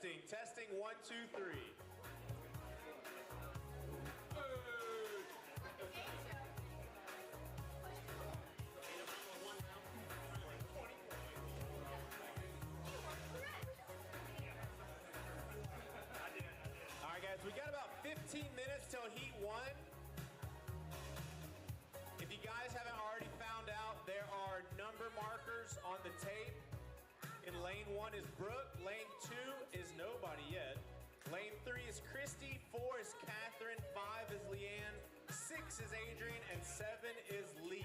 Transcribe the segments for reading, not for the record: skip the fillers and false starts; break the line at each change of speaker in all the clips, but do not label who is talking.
Testing, testing, 1, 2, 3. All right, guys, we got about 15 minutes till heat 1. If you guys haven't already found out, there are number markers on the tape. In lane 1 is Brooke, lane 2 is nobody yet. Lane 3 is Christy, 4 is Catherine, 5 is Leanne, 6 is Adrian, and 7 is Lee.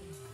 You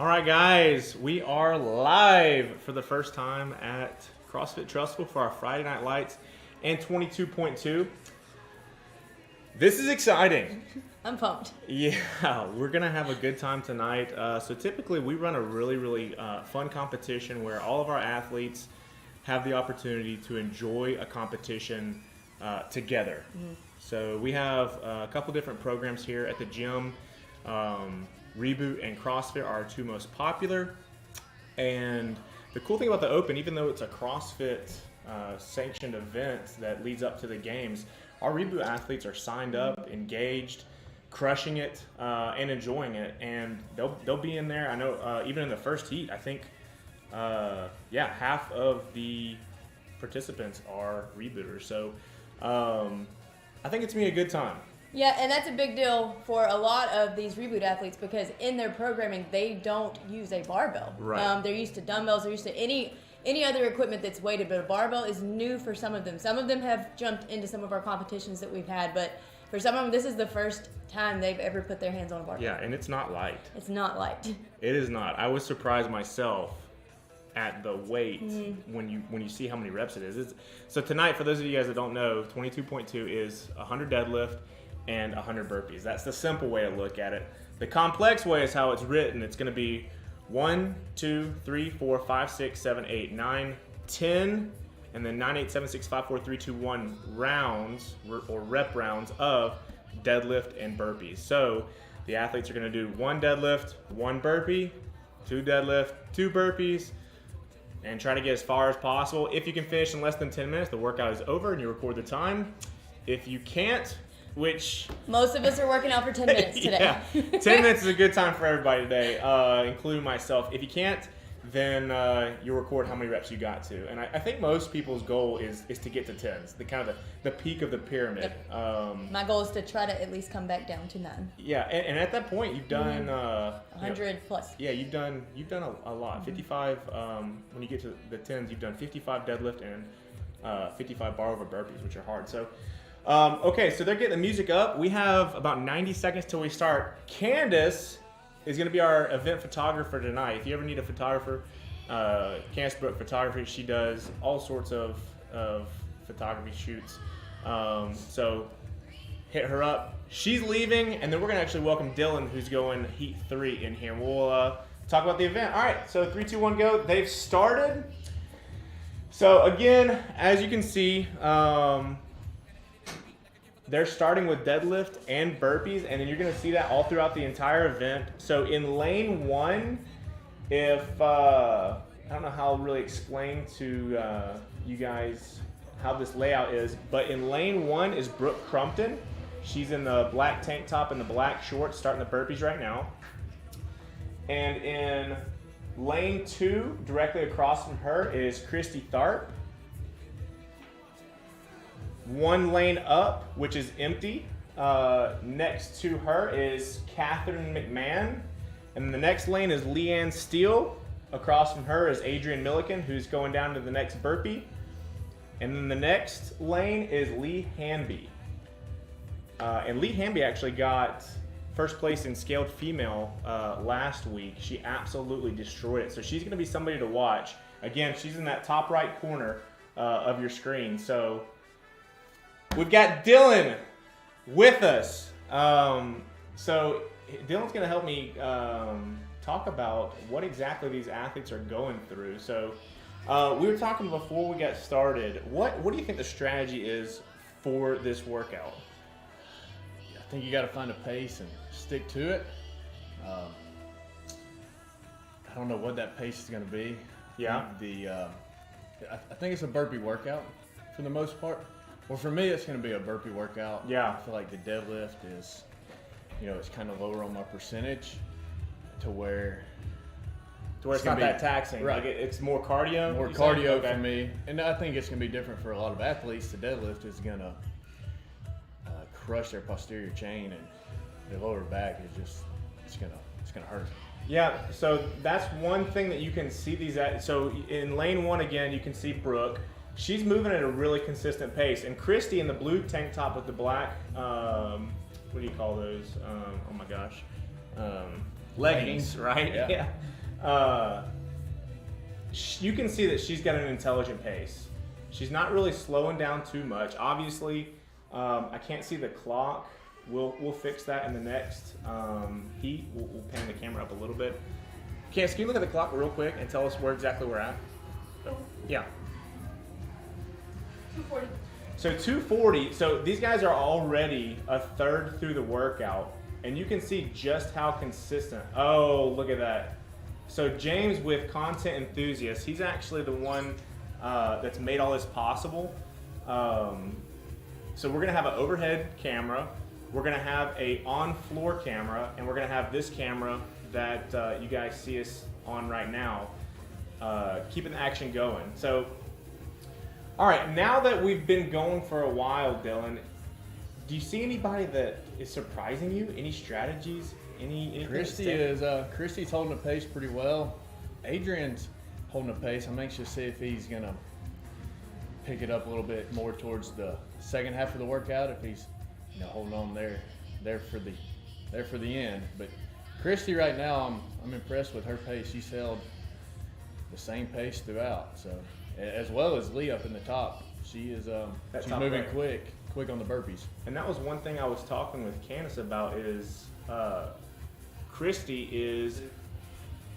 All right, guys, we are live for the first time at CrossFit Trussville for our Friday Night Lights and 22.2. This is exciting.
I'm pumped.
Yeah, we're going to have a good time tonight. So typically we run a really fun competition where all of our athletes have the opportunity to enjoy a competition together. Mm-hmm. So we have a couple different programs here at the gym. Reboot and CrossFit are our two most popular. And the cool thing about the Open, even though it's a CrossFit sanctioned event that leads up to the games, our Reboot athletes are signed up, engaged, crushing it, and enjoying it. And they'll be in there. I know even in the first heat, I think, half of the participants are Rebooters. So I think it's going to be a good time.
Yeah, and that's a big deal for a lot of these Reboot athletes because in their programming, they don't use a barbell.
Right.
They're used to dumbbells. They're used to any other equipment that's weighted, but a barbell is new for some of them. Some of them have jumped into some of our competitions that we've had, but for some of them, this is the first time they've ever put their hands on a barbell.
Yeah, and it's not light.
It's not light.
It is not. I was surprised myself at the weight when you see how many reps it is. So tonight, for those of you guys that don't know, 22.2 is 100 deadlift and 100 burpees. That's the simple way to look at it. The complex way is how it's written. It's going to be 1, 2, 3, 4, 5, 6, 7, 8, 9, 10, and then 9, 8, 7, 6, 5, 4, 3, 2, 1 rounds or rep rounds of deadlift and burpees. So the athletes are going to do 1 deadlift, 1 burpee, 2 deadlift, 2 burpees, and try to get as far as possible. If you can finish in less than 10 minutes, the workout is over and you record the time. If you can't, which
most of us are working out for 10 minutes today.
Yeah, 10 minutes is a good time for everybody today, including myself. If you can't, then you record how many reps you got to. And I think most people's goal is to get to 10s, the kind of the peak of the pyramid.
Yep. My goal is to try to at least come back down to 9.
Yeah, and at that point you've done
100 plus.
Yeah, you've done a lot. 55. When you get to the 10s, you've done 55 deadlift and 55 bar over burpees, which are hard. So. Okay, so they're getting the music up. We have about 90 seconds till we start. Candace is going to be our event photographer tonight. If you ever need a photographer, Candace Brooke Photography, she does all sorts of photography shoots. So hit her up. She's leaving, and then we're going to actually welcome Dylan, who's going Heat 3 in here. We'll talk about the event. All right, so 3, 2, 1, go. They've started. So again, as you can see, they're starting with deadlift and burpees, and then you're going to see that all throughout the entire event. So in lane 1, if I don't know how to really explain to you guys how this layout is, but in lane 1 is Brooke Crumpton. She's in the black tank top and the black shorts, starting the burpees right now. And in lane 2, directly across from her, is Christy Tharp. 1 lane up, which is empty. Next to her is Catherine McMahon. And the next lane is Leanne Steele. Across from her is Adrian Milliken, who's going down to the next burpee. And then the next lane is Lee Hanby. And Lee Hanby actually got first place in scaled female last week. She absolutely destroyed it. So she's going to be somebody to watch. Again, she's in that top right corner of your screen. So we've got Dylan with us. So Dylan's going to help me talk about what exactly these athletes are going through. So we were talking before we got started. What do you think the strategy is for this workout?
I think you got to find a pace and stick to it. I don't know what that pace is going to be.
Yeah.
I think it's a burpee workout for the most part. Well, for me, it's going to be a burpee workout.
Yeah.
I feel like the deadlift is, it's kind of lower on my percentage to where
it's not that taxing.
Right.
Like it's more cardio?
More cardio for me. And I think it's going to be different for a lot of athletes. The deadlift is going to crush their posterior chain, and the lower back is just, it's going to hurt.
Yeah, so that's one thing that you can see these at. So in lane 1 again, you can see Brooke. She's moving at a really consistent pace. And Christy in the blue tank top with the black, what do you call those? Oh my gosh. Leggings, right?
Yeah.
You can see that she's got an intelligent pace. She's not really slowing down too much. Obviously, I can't see the clock. We'll fix that in the next heat. We'll pan the camera up a little bit. Can you look at the clock real quick and tell us where exactly we're at? Yeah.
240.
So 240. So these guys are already a third through the workout, and you can see just how consistent. Oh, look at that. So James with Content Enthusiast, he's actually the one that's made all this possible. So we're gonna have an overhead camera, we're gonna have a on-floor camera, and we're gonna have this camera that you guys see us on right now, keeping the action going. So, all right, now that we've been going for a while, Dylan, do you see anybody that is surprising you? Any strategies?
Christy's holding the pace pretty well. Adrian's holding the pace. I'm anxious to see if he's gonna pick it up a little bit more towards the second half of the workout. If he's holding on there for the end. But Christy right now, I'm impressed with her pace. She's held the same pace throughout. So as well as Lee up in the top, she's moving quick on the burpees. And that was one thing I was talking with Candace about is.
Christy is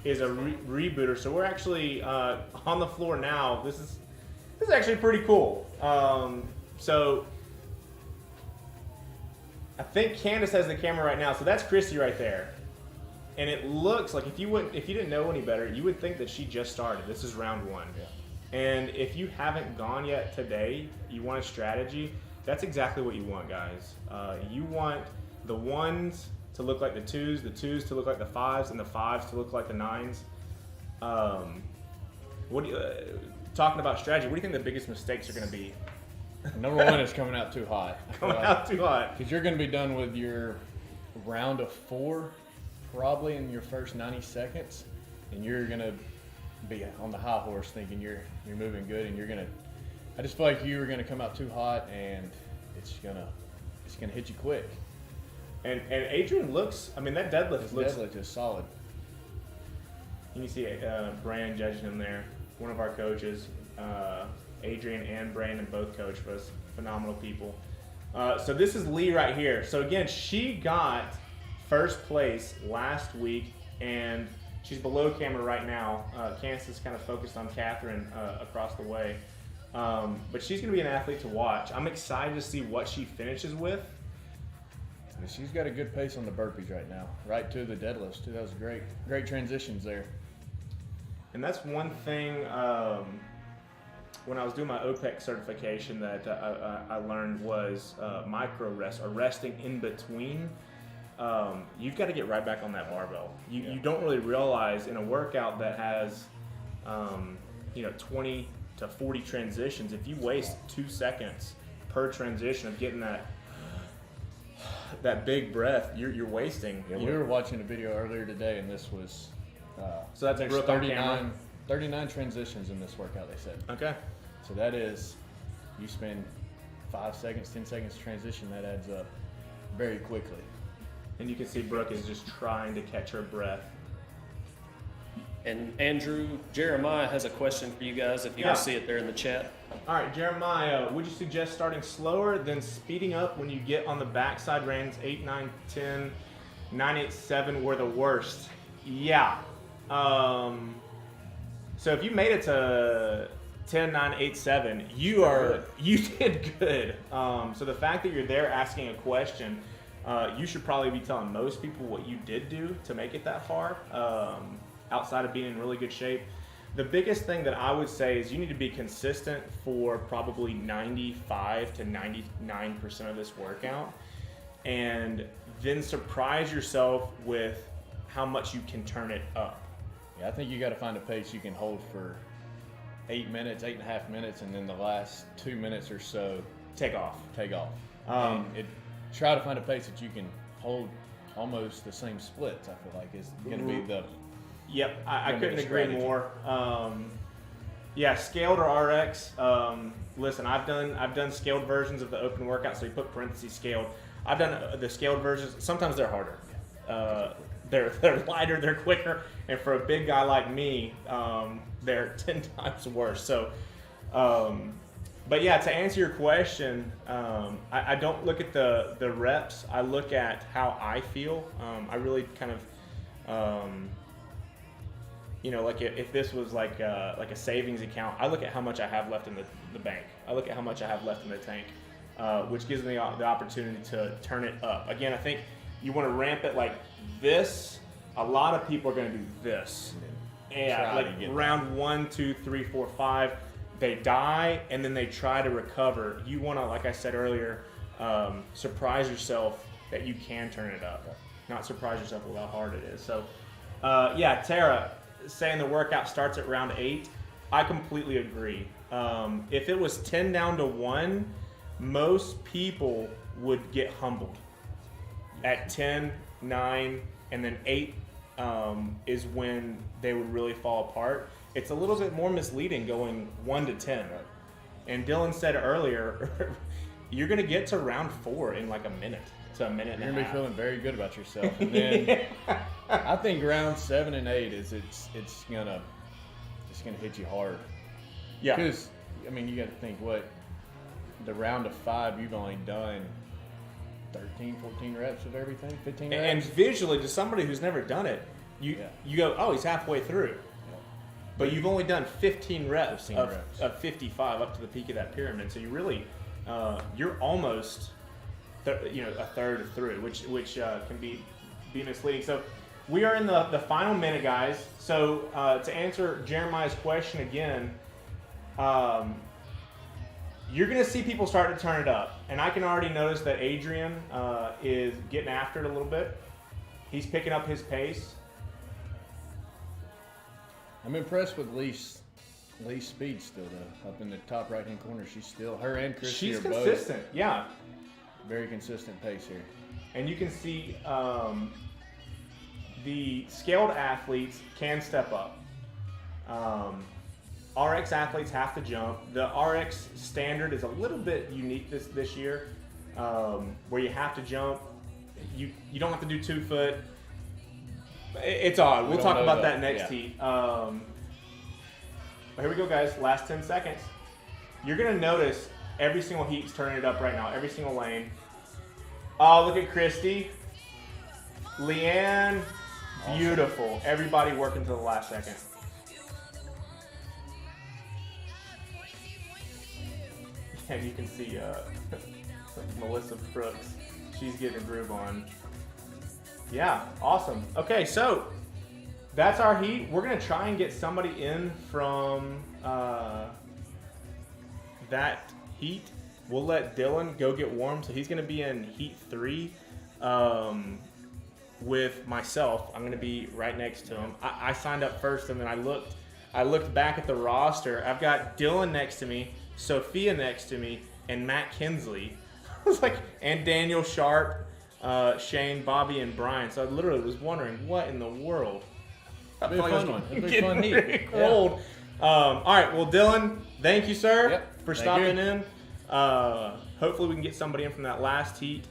a rebooter, so we're actually on the floor now. This is actually pretty cool. So I think Candace has the camera right now, so that's Christy right there. And it looks like if you didn't know any better, you would think that she just started. This is round 1. Yeah. And if you haven't gone yet today, you want a strategy. That's exactly what you want, guys. You want the 1s to look like the 2s to look like the 5s, and the 5s to look like the 9s. Talking about strategy, what do you think the biggest mistakes are going to be?
Number 1 is coming out too hot.
Too hot.
Because you're going to be done with your round of 4 probably in your first 90 seconds, and you're going to be on the high horse thinking you're moving good, and I just feel like you are going to come out too hot, and it's going to hit you quick.
And Adrian looks, that deadlift
deadlift is solid.
You can see Brandon judging him there. One of our coaches, Adrian and Brandon both coach for us. Phenomenal people. So this is Lee right here. So again, she got first place last week, and she's below camera right now. Candace is kind of focused on Catherine across the way. But she's going to be an athlete to watch. I'm excited to see what she finishes with.
She's got a good pace on the burpees right now, right to the deadlifts too. That was great transitions there.
And that's one thing when I was doing my OPEC certification that I learned was micro rest, or resting in between. You've got to get right back on that barbell. You don't really realize in a workout that has 20 to 40 transitions, if you waste 2 seconds per transition of getting that big breath, you're wasting.
Yeah, we were watching a video earlier today, and this was
so that's
39 transitions in this workout, they said.
Okay.
So that is, you spend 5 seconds, 10 seconds to transition, that adds up very quickly.
And you can see Brooke is just trying to catch her breath.
And Andrew, Jeremiah has a question for you guys, if you can see it there in the chat.
All right, Jeremiah, would you suggest starting slower, then speeding up when you get on the backside runs? 8, 9, 10, 9, 8, 7 were the worst. Yeah. So if you made it to 10, 9, 8, 7, you did good. So the fact that you're there asking a question, you should probably be telling most people what you did do to make it that far, outside of being in really good shape. The biggest thing that I would say is you need to be consistent for probably 95 to 99% of this workout, and then surprise yourself with how much you can turn it up.
Yeah, I think you got to find a pace you can hold for 8 minutes, 8.5 minutes, and then the last 2 minutes or so,
take off.
Try to find a pace that you can hold almost the same splits. I feel like is going to be the.
Yep, I couldn't agree more. Scaled or RX. Listen, I've done scaled versions of the open workout, so you put parentheses scaled. I've done the scaled versions. Sometimes they're harder. they're lighter, they're quicker, and for a big guy like me, they're 10 times worse. So, but yeah, to answer your question, I don't look at the reps. I look at how I feel. I really kind of, like if this was like a savings account, I look at how much I have left in the bank. I look at how much I have left in the tank, which gives me the opportunity to turn it up. Again, I think you want to ramp it like this. A lot of people are going to do this. Yeah, like round 1, 2, 3, 4, 5. They die, and then they try to recover. You want to, like I said earlier, surprise yourself that you can turn it up, not surprise yourself with how hard it is. So, yeah, Tara, saying the workout starts at round 8, I completely agree. If it was 10 down to 1, most people would get humbled. At 10, 9, and then 8 is when they would really fall apart. It's a little bit more misleading going 1 to 10. And Dylan said earlier, you're going to get to round 4 in like a minute to a minute and a half.
You're going to be feeling very good about yourself. And then I think round 7 and 8 is it's going to hit you hard.
Yeah.
Because, I mean, you got to think the round of 5, you've only done 13, 14 reps of everything, 15 reps.
And visually, to somebody who's never done it, you go, oh, he's halfway through. But you've only done 15 reps of 55 up to the peak of that pyramid. So you really, you're almost, a third through, which can be misleading. So we are in the final minute, guys. So to answer Jeremiah's question again, you're going to see people start to turn it up. And I can already notice that Adrian is getting after it a little bit. He's picking up his pace.
I'm impressed with Lee's speed still, though. Up in the top right-hand corner, her and Christy are both. She's
consistent, yeah.
Very consistent pace here.
And you can see the scaled athletes can step up. RX athletes have to jump. The RX standard is a little bit unique this year, where you have to jump. You don't have to do 2 foot. It's odd. We'll talk about that next heat. But here we go, guys. Last 10 seconds. You're going to notice every single heat's turning it up right now. Every single lane. Oh, look at Christy. Leanne. Beautiful. Everybody working to the last second. And you can see Melissa Brooks. She's getting a groove on. Yeah, awesome. Okay, so that's our heat. We're going to try and get somebody in from that heat. We'll let Dylan go get warm. So he's going to be in heat 3 with myself. I'm going to be right next to him. I signed up first, and then I looked back at the roster. I've got Dylan next to me, Sophia next to me, and Matt Kinsley. I was like, and Daniel Sharp. Shane, Bobby, and Brian. So I literally was wondering, what in the world?
It'll be a fun one. It'll be fun heat.
Cold. Yeah. All right. Well, Dylan, thank you, sir, for stopping in. Hopefully we can get somebody in from that last heat.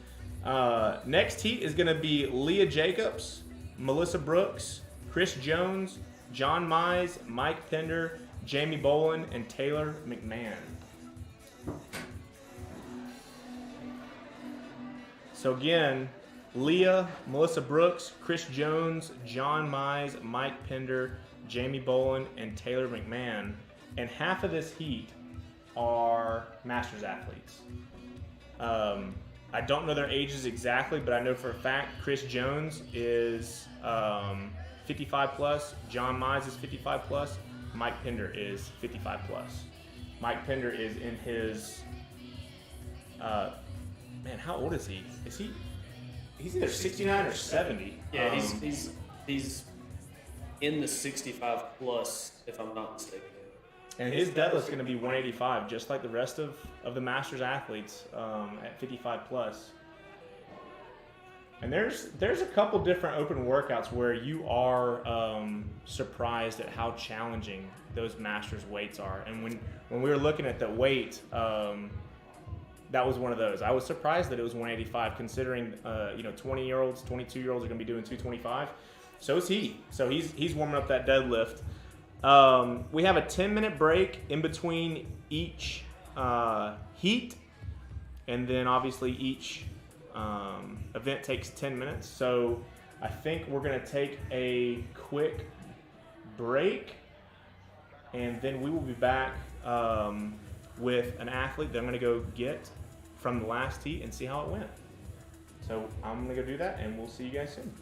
Next heat is going to be Leah Jacobs, Melissa Brooks, Chris Jones, John Mize, Mike Pender, Jamie Bolin, and Taylor McMahon. So again, Leah, Melissa Brooks, Chris Jones, John Mize, Mike Pender, Jamie Bolin, and Taylor McMahon. And half of this heat are Masters athletes. I don't know their ages exactly, but I know for a fact Chris Jones is 55 plus, John Mize is 55 plus, Mike Pender is 55 plus. Mike Pender is in his man, how old is he? He's either 69 or 70.
Yeah, he's in the 65 plus, if I'm not mistaken.
And his deadlift's going to be 185, just like the rest of the Masters athletes at 55 plus. And there's a couple different open workouts where you are surprised at how challenging those Masters weights are. And when we were looking at the weight, that that was one of those. I was surprised that it was 185, considering 20-year-olds, 22-year-olds are going to be doing 225. So is he. So he's warming up that deadlift. We have a 10-minute break in between each heat, and then obviously each event takes 10 minutes. So I think we're going to take a quick break, and then we will be back with an athlete that I'm going to go get from the last heat and see how it went. So I'm going to go do that, and we'll see you guys soon.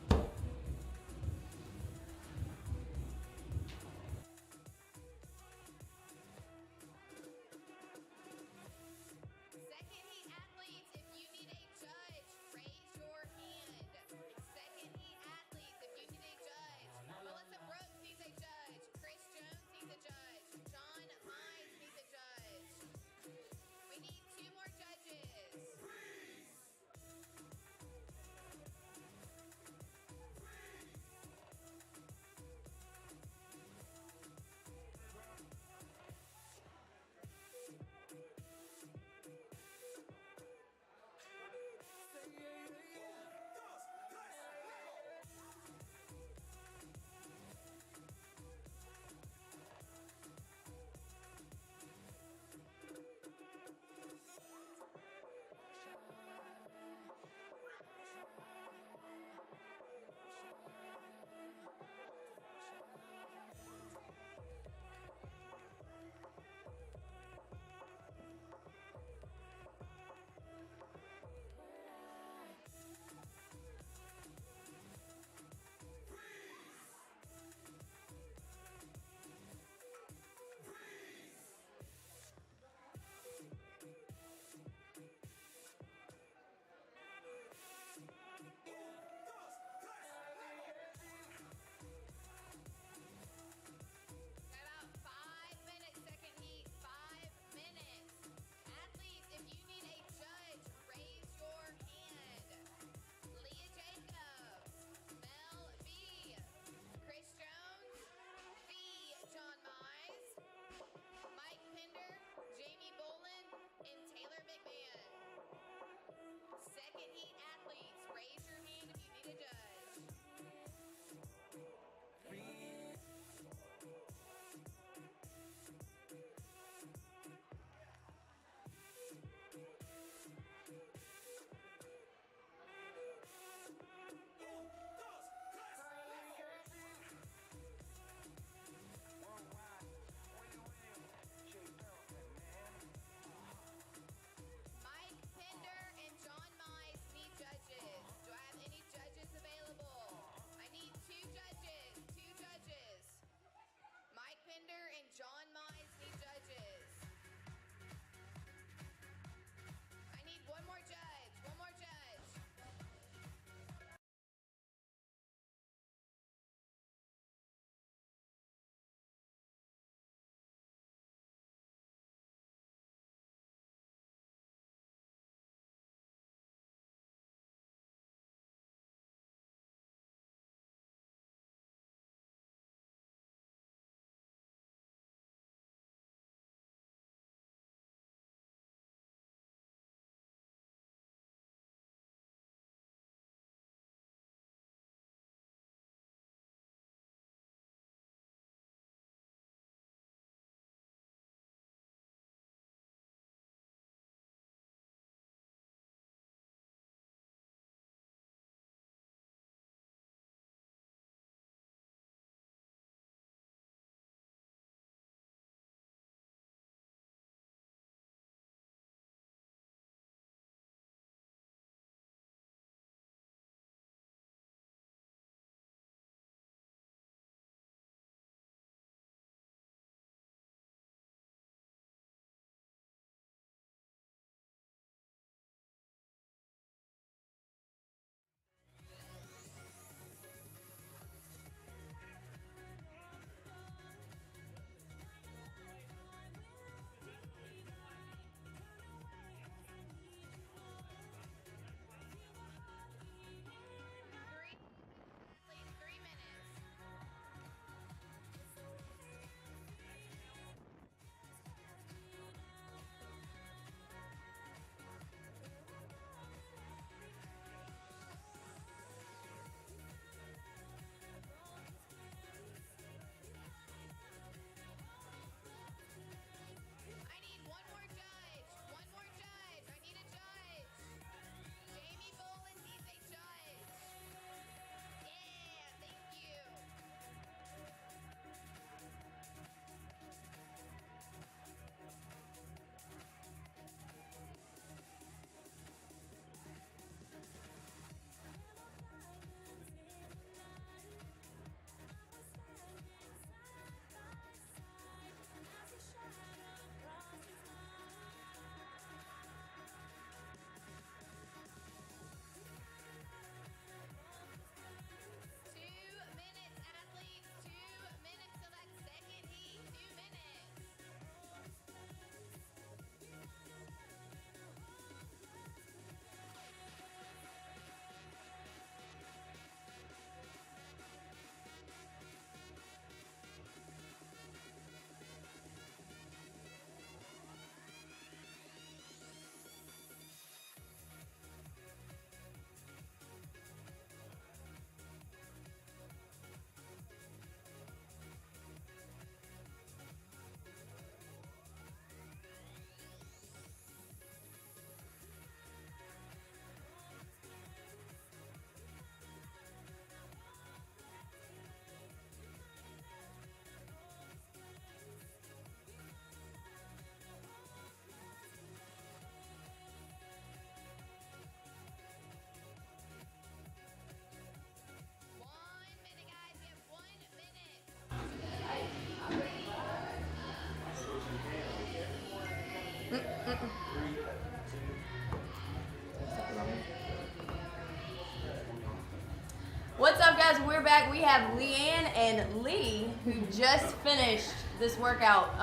back. We have Leanne and Lee who just finished this workout.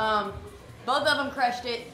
Both of them crushed it.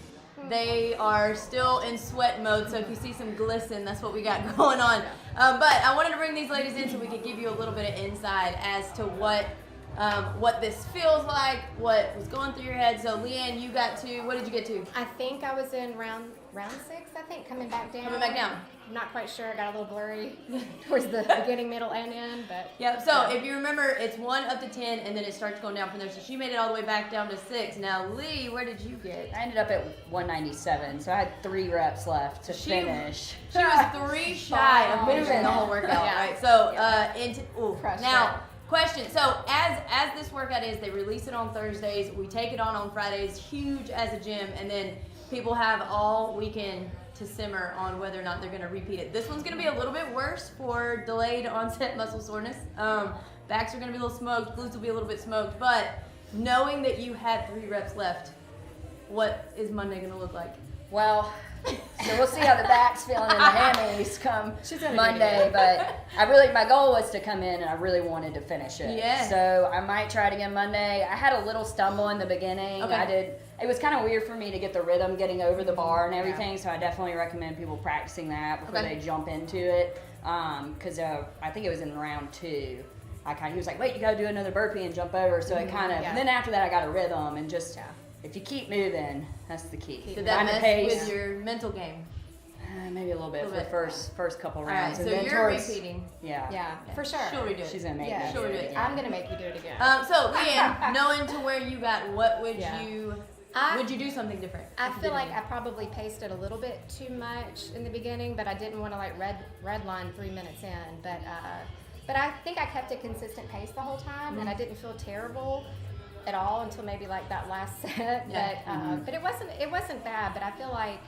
They are still in sweat mode, so if you see some glisten, that's what we got going on. But I wanted to bring these ladies in so we could give you a little bit of insight as to what this feels like, what was going through your head. So Leanne, you got to, what did you get to?
I think I was in round 6, I think, coming back down.
Coming back down.
I'm not quite sure. I got a little blurry towards the beginning, middle, and end. But
Yep, so if you remember, it's 1 up to 10, and then it starts going down from there. So she made it all the way back down to 6. Now, Lee, where did you get?
I ended up at 197, so I had 3 reps left to finish.
She was 3 shy of finishing the whole workout, right? So, now, question. So, as this workout is, they release it on Thursdays. We take it on Fridays, huge as a gym, and then people have all weekend to simmer on whether or not they're going to repeat it. This one's going to be a little bit worse for delayed onset muscle soreness. Backs are going to be a little smoked, glutes will be a little bit smoked, but knowing that you had 3 reps left, what is Monday going to look like?
Well, so we'll see how the back's feeling and the hammies come Monday, but my goal was to come in and I really wanted to finish it.
Yeah.
So I might try it again Monday. I had a little stumble in the beginning.
Okay.
It was kind of weird for me to get the rhythm getting over the bar and everything, so I definitely recommend people practicing that before they jump into it. Because I think it was in round 2. He was like, wait, you got to do another burpee and jump over. So it kind of, then after that I got a rhythm and just, if you keep moving, that's the key.
Did that mess with your mental game?
Maybe a little bit for the first couple rounds.
All right, so
and then
you're repeating.
Yeah, for sure.
She'll redo it.
She's going to make
Yeah,
me do it again.
I'm going to make you do it again.
So, Leanne, knowing to where you got, what would would you do something different?
I feel like I probably paced it a little bit too much in the beginning, but I didn't want to like red line 3 minutes in. But I think I kept a consistent pace the whole time, and I didn't feel terrible at all until maybe like that last set. But it wasn't bad. But I feel like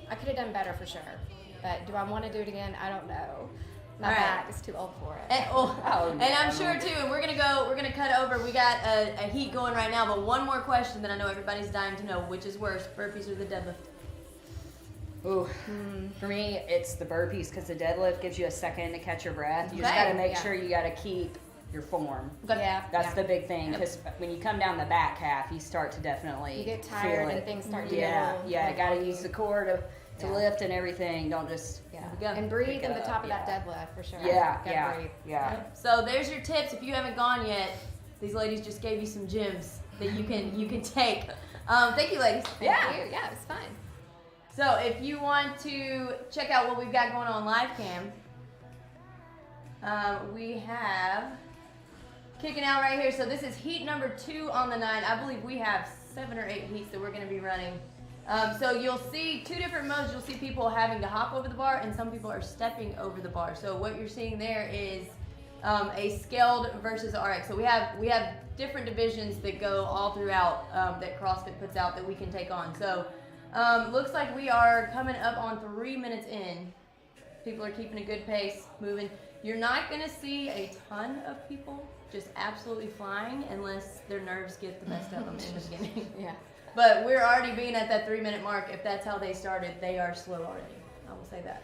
I could have done better for sure. But do I want to do it again? I don't know. My back is too old for it.
And, and I'm sure too. And we're gonna cut over. We got a heat going right now. But one more question that I know everybody's dying to know: which is worse, burpees or the deadlift?
Ooh, for me, it's the burpees because the deadlift gives you a second to catch your breath. You just got to make sure you got to keep your form.
Yeah,
that's the big thing because when you come down the back half, you start to definitely
you get tired and things start to
you got to use the core to lift and everything. Don't just
and breathe in the top of that deadlift for sure.
Yeah.
So there's your tips. If you haven't gone yet, these ladies just gave you some gems that you can take. Thank you, ladies.
Thank you. Yeah, it's fun.
So if you want to check out what we've got going on live cam, we have kicking out right here. So this is heat number 2 on the 9. I believe we have 7 or 8 heats that we're going to be running. So you'll see 2 different modes. You'll see people having to hop over the bar, and some people are stepping over the bar. So what you're seeing there is a scaled versus RX. So we have different divisions that go all throughout that CrossFit puts out that we can take on. So looks like we are coming up on 3 minutes in. People are keeping a good pace, moving. You're not going to see a ton of people just absolutely flying unless their nerves get the best of them in the beginning. But we're already being at that 3 minute mark. If that's how they started, they are slow already. I will say that.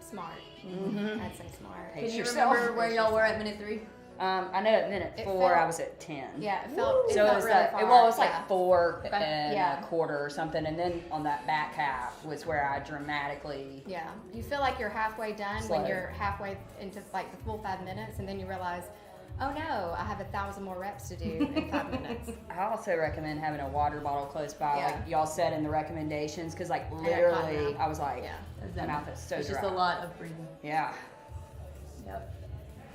Smart. I'd say smart.
Can you remember where y'all were at minute 3?
I know at minute 4 I was at 10.
Yeah, it felt
so it was
really
like
far.
it was like 4 and a quarter or something, and then on that back half was where I dramatically
you feel like you're halfway done when you're halfway into like the full 5 minutes, and then you realize, oh no, I have 1,000 more reps to do in 5 minutes.
I also recommend having a water bottle close by, like y'all said in the recommendations, because like literally I was like, my mouth is so
it's
dry.
just a lot of breathing.
Yeah.
Yep.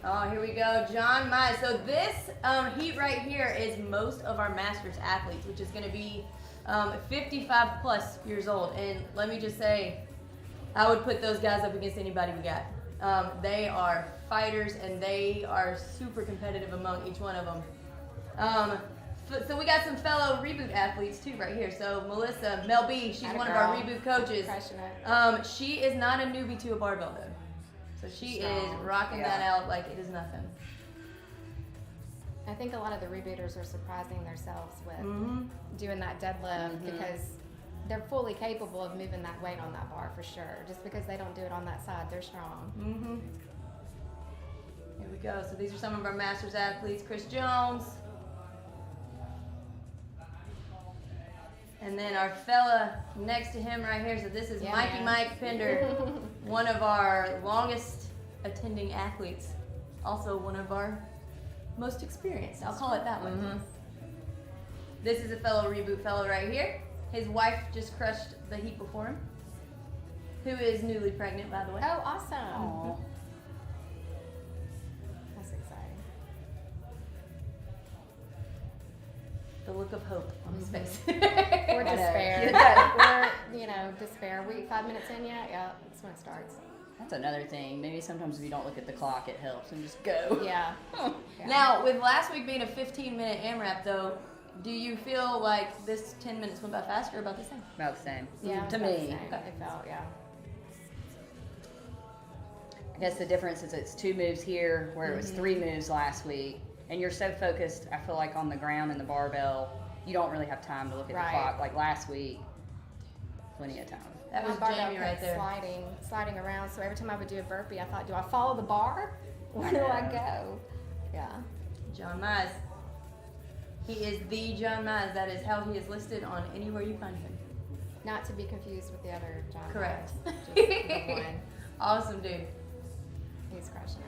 Oh, here we go, John Mize. So this heat right here is most of our masters athletes, which is going to be 55 plus years old. And let me just say, I would put those guys up against anybody we got. They are fighters, and they are super competitive among each one of them. So we got some fellow Reboot athletes too right here. So Melissa, Mel B, she's one of our Reboot coaches. She is not a newbie to a barbell though. So she is rocking that out like it is nothing.
I think a lot of the rebooters are surprising themselves with doing that deadlift because they're fully capable of moving that weight on that bar for sure. Just because they don't do it on that side, they're strong.
Here we go. So these are some of our Masters athletes. Chris Jones. And then our fella next to him right here. So this is Mike Pender, one of our longest attending athletes. Also one of our most experienced. I'll call it that one. This is a fellow Reboot fellow right here. His wife just crushed the heat before him, who is newly pregnant, by the way.
Oh, awesome.
Aw.
That's exciting.
The look of hope on his face.
Or
I know.
despair. Or, despair. We 5 minutes in yet? Yeah, that's when it starts.
That's another thing. Maybe sometimes if you don't look at the clock, it helps and just go.
Yeah.
Now, with last week being a 15-minute AMRAP, though, do you feel like this 10 minutes went by faster or about the same?
About the same.
Yeah,
To
it's about the
me.
same. It felt, yeah.
I guess the difference is it's 2 moves here where it was 3 moves last week. And you're so focused, I feel like, on the ground and the barbell, you don't really have time to look at the clock. Like last week, plenty of time.
That was
My barbell
Jamie right
kept
there.
sliding around. So every time I would do a burpee, I thought, do I follow the bar? Where do I go? Yeah.
John Mize. He is the John Mize. That is how he is listed on anywhere you find him.
Not to be confused with the other John.
Correct.
Mize, just the one.
Awesome, dude.
He's crushing it.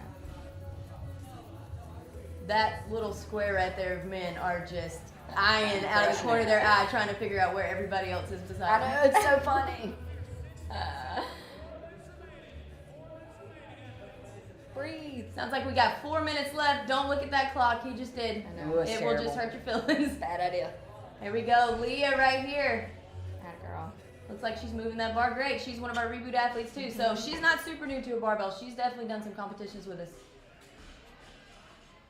That little square right there of men are just eyeing out of the corner of their eye, trying to figure out where everybody else is beside them.
I know, it's so funny.
Breathe. Sounds like we got 4 minutes left. Don't look at that clock. He just did.
I know.
Ooh,
It
it's
will just
terrible.
hurt your feelings.
Bad idea.
Here we go. Leah right here.
That girl.
Looks like she's moving that bar great. She's one of our Reboot athletes too. So she's not super new to a barbell. She's definitely done some competitions with us.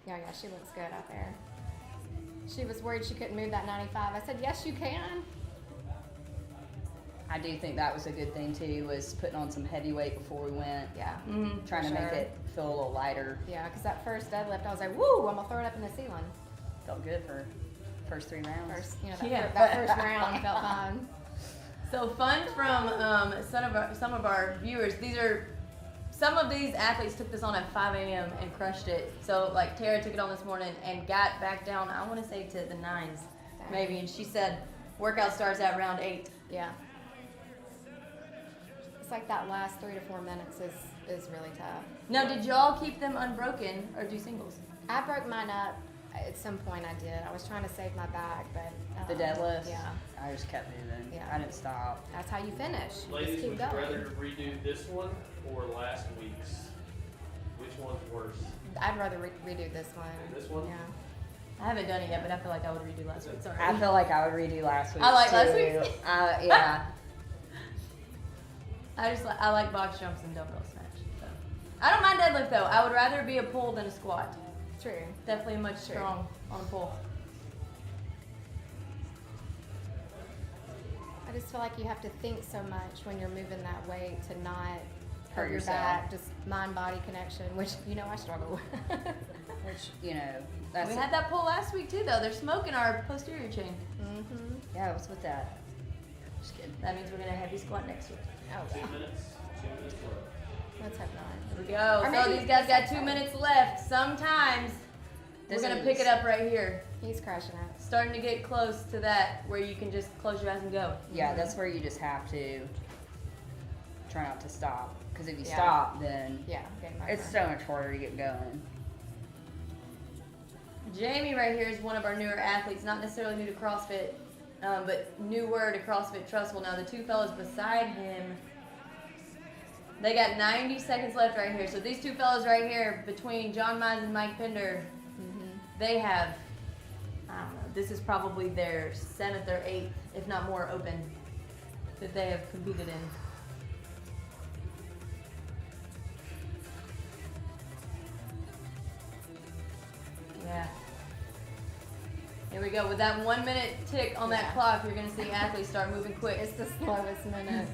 Yeah, she looks good out there. She was worried she couldn't move that 95. I said, yes, you can.
I do think that was a good thing too, was putting on some heavy weight before we went.
Yeah.
Trying to
Sure.
make it feel a little lighter.
Yeah, because that first deadlift, I was like, woo, I'm going to throw it up in the ceiling.
Felt good for first 3 rounds.
First,
Yeah.
that first round felt fine.
So fun from some of our viewers. Some of these athletes took this on at 5 a.m. and crushed it. So like Tara took it on this morning and got back down, I want to say to the 9s maybe. And she said workout starts at round 8.
Yeah. It's like that last 3 to 4 minutes is really tough.
Now, did y'all keep them unbroken or do singles?
I broke mine up at some point. I did. I was trying to save my back, but
The deadlift.
Yeah,
I just kept moving.
Yeah.
I didn't stop.
that's how you finish. Just
Ladies,
keep
would you
going.
rather redo this one or last week's? Which one's worse?
I'd rather redo this one.
This one?
Yeah.
I haven't done it yet, but I feel like I would redo last week. Sorry.
I feel like I would redo last week.
I like
too.
last week's.
Yeah.
I like box jumps and dumbbell snatch. So. I don't mind deadlift though. I would rather be a pull than a squat.
True.
Definitely much
Sure.
strong on a pull.
I just feel like you have to think so much when you're moving that weight to not
Hurt
your
yourself.
back, just mind-body connection, which I struggle with.
Which, that's
We had that pull last week too though. They're smoking our posterior chain.
Mm-hmm.
Yeah, what's with that? Just kidding.
That means we're gonna heavy squat next week.
Oh,
2
yeah.
minutes. 2 minutes left.
Let's hope not.
Here we go.
Or
So
maybe-
these guys got 2 minutes left. Sometimes we're
This
gonna
is-
pick it up right here.
He's crushing it.
Starting to get close to that where you can just close your eyes and go.
Yeah, that's where you just have to try not to stop. Because if you
Yeah.
stop, then
Yeah, game over.
it's so much harder to get going.
Jamie right here is one of our newer athletes, not necessarily new to CrossFit, but newer to CrossFit Trussville. Now the two fellows beside him, they got 90 seconds left right here. So these two fellows right here, between John Mize and Mike Pender, they have, I don't know, this is probably their 7th or 8th, if not more, open that they have competed in. Yeah. Here we go. With that 1 minute tick on that
Yeah.
clock, you're going to see athletes start moving quick.
It's the slowest minute.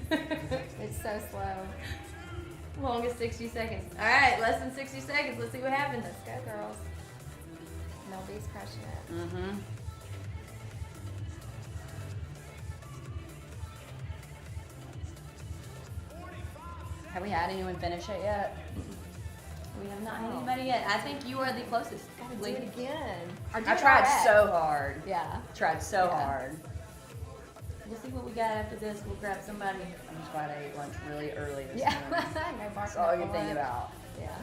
It's so slow.
Longest 60 seconds. All right, less than 60 seconds. Let's see what happens.
Let's go, girls. Nobody's crushing it.
Mm-hmm. Have we had anyone finish it yet?
We have not had anybody yet. I think you are the closest.
Gotta do
Lee.
it again. Or do
I
it
tried
RX.
so hard.
Yeah.
Tried so
Yeah.
hard.
We'll see what we got after this. We'll grab somebody.
I'm just glad I ate lunch really early this
Yeah.
morning.
No barking
That's all I
up
can
a
think
lot.
about.
Yeah.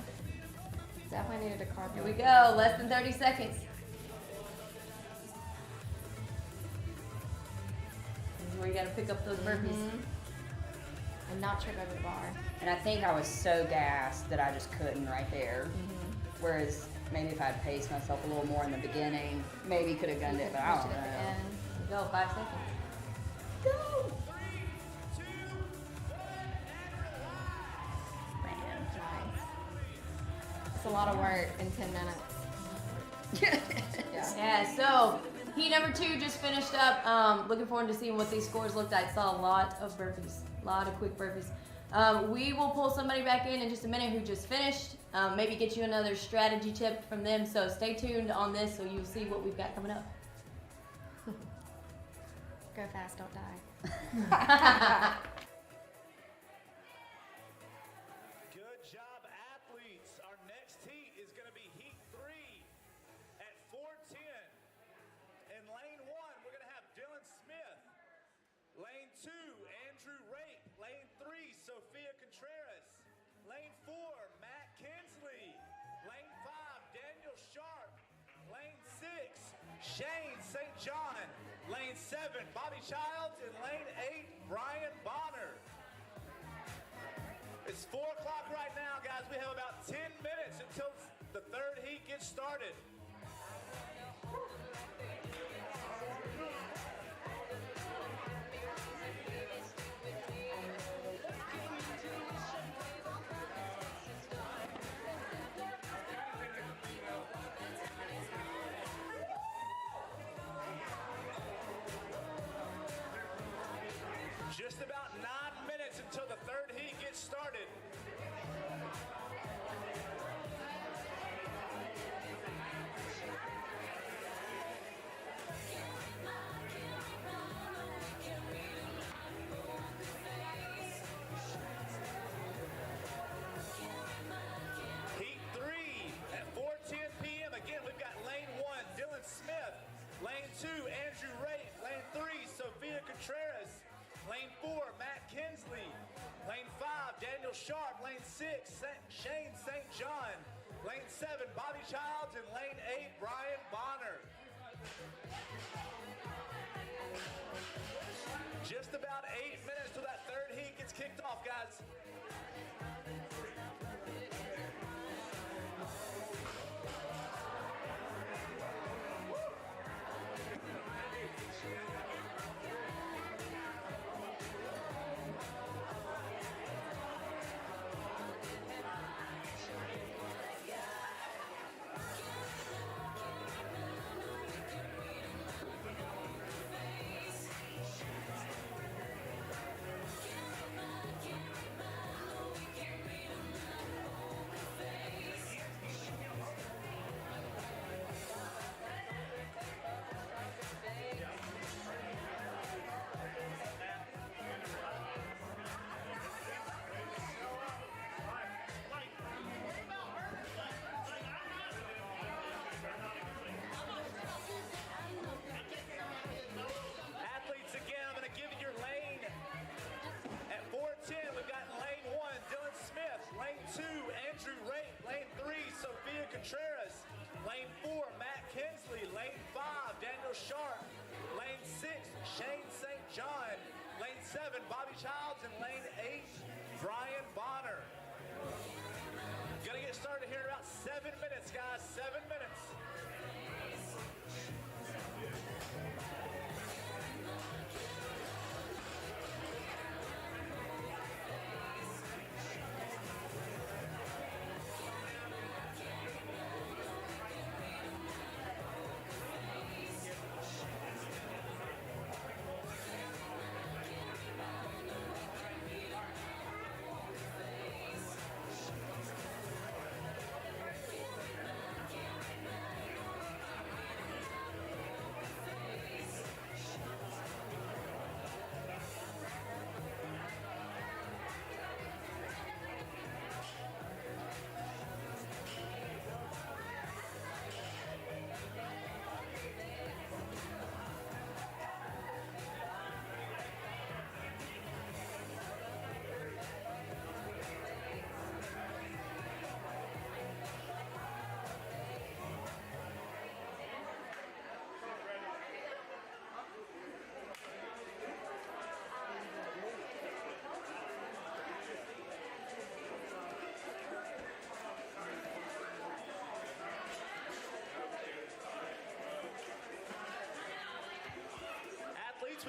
Definitely needed a carb.
Here we go. Less than 30 seconds. This is where you got to pick up those burpees.
And not trip over the bar.
And I think I was so gassed that I just couldn't right there. Whereas maybe if I'd paced myself a little more in the beginning, maybe could have gunned it, but I
Pushed
don't
it at the
know.
end.
Here we go. 5 seconds.
Nice. It's a lot of work in 10 minutes. Yeah.
Yeah, so heat number 2 just finished up. Looking forward to seeing what these scores looked like. Saw a lot of burpees, a lot of quick burpees. We will pull somebody back in just a minute who just finished. Maybe get you another strategy tip from them. So stay tuned on this so you'll see what we've got coming up.
Go fast, don't die.
Good job, athletes. Our next heat is going to be heat 3 at 410. In lane 1, we're going to have Dylan Smith. Lane 2, Andrew Rape. Lane 3, Sophia Contreras. Lane 4, Matt Kinsley. Lane 5, Daniel Sharp. Lane 6, Shane St. John. Lane 7, Bobby Childs. And lane 8, Brian Bonner. It's 4 o'clock right now, guys. We have about 10 minutes until the third heat gets started. Just about 9 minutes until the third heat gets started. Heat 3 at 4:10 p.m. Again, we've got lane 1, Dylan Smith. Lane 2, Andrew Rape. Lane 3, Sophia Contreras. Lane 4, Matt Kinsley. Lane 5, Daniel Sharp. Lane 6, Shane St. John. Lane 7, Bobby Childs. And lane 8, Brian Bonner. Just about 8 minutes till that third heat gets kicked off, guys. Athletes, again, I'm going to give you your lane. At 4:10, we've got lane 1, Dylan Smith. Lane 2, Andrew Rape. Lane 3, Sophia Contreras. Lane 4, Matt Kinsley. Lane 5, Daniel Sharp. Lane 6, Shane St. John. Lane 7, Bobby Childs. And lane 8, Brian Bonner. Gonna get started here in about 7 minutes, guys. 7 minutes.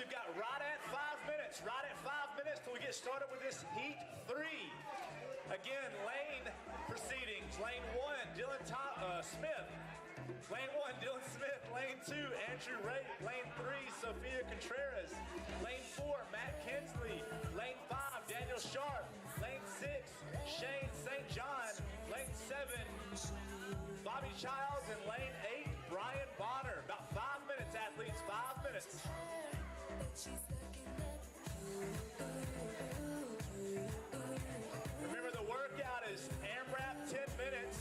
we've got right at 5 minutes. Right at 5 minutes till we get started with this heat 3. Again, lane proceedings. Lane 1, Dylan Smith. Lane 1, Dylan Smith. Lane 2, Andrew Ray. Lane 3, Sophia Contreras. Lane 4, Matt Kinsley. Lane 5, Daniel Sharp. Lane 6, Shane St. John. Lane 7, Bobby Childs. And lane 8, Brian Bonner. About 5 minutes, athletes, 5 minutes. Remember, the workout is AMRAP 10 minutes,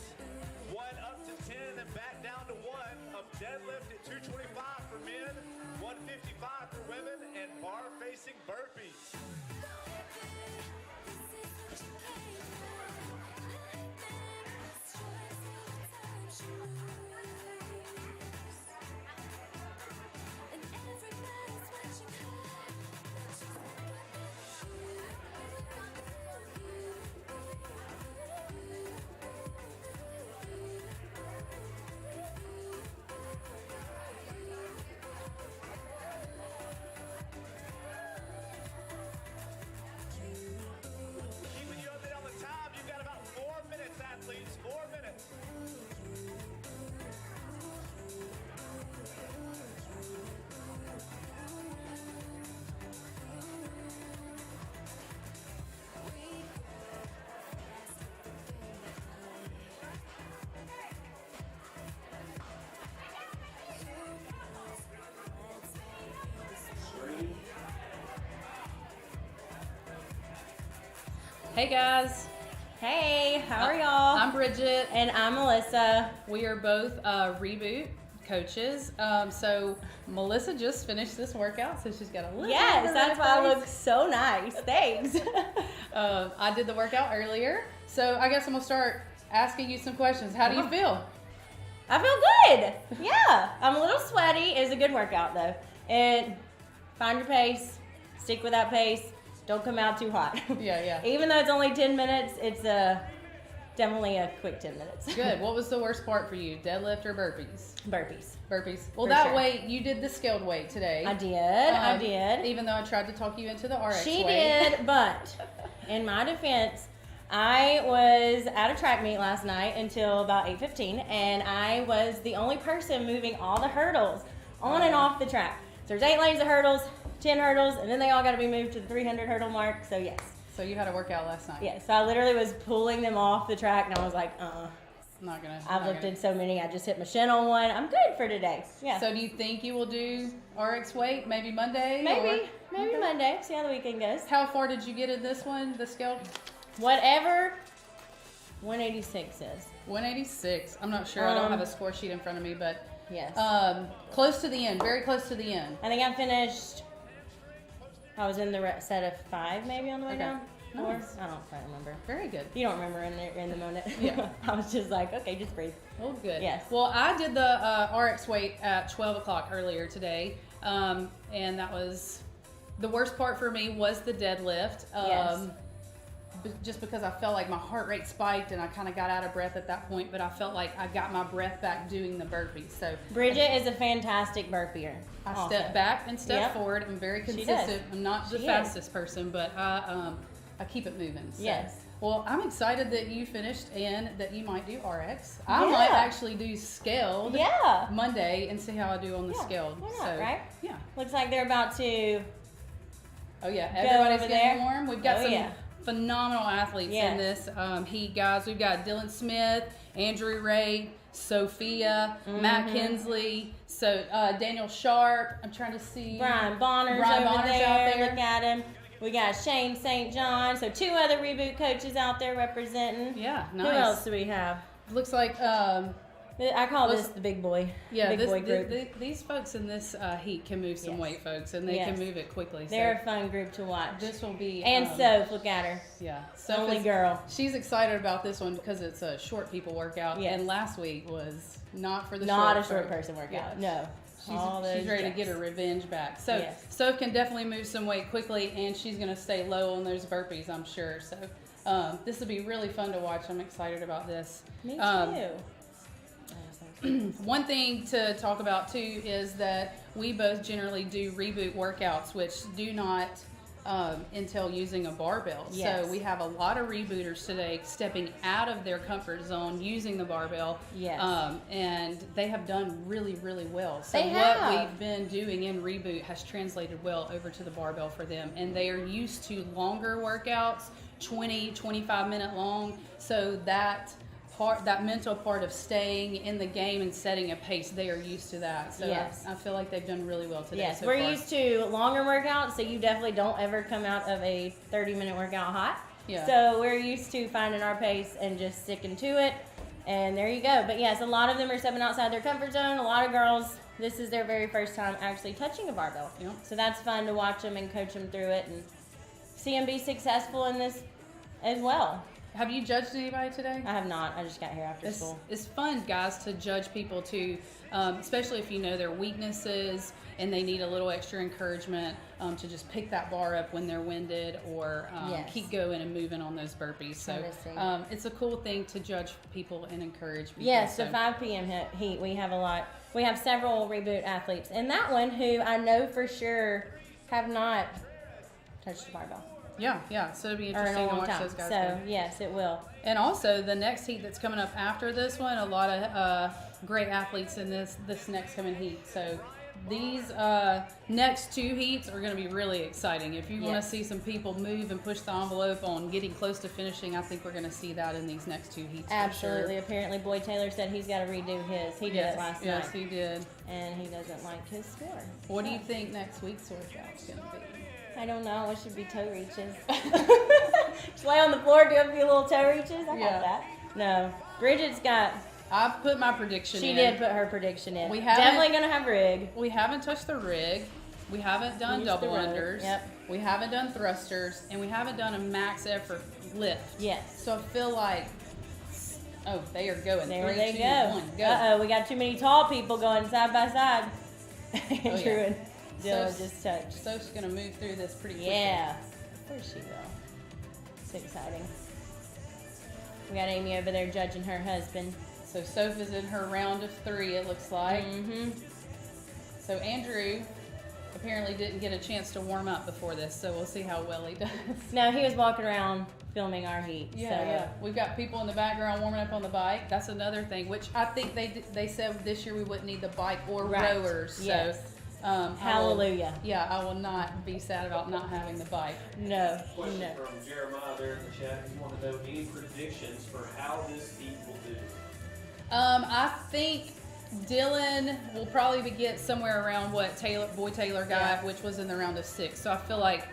1 up to 10, and then back down to 1 of deadlift at 225 for men, 155 for women, and bar-facing burpees. Keeping you updated on the time, you've got about 4 minutes, athletes, 4 minutes.
Hey guys,
Hey, how are y'all?
I'm Bridget.
And I'm Melissa.
We are both Reboot coaches. So Melissa just finished this workout, so she's got a little
Yes,
bit of
that's
red
why I
face.
look so nice. Thanks.
I did the workout earlier, so I guess I'm gonna start asking you some questions. How do you feel?
I feel good. Yeah, I'm a little sweaty. It was a good workout though. And find your pace. Stick with that pace. Don't come out too hot.
Yeah.
Even though it's only 10 minutes, it's definitely a quick 10 minutes.
Good. What was the worst part for you? Deadlift or burpees?
Burpees.
Burpees. Well,
For
that
sure.
way you did the scaled weight today.
I did.
Even though I tried to talk you into the RX
She
weight.
did, but in my defense, I was at a track meet last night until about 8:15, and I was the only person moving all the hurdles on and off the track. So there's 8 lanes of hurdles, 10 hurdles, and then they all got to be moved to the 300 hurdle mark. So yes,
So you had a workout last night.
so I literally was pulling them off the track, and I was like,
I'm not gonna.
I've
not
lifted so many, I just hit my shin on one. I'm good for today. Yeah.
So do you think you will do RX weight maybe Monday?
maybe
Okay.
Monday. See how the weekend goes.
How far did you get in this one? The scale?
Whatever 186 is.
186. I'm not sure. I don't have a score sheet in front of me, but
Yes.
close to the end. Very close to the end.
I think I finished. I was in the set of 5 maybe on the way
Okay.
down. 4.
Nice.
I don't quite remember.
Very good.
You don't remember in the moment.
Yeah.
I was just like, okay, just breathe.
Oh, good.
Yes.
Well, I did the RX weight at 12 o'clock earlier today, and that was the worst part for me was the deadlift.
Yes.
Just because I felt like my heart rate spiked and I kind of got out of breath at that point, but I felt like I got my breath back doing the burpees. So
Bridget is a fantastic burpier.
I
also.
step back and step
Yep.
forward. I'm very
She does.
consistent. I'm not the
She is.
fastest person, but I keep it moving. So.
Yes.
Well, I'm excited that you finished and that you might do RX. I
Yeah.
might actually do scaled
Yeah.
Monday and see how I do on the
Yeah,
scaled.
why not, right?
Yeah.
Looks like they're about to.
Oh yeah.
Go
Everybody's
over
getting
there.
warm. We've got
Oh,
some
yeah.
phenomenal athletes in
Yes.
this heat, guys. We've got Dylan Smith, Andrew Ray, Sophia, Matt Kinsley, so Daniel Sharp. I'm trying to see.
Brian Bonner's
Brian
over
Bonner's
there.
out there.
Look at him. We got Shane St. John. So 2 other reboot coaches out there representing.
Yeah,
Who
nice.
else do we have?
Looks like
I call
Let's-
this the big boy.
yeah,
big boy group.
these folks in this heat can move some
Yes.
weight, folks, and they
Yes.
can move it quickly.
They're
So
a fun group to watch.
this will be
And Soph, look at her.
yeah,
Only
is-
girl.
She's excited about this one because it's a short people workout,
Yes.
and last week was not for the
Not a
short
short person workout.
Yeah.
No. All
She's
those
ready to
jacks.
get her revenge back. So
Yes.
Soph can definitely move some weight quickly, and she's going to stay low on those burpees, I'm sure. So this will be really fun to watch. I'm excited about this.
Me too.
One thing to talk about too is that we both generally do reboot workouts, which do not entail using a barbell.
Yes.
So we have a lot of rebooters today stepping out of their comfort zone using the barbell.
Yes.
And they have done really, really well. So
They
what
have.
we've been doing in reboot has translated well over to the barbell for them. And they are used to longer workouts, 20, 25-minute long. So that mental part of staying in the game and setting a pace, they are used to that. So
Yes.
I feel like they've done really well today.
Yes,
so
we're
far.
used to longer workouts, so you definitely don't ever come out of a 30-minute workout hot.
Yeah.
So we're used to finding our pace and just sticking to it. And there you go. But yes, a lot of them are stepping outside their comfort zone. A lot of girls, this is their very first time actually touching a barbell.
Yep.
So that's fun to watch them and coach them through it and see them be successful in this as well.
Have you judged anybody today?
I have not. I just got here after school.
It's fun, guys, to judge people too, especially if you know their weaknesses and they need a little extra encouragement to just pick that bar up when they're winded or
Yes.
keep going and moving on those burpees. So
Understand.
it's a cool thing to judge people and encourage people.
Yes,
so.
the 5 p.m. heat. We have several reboot athletes. And that one who I know for sure have not touched the barbell.
Yeah. So it'll be
Or in
interesting
a
to
long
watch
time.
those guys.
So,
go.
yes, it will.
And also the next heat that's coming up after this one, a lot of great athletes in this next coming heat. So these next 2 heats are going to be really exciting. If you want
Yes.
to see some people move and push the envelope on getting close to finishing, I think we're going to see that in these next 2 heats.
Absolutely.
For sure.
Apparently, Boyd Taylor said he's got to redo his. He did
Yes,
it last
yes,
night.
he did.
And he doesn't like his score.
What do you think next week's workout's going to be?
I don't know. It should be toe reaches. Just lay on the floor, do a few little toe reaches. I
Yeah.
got that. No. Bridget's got.
I put my prediction
She
in.
did put her prediction in.
We haven't-
Definitely going to have rig.
We haven't touched the rig. We haven't done
Used the
double
rope,
unders.
yep.
We haven't done thrusters. And we haven't done a max effort lift.
Yes.
So I feel like, oh, they are going.
There
3,
they
2,
go.
1, go.
Uh-oh, we got too many tall people going side by side. Andrew
yeah.
and Dylan
So-
just touched.
Soph's going to move through this pretty quickly.
Yeah. Of course she will. It's exciting. We got Amy over there judging her husband.
So Soph is in her round of 3, it looks like.
Mm-hmm.
So Andrew apparently didn't get a chance to warm up before this, so we'll see how well he does.
No, he was walking around filming our heat.
Yeah. We've got people in the background warming up on the bike. That's another thing, which I think they said this year we wouldn't need the bike or
Right.
rowers. So,
Yes. Hallelujah.
I will not be sad about not having the bike.
No.
Question
No.
from Jeremiah there in the chat. He wanted to know any predictions for how this heat will do.
I think Dylan will probably get somewhere around what Boyd Taylor got,
Yeah.
which was in the round of 6. So I feel like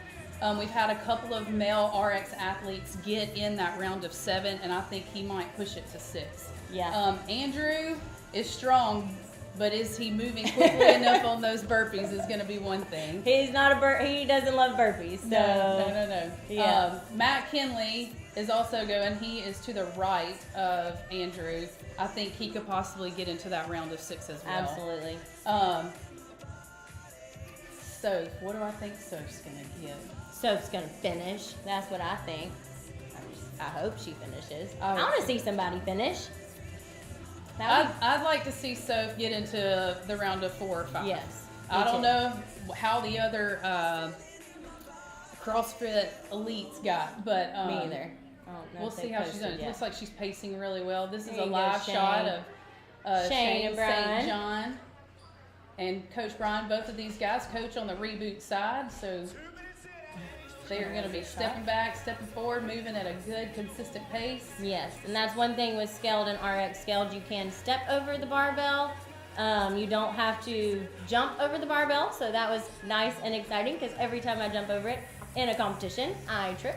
we've had a couple of male RX athletes get in that round of 7, and I think he might push it to 6.
Yeah.
Andrew is strong, but is he moving quickly enough on those burpees is going to be one thing.
He's not a he doesn't love burpees. So.
No.
Yeah.
Matt Kinley is also going. He is to the right of Andrew. I think he could possibly get into that round of 6 as well.
Absolutely.
So, what do I think Soph's going to get?
Soph's gonna finish. That's what I think. I hope she finishes.
I
I
hope
want to
so.
see somebody finish. That would
I'd like to see Soph get into the round of 4 or 5.
Yes,
I
me
don't
too.
know how the other CrossFit elites got, but
me either. I don't know
We'll
if
see
they
how she's
posted
doing. It
yet.
looks like she's pacing really well. This is
There
a
you go,
live
Shane.
shot of
Shane and Brian.
St. John and Coach Brian. Both of these guys coach on the reboot side, so they are going to be stepping back, stepping forward, moving at a good, consistent pace.
Yes, and that's one thing with Scaled and RX Scaled. You can step over the barbell. You don't have to jump over the barbell, so that was nice and exciting because every time I jump over it in a competition, I trip.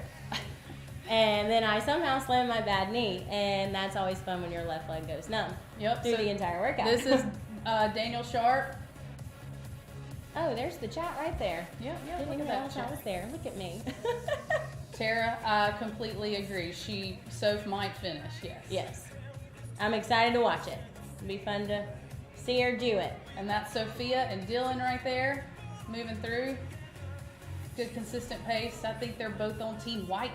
And then I somehow slam my bad knee, and that's always fun when your left leg goes numb
Yep.
through
so
the entire workout.
This is Daniel Sharp.
Oh, there's the chat right there.
Yep.
Didn't
Look
even
at that
realize I
chat.
was there. Look at me.
Tara, I completely agree. Soph might finish. Yes.
Yes. I'm excited to watch it. It'll be fun to see her do it.
And that's Sophia and Dylan right there, moving through. Good consistent pace. I think they're both on Team White.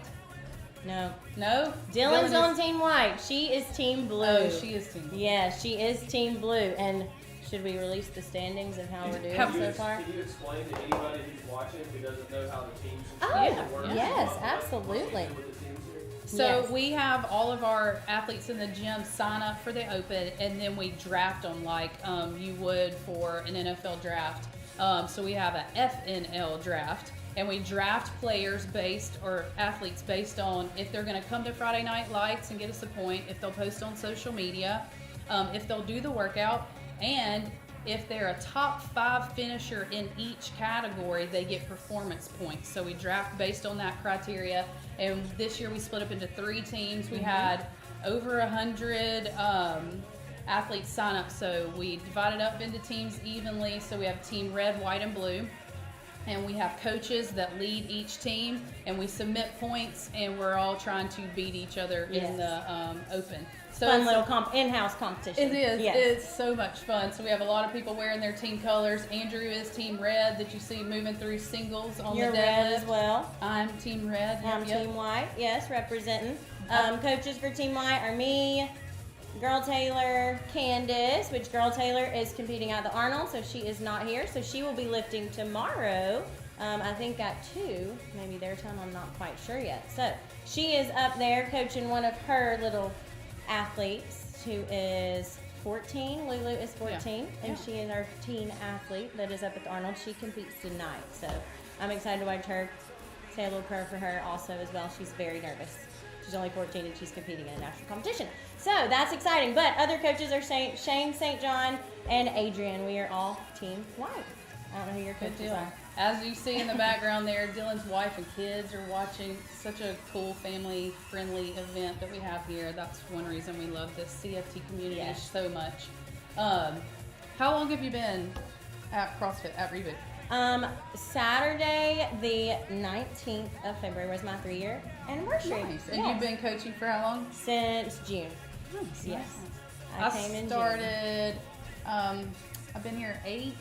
No.
No?
Dylan's
Dylan
on Team White. She is Team Blue.
Oh, she is Team Blue.
Yeah, she is Team Blue. And should we release the standings of how we're doing
Have-
so far?
Can you explain to anybody who's watching who doesn't know how the teams
Oh,
work?
yes,
what
absolutely.
you do with the teams here?
So
Yes.
we have all of our athletes in the gym sign up for the Open, and then we draft them like you would for an NFL draft. So we have a FNL draft, and we draft players or athletes based on if they're going to come to Friday Night Lights and get us a point, if they'll post on social media, if they'll do the workout, and if they're a top 5 finisher in each category, they get performance points. So we draft based on that criteria. And this year we split up into 3 teams. We had over 100 athletes sign up. So we divided up into teams evenly. So we have team red, white, and blue. And we have coaches that lead each team. And we submit points. And we're all trying to beat each other in the Open. So
Fun
it's
little in-house competition.
it is.
Yes.
It's so much fun. So we have a lot of people wearing their team colors. Andrew is team red that you see moving through singles on
You're
the
red
deadlift.
as well.
I'm team red.
I'm
Yep.
Team White, yes, representing. Coaches for Team White are me, Girl Taylor, Candace, which Girl Taylor is competing at the Arnold, so she is not here. So she will be lifting tomorrow, I think at 2, maybe their time, I'm not quite sure yet. So she is up there coaching one of her little athletes who is 14. Lulu is 14, and she is our teen athlete that is up at the Arnold. She competes tonight, so I'm excited to watch her. Say a little prayer for her also as well. She's very nervous. She's only 14 and she's competing in a national competition. So that's exciting. But other coaches are Shane St. John and Adrian. We are all Team White. I don't know who your
Good
coaches
deal.
are.
As you see in the background there, Dylan's wife and kids are watching. Such a cool family-friendly event that we have here. That's one reason we love this CFT community
Yes.
so much. How long have you been at CrossFit at Reboot?
Saturday, the 19th of February was my 3-year anniversary.
Nice. And
Yes.
you've been coaching for how long?
Since June.
Nice.
Yes.
I
came in June.
started, I've been here 8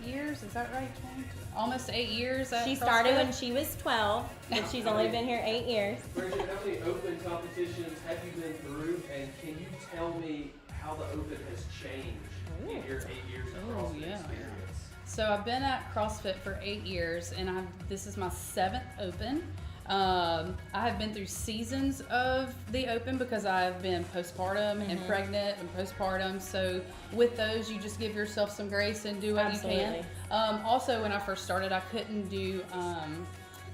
years, is that right, Jane? Almost 8 years at
She
CrossFit.
started when she was 12, but she's only been here 8 years.
Bridget, how many open competitions have you been through, and can you tell me how the open has changed in your 8 years of CrossFit
yeah.
experience?
So I've been at CrossFit for 8 years, and this is my 7th Open. I have been through seasons of the Open because I've been postpartum and pregnant and postpartum. So with those, you just give yourself some grace and do what you
Absolutely.
can. Also, when I first started, I couldn't do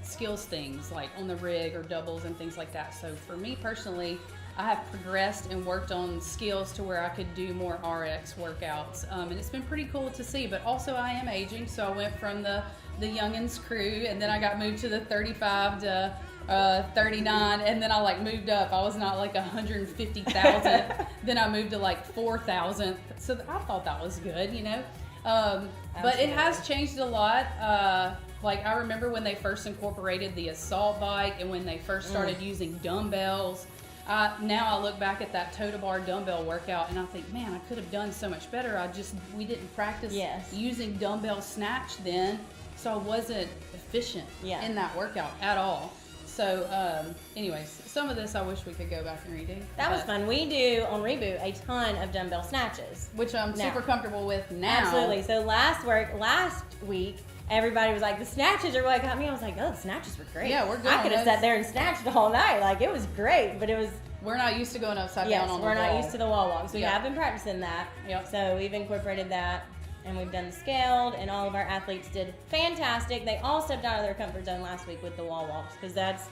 skills things like on the rig or doubles and things like that. So for me personally, I have progressed and worked on skills to where I could do more RX workouts, and it's been pretty cool to see. But also, I am aging, so I went from the youngins crew, and then I got moved to the 35 to 39, and then I moved up. I was not 150,000. Then I moved to 4,000. So I thought that was good, But it has changed a lot. I remember when they first incorporated the assault bike, and when they first started using dumbbells. Now I look back at that total bar dumbbell workout and I think, man, I could have done so much better. We didn't practice using dumbbell snatch then, so I wasn't efficient in that workout at all. So, anyways, some of this I wish we could go back and redo.
That was fun. We do on Reboot a ton of dumbbell snatches,
which I'm super comfortable with now.
Absolutely. So last week, everybody was like, the snatches are what got me. I was like, oh, the snatches were great.
Yeah, we're good
I
on
could have
those.
sat there and snatched all night. It was great, but it was.
We're not used to going upside
Yes,
down on the
we're
wall.
not used to the wall walks. We
Yeah.
have been practicing that.
Yep.
So we've incorporated that, and we've done the scaled, and all of our athletes did fantastic. They all stepped out of their comfort zone last week with the wall walks, because that's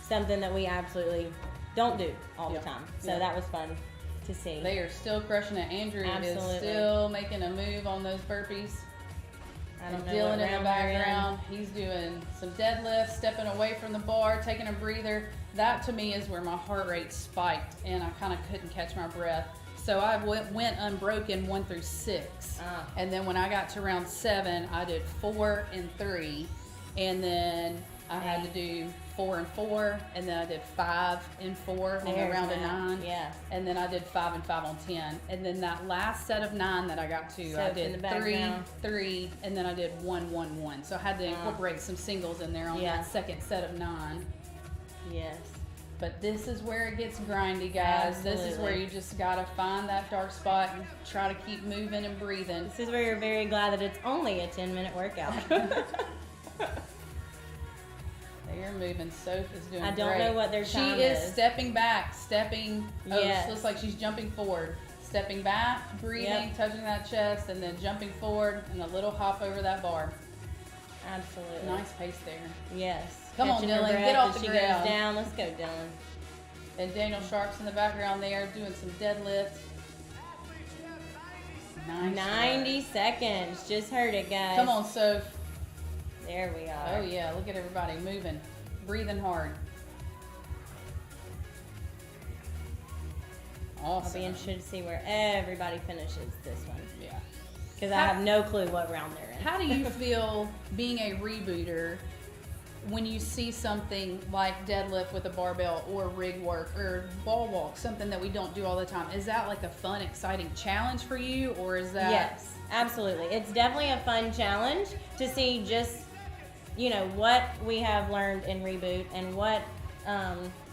something that we absolutely don't do all the time. So that was fun to see.
They are still crushing it. Andrew
Absolutely.
is still making a move on those burpees.
I don't know
Dylan
what
in the
round we're in.
background, he's doing some deadlifts, stepping away from the bar, taking a breather. That to me is where my heart rate spiked, and I kind of couldn't catch my breath. So I went unbroken 1 through 6, and then when I got to round 7, I did 4 and 3, and then I had to do 4 and 4, and then I did 5 and 4 on the
There's
round of
that.
9.
Yeah.
And then I did 5 and 5 on 10. And then that last set of 9 that I got to, I
Soaked in the
did 3,
background.
3, and then I did 1, 1, 1. So I had to incorporate some singles in there on
Yeah.
that second set of 9.
Yes.
But this is where it gets grindy, guys. This is where you just gotta find that dark spot and try to keep moving and breathing.
This is where you're very glad that it's only a 10-minute workout.
They're moving. Soph is doing
I don't
great.
know what their time
She is
is.
stepping back, stepping.
Yes.
Oh, it looks like she's jumping forward. Stepping back, breathing,
Yep.
touching that chest, and then jumping forward and a little hop over that bar.
Absolutely.
Nice pace there.
Yes.
Come on,
Catching her
Dylan,
breath
get off
as
the
she
ground.
goes down. Let's go, Dylan.
And Daniel Sharp's in the background there doing some deadlifts. Nice
90
work.
seconds. Just heard it, guys.
Come on, Soph.
There we are.
Oh yeah, look at everybody moving, breathing hard.
I'll
Awesome.
be interested to see where everybody finishes this one.
Yeah.
Because I have no clue what round they're in.
How do you feel being a rebooter when you see something like deadlift with a barbell or rig work or ball walk, something that we don't do all the time? Is that like a fun, exciting challenge for you, or is that?
Yes, absolutely. It's definitely a fun challenge to see just, what we have learned in Reboot and what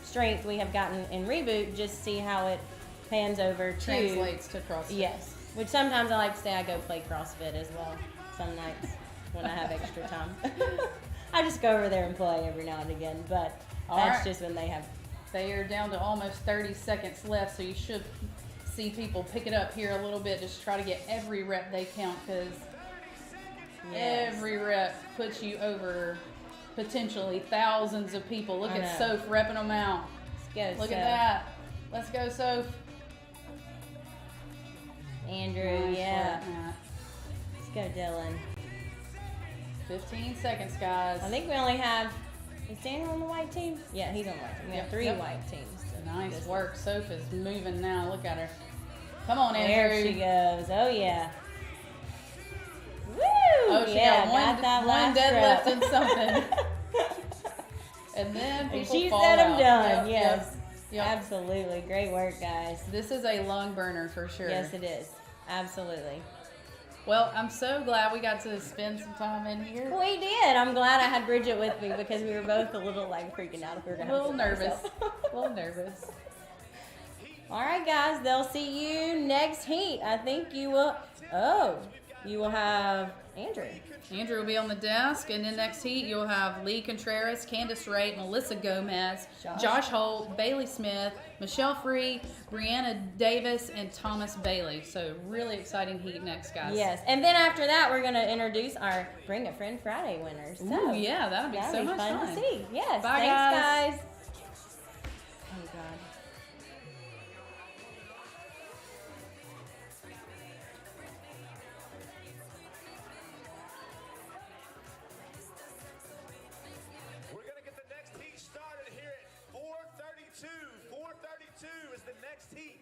strength we have gotten in Reboot, just see how it pans over to.
Translates to CrossFit.
Yes, which sometimes I like to say I go play CrossFit as well, some nights when I have extra time. I just go over there and play every now and again, but that's just when they have.
They are down to almost 30 seconds left, so you should see people pick it up here a little bit. Just try to get every rep they count, because every rep puts you over potentially thousands of people. Look at Soph repping them out.
Let's go,
Look
Soph.
at that. Let's go, Soph.
Andrew,
Nice
yeah.
work, Matt.
Let's go, Dylan.
15 seconds, guys.
I think we only have. Is Daniel on the white team? Yeah, he's on the white team. We have
Yep,
3
yep.
white teams. So
Nice
this
work. Soph is moving now. Look at her. Come on,
one.
Andrew.
There she goes. Oh yeah. Woo!
Oh, she
yeah,
got
that
one
last
deadlift
rep.
and something. And then
And
people
she
fall
said I'm
out.
done.
Yep,
Yes.
Yep.
Absolutely. Great work, guys.
This is a lung burner for sure.
Yes, it is. Absolutely.
Well, I'm so glad we got to spend some time in here.
We did. I'm glad I had Bridget with me because we were both a little freaking out if we were
A
gonna.
little
have to do it
nervous.
ourselves.
A little nervous.
All right, guys. They'll see you next heat. I think you will. Oh, you will have Andrew.
Andrew will be on the desk, and then next heat you'll have Lee Contreras, Candace Wright, Melissa Gomez, Josh Holt, Bailey Smith, Michelle Free, Brianna Davis, and Thomas Bailey. So really exciting heat next, guys.
Yes, and then after that, we're gonna introduce our Bring a Friend Friday winners. So
Ooh, yeah, that'll be so much
fun
fun.
to see. Yes,
Bye,
thanks,
guys.
Oh God.
We're going to get the next heat started here at 4:32. 4:32 is the next heat.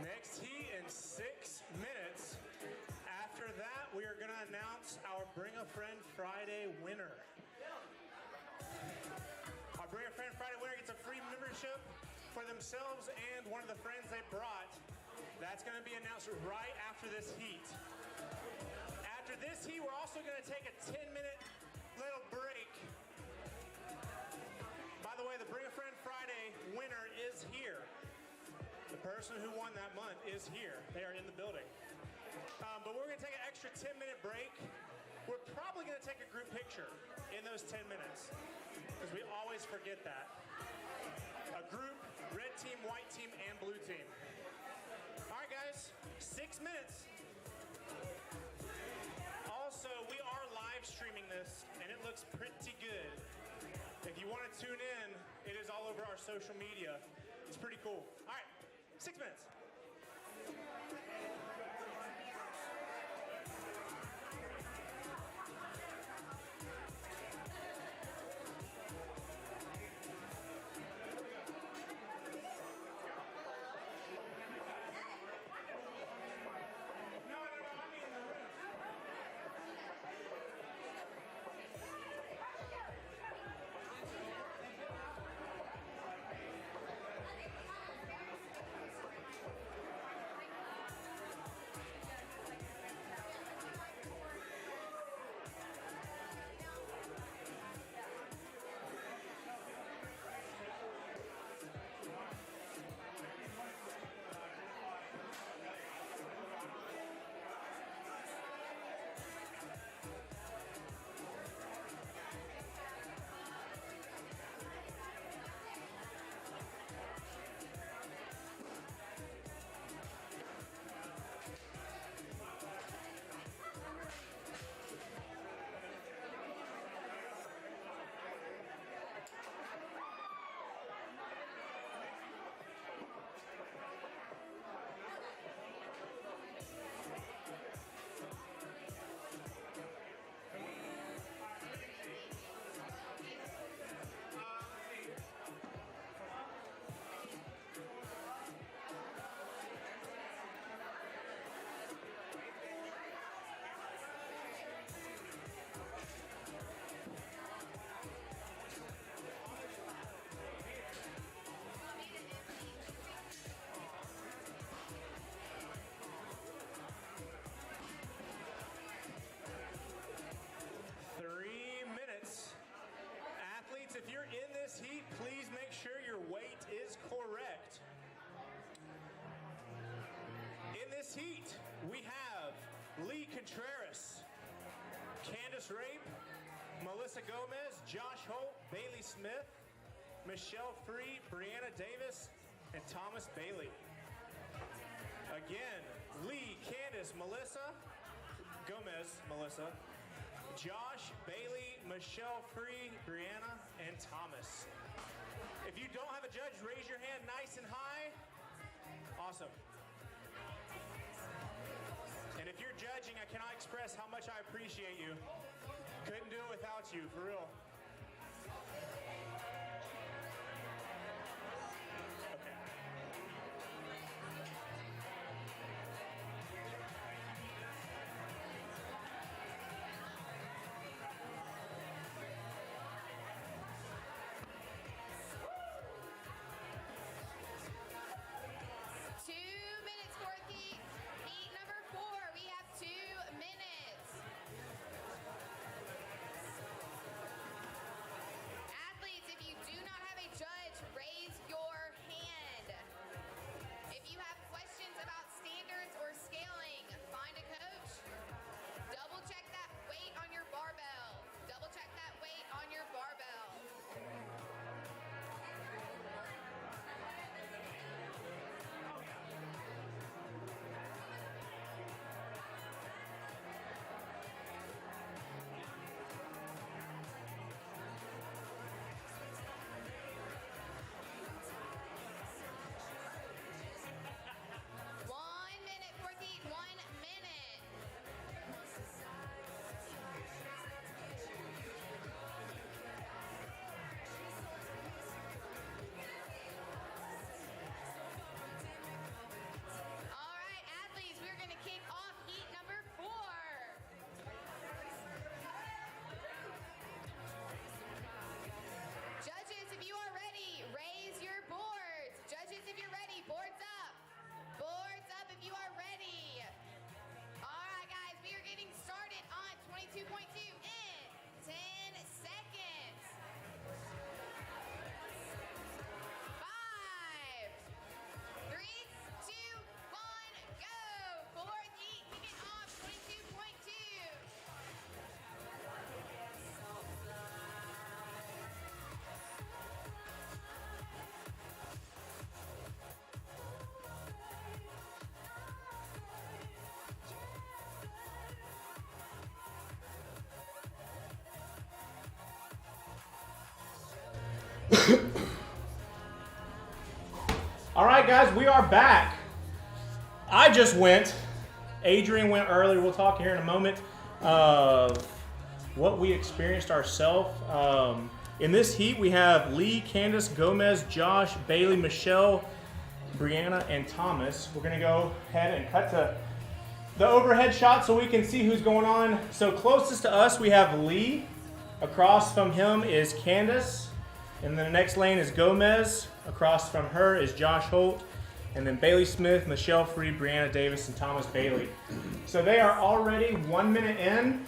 Next heat in 6 minutes. After that, we are going to announce our Bring a Friend Friday winner. Our Bring a Friend Friday winner gets a free membership for themselves and one of the friends they brought. That That's going to be announced right after this heat. After this heat, we're also going to take a 10-minute little break. By the way, the Bring a Friend Friday winner is here. The person who won that month is here. They are in the building. But we're going to take an extra 10-minute break. We're probably going to take a group picture in those 10 minutes because we always forget that. A group, red team, white team, and blue team. All right, guys, 6 minutes. Also, we are live streaming this, and it looks pretty good. If you want to tune in, it is all over our social media. It's pretty cool. All right, 6 minutes. If you're in this heat, please make sure your weight is correct. In this heat, we have Lee Contreras, Candace Rape, Melissa Gomez, Josh Holt, Bailey Smith, Michelle Free, Brianna Davis, and Thomas Bailey. Again, Lee, Candace, Melissa, Gomez, Melissa, Josh, Bailey, Michelle Free, Brianna, and Thomas. If you don't have a judge, raise your hand nice and high. Awesome. And if you're judging, I cannot express how much I appreciate you. Couldn't do it without you, for real. All right, guys, we are back. I just went. Adrian went earlier. We'll talk here in a moment of what we experienced ourselves. In this heat, we have Lee, Candace, Gomez, Josh, Bailey, Michelle, Brianna, and Thomas. We're going to go ahead and cut to the overhead shot so we can see who's going on. So closest to us, we have Lee. Across from him is Candace. And then the next lane is Gomez. Across from her is Josh Holt. And then Bailey Smith, Michelle Free, Brianna Davis, and Thomas Bailey. So they are already 1 minute in.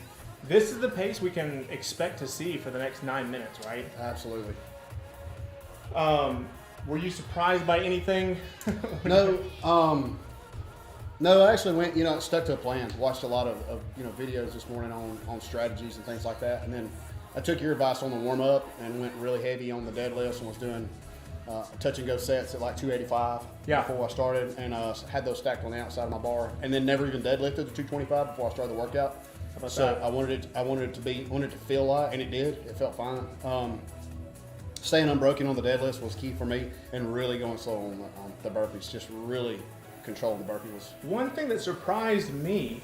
This is the pace we can expect to see for the next 9 minutes, right?
Absolutely.
Were you surprised by anything?
No, I actually went, stuck to a plan. Watched a lot of videos this morning on strategies and things like that. And then I took your advice on the warm up and went really heavy on the deadlifts and was doing touch and go sets at like 285 before I started, and had those stacked on the outside of my bar, and then never even deadlifted the 225 before I started the workout. So I wanted it to feel light, and it did. It felt fine. Staying unbroken on the deadlifts was key for me, and really going slow on the burpees. Just really controlling the burpees.
One thing that surprised me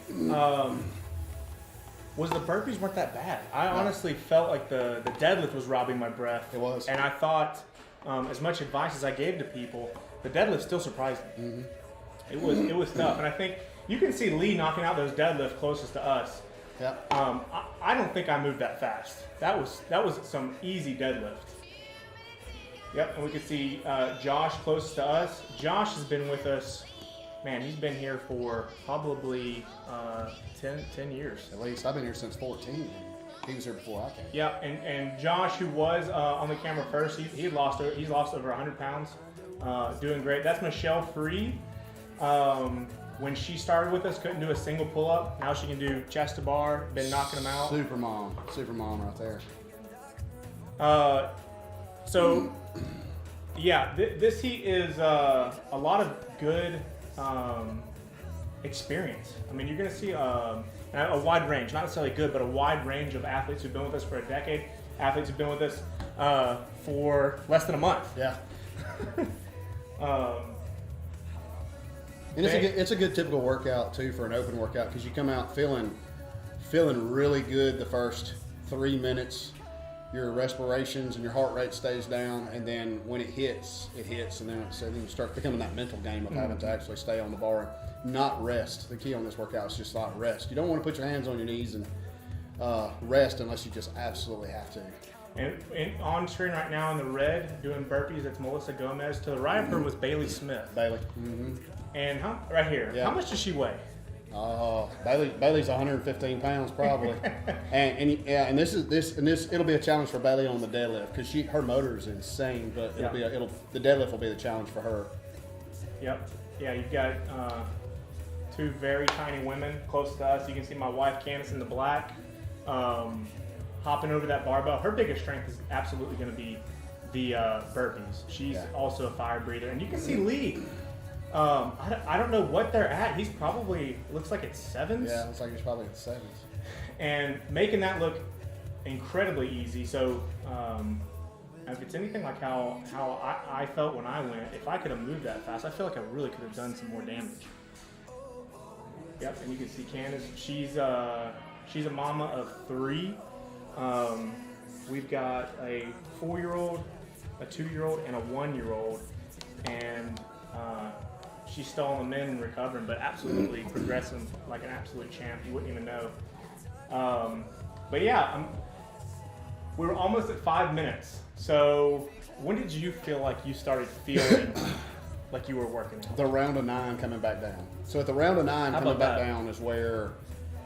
was the burpees weren't that bad. I honestly felt like the deadlift was robbing my breath.
It was.
And I thought, as much advice as I gave to people, the deadlift still surprised me.
Mm-hmm.
It was tough, and I think you can see Lee knocking out those deadlifts closest to us.
Yeah.
I don't think I moved that fast. That was some easy deadlift. Yep, and we can see Josh closest to us. Josh has been with us. Man, he's been here for probably 10 years.
At least I've been here since 14. He was here before I came.
Yeah, and Josh, who was on the camera first, he's lost over 100 pounds, doing great. That's Michelle Free. When she started with us, couldn't do a single pull-up. Now she can do chest to bar, been knocking them out.
Super mom right there.
So, yeah, this heat is a lot of good experience. I mean, you're going to see a wide range, not necessarily good, but a wide range of athletes who've been with us for a decade, athletes who've been with us for less than a month.
Yeah. And it's a good typical workout too for an open workout, because you come out feeling really good the first 3 minutes. Your respirations and your heart rate stays down, and then when it hits, and then you start becoming that mental game of having to actually stay on the bar, not rest. The key on this workout is just not rest. You don't want to put your hands on your knees and rest unless you just absolutely have to.
And on screen right now in the red, doing burpees, it's Melissa Gomez. To the right of her was Bailey Smith.
Bailey. Mm-hmm.
And right here,
Yeah.
How much does she weigh?
Bailey's 115 pounds probably, and this it'll be a challenge for Bailey on the deadlift, because her motor is insane, but the deadlift will be the challenge for her.
Yep. Yeah, you've got two very tiny women close to us. You can see my wife Candace in the black, hopping over that barbell. Her biggest strength is absolutely going to be the burpees. She's also a fire breather, and you can see Lee. I don't know what they're at. He's probably, looks like it's sevens.
Yeah, looks like he's probably at sevens.
And making that look incredibly easy. So if it's anything like how I felt when I went, if I could have moved that fast, I feel like I really could have done some more damage. Yep, and you can see Candace. She's a mama of 3. We've got a 4-year-old, a 2-year-old, and a 1-year-old, and she's still on the mend and recovering, but absolutely progressing like an absolute champ. You wouldn't even know. But yeah, we were almost at 5 minutes. So when did you feel like you started feeling like you were working out?
The round of 9 coming back down. So at the round of 9 coming back down is where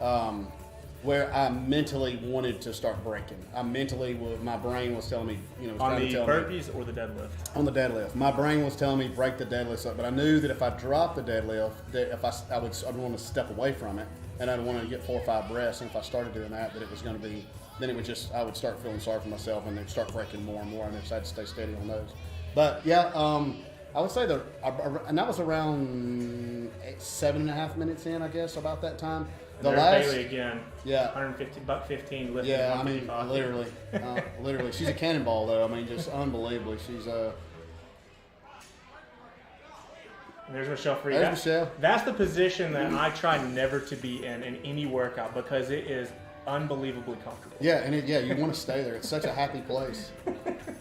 I mentally wanted to start breaking. My brain was telling me,
on the burpees or the deadlift?
On the deadlift. My brain was telling me break the deadlifts up, but I knew that if I dropped the deadlift, that I'd want to step away from it, and I'd want to get 4 or 5 breaths. And if I started doing that it was going to be, then it would I would start feeling sorry for myself, and they'd start breaking more and more, and I decided to stay steady on those. But yeah, I would say and that was around 7.5 minutes in, I guess, about that time.
Bailey again.
Yeah.
115 lifting.
Yeah, I mean, literally. She's a cannonball, though. I mean, just unbelievably. She's
And there's Michelle Free.
There's Michelle.
That's the position that I try never to be in any workout because it is unbelievably comfortable.
Yeah, and you want to stay there. It's such a happy place.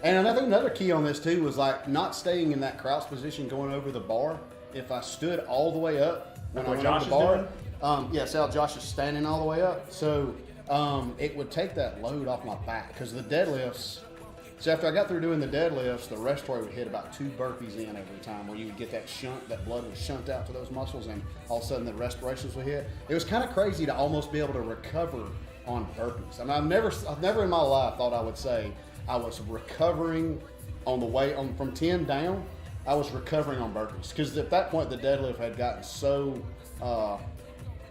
And I think another key on this too was like not staying in that crouch position going over the bar. If I stood all the way up when I went over the bar, see how Josh is standing all the way up. So it would take that load off my back because the deadlifts. So after I got through doing the deadlifts, the respiratory would hit about 2 burpees in every time, where you would get that shunt, that blood would shunt out to those muscles, and all of a sudden the respirations would hit. It was kind of crazy to almost be able to recover on burpees. I mean, I've never in my life thought I would say I was recovering on the way from 10 down. I was recovering on burpees because at that point the deadlift had gotten so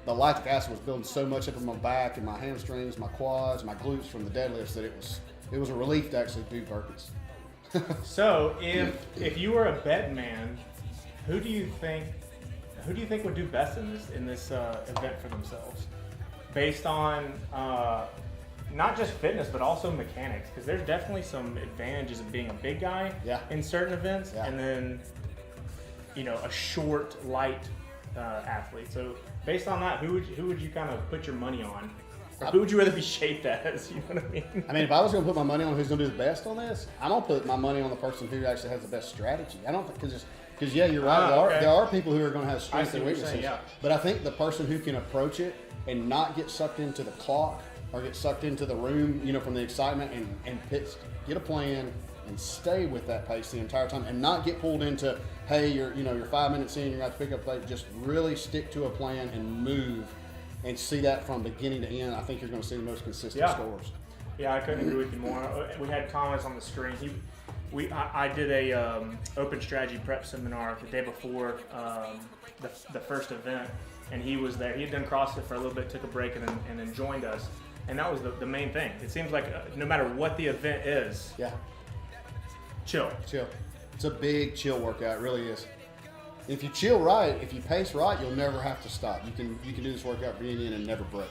the lactic acid was building so much up in my back and my hamstrings, my quads, my glutes from the deadlifts that it was a relief to actually do burpees.
So if you were a bet man, who do you think would do best in this event for themselves, based on not just fitness but also mechanics? Because there's definitely some advantages of being a big guy in certain events, and then a short, light athlete. So based on that, who would you kind of put your money on? Or who would you rather be shaped as? You know what I mean?
I mean, if I was going to put my money on who's going to do the best on this, I'm going to put my money on the person who actually has the best strategy. I don't think because you're right. There are people who are going to have strengths and weaknesses. But I think the person who can approach it and not get sucked into the clock or get sucked into the room, from the excitement and get a plan and stay with that pace the entire time and not get pulled into, hey, you're 5 minutes in, you're going to have to pick up plate. Just really stick to a plan and move. And see that from beginning to end. I think you're going to see the most consistent scores.
Yeah, I couldn't agree with you more. We had Thomas on the screen. I did a open strategy prep seminar the day before the first event, and he was there. He had done CrossFit for a little bit, took a break, and then joined us. And that was the main thing. It seems like no matter what the event is, chill.
It's a big chill workout. It really is. If you chill right, if you pace right, you'll never have to stop. You can do this workout for any and never break.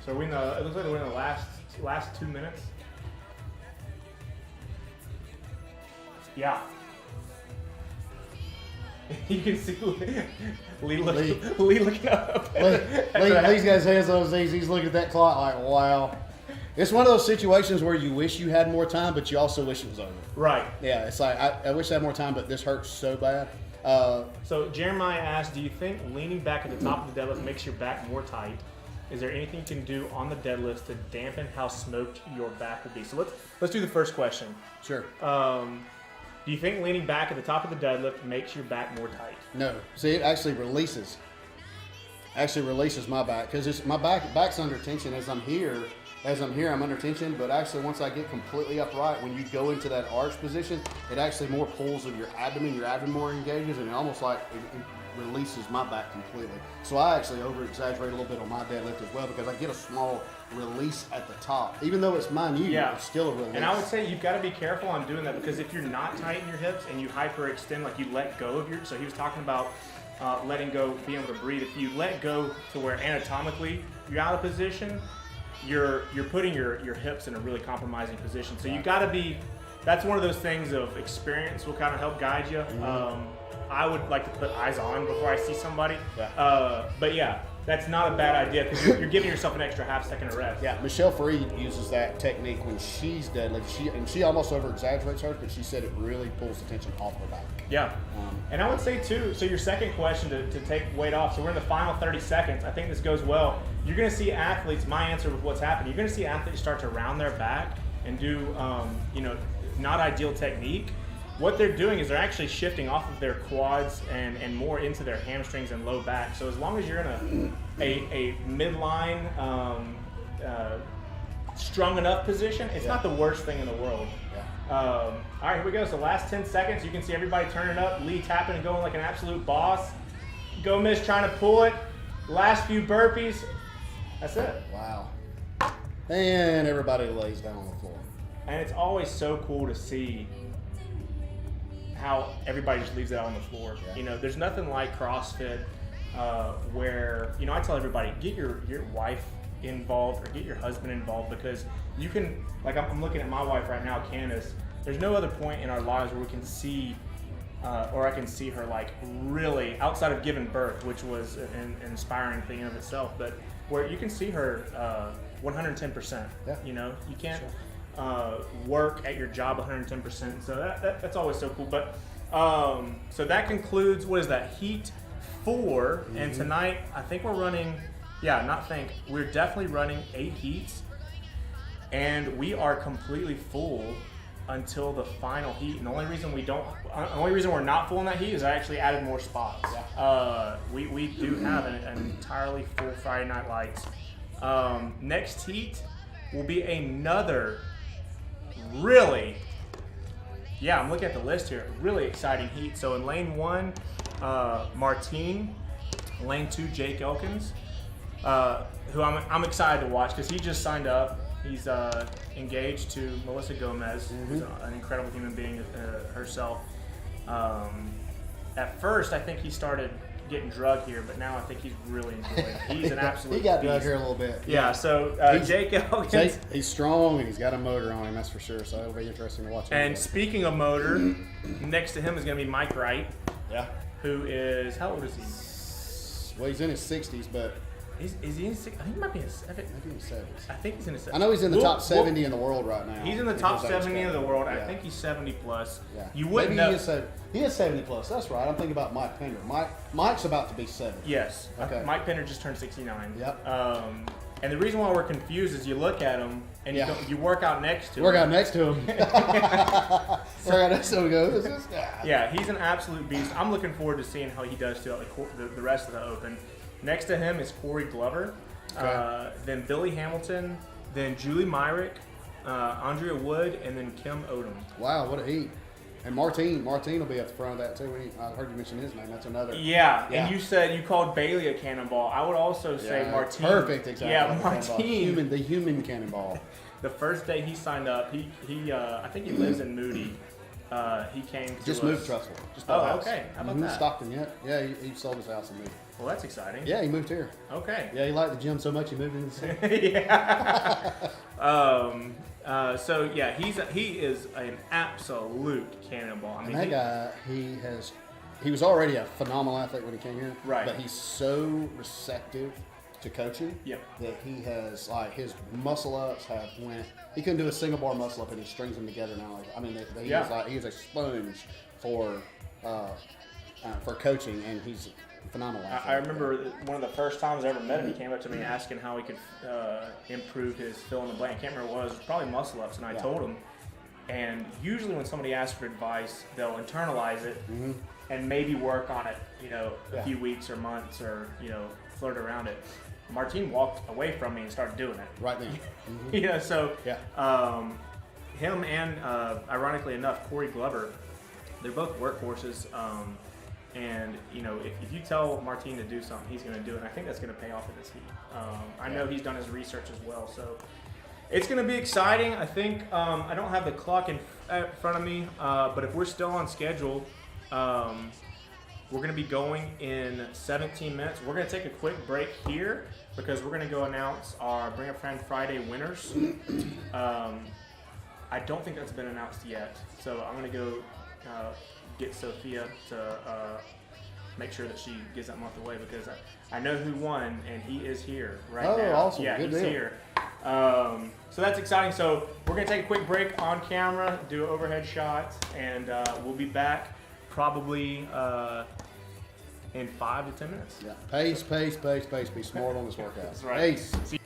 So it looks like we're in the last 2 minutes. Yeah. You can see Lee looking up.
Lee's got his hands on his knees. He's looking at that clock like, wow. It's one of those situations where you wish you had more time, but you also wish it was over.
Right.
Yeah, it's like, I wish I had more time, but this hurts so bad.
So Jeremiah asked, do you think leaning back at the top of the deadlift makes your back more tight? Is there anything you can do on the deadlifts to dampen how smoked your back will be? So let's do the first question.
Sure.
Do you think leaning back at the top of the deadlift makes your back more tight?
No. See, it actually releases. My back because my back's under tension as I'm here. I'm under tension, but actually once I get completely upright, when you go into that arch position, it actually more pulls of your abdomen more engages, and it almost like it releases my back completely. So I actually over-exaggerate a little bit on my deadlift as well because I get a small release at the top. Even though it's minute, it's still a release.
And I would say you've got to be careful on doing that because if you're not tight in your hips and you hyperextend, like you let go of so he was talking about letting go, being able to breathe. If you let go to where anatomically you're out of position, you're putting your hips in a really compromising position. So you got to be. That's one of those things of experience will kind of help guide you.
Mm-hmm.
I would like to put eyes on before I see somebody. But yeah, that's not a bad idea because you're giving yourself an extra half second of rest.
Yeah, Michelle Free uses that technique when she's deadlift. She almost over exaggerates hers, but she said it really pulls the tension off her back.
Yeah, and I would say too. So your second question to take weight off. So we're in the final 30 seconds. I think this goes well. You're going to see athletes. My answer with what's happened. You're going to see athletes start to round their back and do not ideal technique. What they're doing is they're actually shifting off of their quads and more into their hamstrings and low back. So as long as you're in a midline, strong enough position, it's not the worst thing in the world. All right, here we go. So last 10 seconds, you can see everybody turning up. Lee tapping and going like an absolute boss. Gomez trying to pull it. Last few burpees. That's it.
Wow. And everybody lays down on the floor.
And it's always so cool to see how everybody just leaves that on the floor. Yeah. There's nothing like CrossFit where, I tell everybody, get your wife involved or get your husband involved because you can, like I'm looking at my wife right now, Candace, there's no other point in our lives where we can see or I can see her like really outside of giving birth, which was an inspiring thing in of itself, but where you can see her 110%.
Yeah.
You know, you can't work at your job 110%. So that's always so cool. But so that concludes, what is that, Heat 4, and tonight I think we're running. We're definitely running 8 heats, and we are completely full until the final heat. And the only reason we're not full in that heat is I actually added more spots. Yeah. We do have an entirely full Friday Night Lights. Next heat will be another really, I'm looking at the list here, really exciting heat. So in lane 1, Martine. Lane 2, Jake Elkins. Who I'm excited to watch because he just signed up. He's engaged to Melissa Gomez, who's an incredible human being herself. At first, I think he started getting drugged here, but now I think he's really enjoying it. He's an absolute
He got
beast.
drugged here a little bit.
Yeah, so Jake Elkins.
He's strong and he's got a motor on him, that's for sure. So it'll be interesting to watch him.
And speaking of motor, next to him is going to be Mike Wright.
Yeah.
Who is, how old is he?
Well, he's in his 60s, but
Is he in his 60s? I think he might be in his 70s.
maybe in his 70s.
I think he's in his 70s.
I know he's in the top 70 in the world right now.
He's in the
He
top
goes age
70 of the world. I
Yeah.
think he's 70 plus.
Yeah.
You wouldn't
Maybe
know.
he is 70 plus. That's right. I'm thinking about Mike Pender. Mike's about to be 70.
Yes.
Okay.
Mike Pender just turned 69.
Yep.
And the reason why we're confused is you look at him and
Yeah.
you work out next to him.
Work out next to him. Work out next to him and go, who's this guy?
Yeah, he's an absolute beast. I'm looking forward to seeing how he does throughout the rest of the Open. Next to him is Corey Glover, then Billy Hamilton, then Julie Myrick, Andrea Wood, and then Kim Odom.
Wow, what a heat. And Martine will be at the front of that too. I heard you mention his name. That's another.
Yeah,
Yeah.
and you said you called Bailey a cannonball. I would also say Martine.
Perfect, exactly.
Yeah,
Like
Martine.
the human cannonball.
The first day he signed up, he I think he lives in Moody. He came to
Just
us.
moved to Trussville. Just bought a house.
Okay. How about that?
Stockton, yeah. Yeah, he sold his house and moved.
Well, that's exciting.
Yeah, he moved here.
Okay.
Yeah, he liked the gym so much he moved into the city.
Yeah. So yeah, he is an absolute cannonball. I mean,
And that guy, he was already a phenomenal athlete when he came here.
Right.
But he's so receptive to coaching.
Yep.
That he has, like, his muscle ups have went. He couldn't do a single bar muscle up, and he strings them together now. I mean, he is a sponge for coaching, and he's a phenomenal athlete.
I remember one of the first times I ever met him, he came up to me asking how he could improve his fill in the blank. I can't remember what it was. It was probably muscle ups, and I told him. And usually when somebody asks for advice, they'll internalize it and maybe work on it, a few weeks or months, or flirt around it. Martine walked away from me and started doing it.
Right then.
Him and ironically enough, Corey Glover, they're both workhorses. And if you tell Martine to do something, he's going to do it. And I think that's going to pay off in this heat. I know he's done his research as well, so it's going to be exciting. I think I don't have the clock in front of me, but if we're still on schedule, we're going to be going in 17 minutes. We're going to take a quick break here because we're going to go announce our Bring a Friend Friday winners. I don't think that's been announced yet, so I'm going to go get Sophia to make sure that she gives that month away because I know who won, and he is here now.
Oh, awesome.
Yeah,
Good
he's
deal.
here. So that's exciting. So we're going to take a quick break on camera, do an overhead shot, and we'll be back probably in 5 to 10 minutes.
Yeah. Pace. Be smart on this workout.
That's right.
Pace.
See-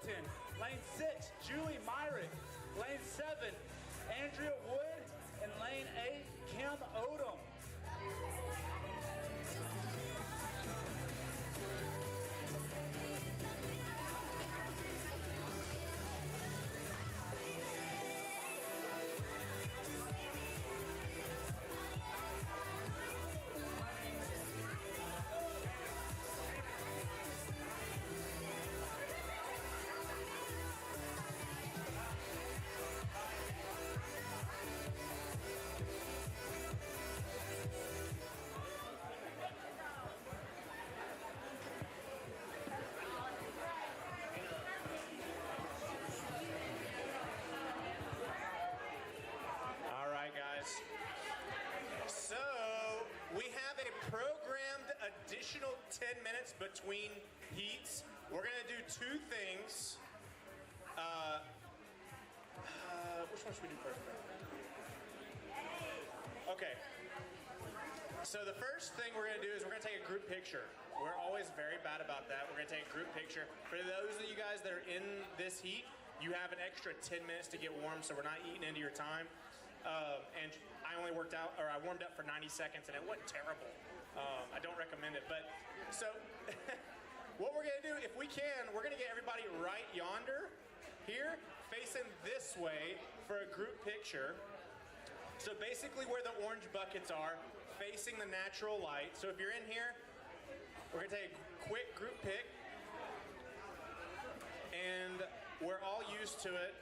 Washington. Lane 6, Julie Myrick. Lane 7, Andrea Wood. And lane 8, Kim Odom.
All right, guys. So we have a programmed additional 10 minutes between heats. We're gonna do two things. Which one should we do first? Okay. So the first thing we're gonna do is we're gonna take a group picture. We're always very bad about that. We're gonna take a group picture. For those of you guys that are in this heat, you have an extra 10 minutes to get warm, so we're not eating into your time. And I only warmed up for 90 seconds, and it wasn't terrible. I don't recommend it, but so what we're gonna do, if we can, we're gonna get everybody right yonder, here, facing this way for a group picture. So basically where the orange buckets are, facing the natural light. So if you're in here, we're gonna take a quick group pic, and we're all used to it.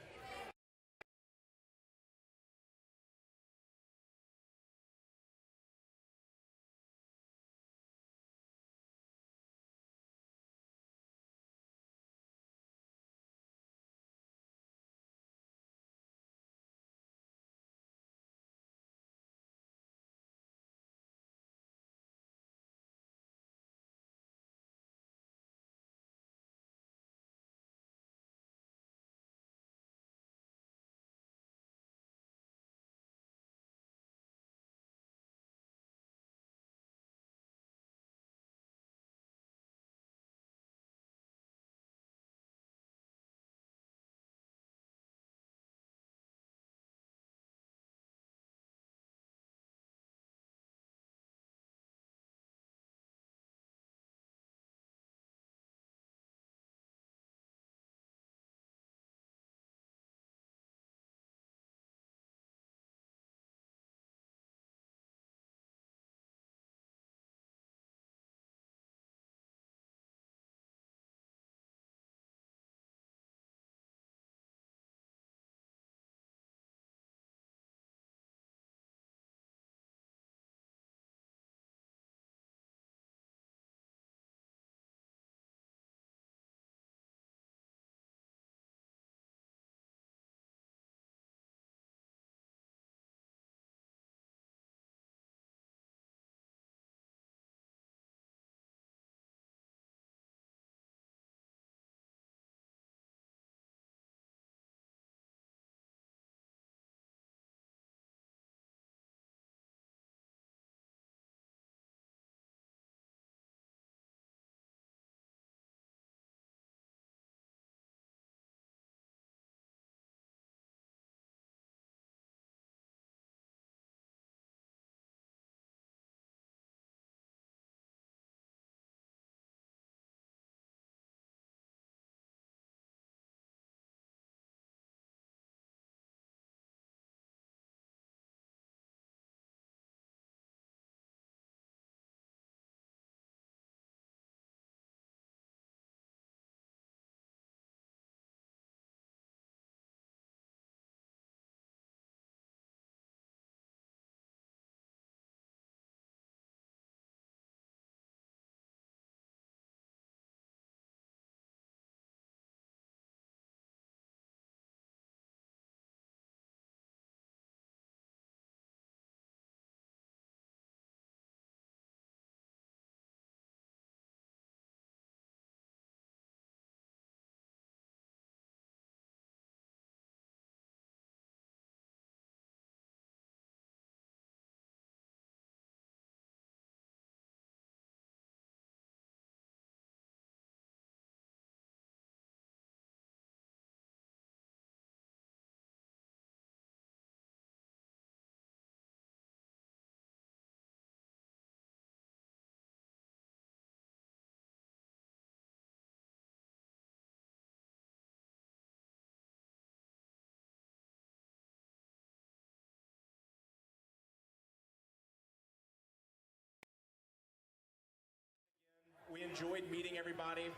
enjoyed meeting everybody.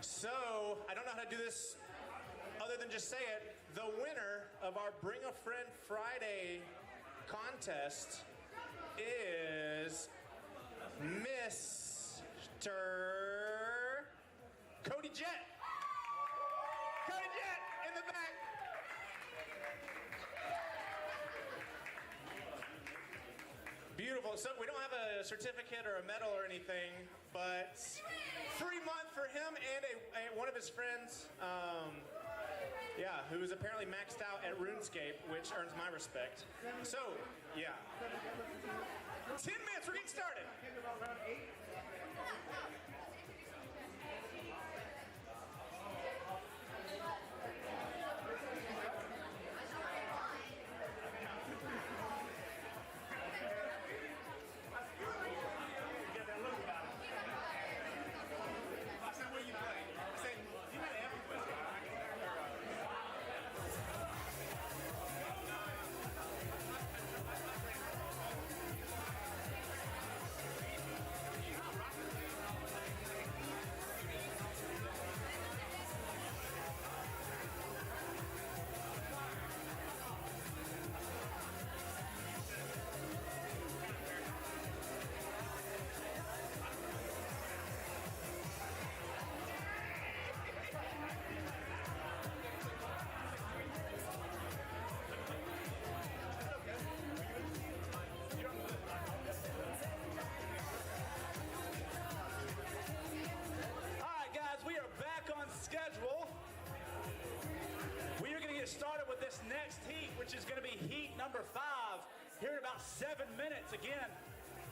So, I don't know how to do this other than just say it. The winner of our Bring a Friend Friday contest is Mr. Cody Jett. Cody Jett in the back. Beautiful. So we don't have a certificate or a medal or anything, but free month for him and one of his friends, who is apparently maxed out at RuneScape, which earns my respect. So, yeah. 10 minutes, we're getting started. Schedule. We are going to get started with this next heat, which is going to be heat number 5 here in about 7 minutes. Again,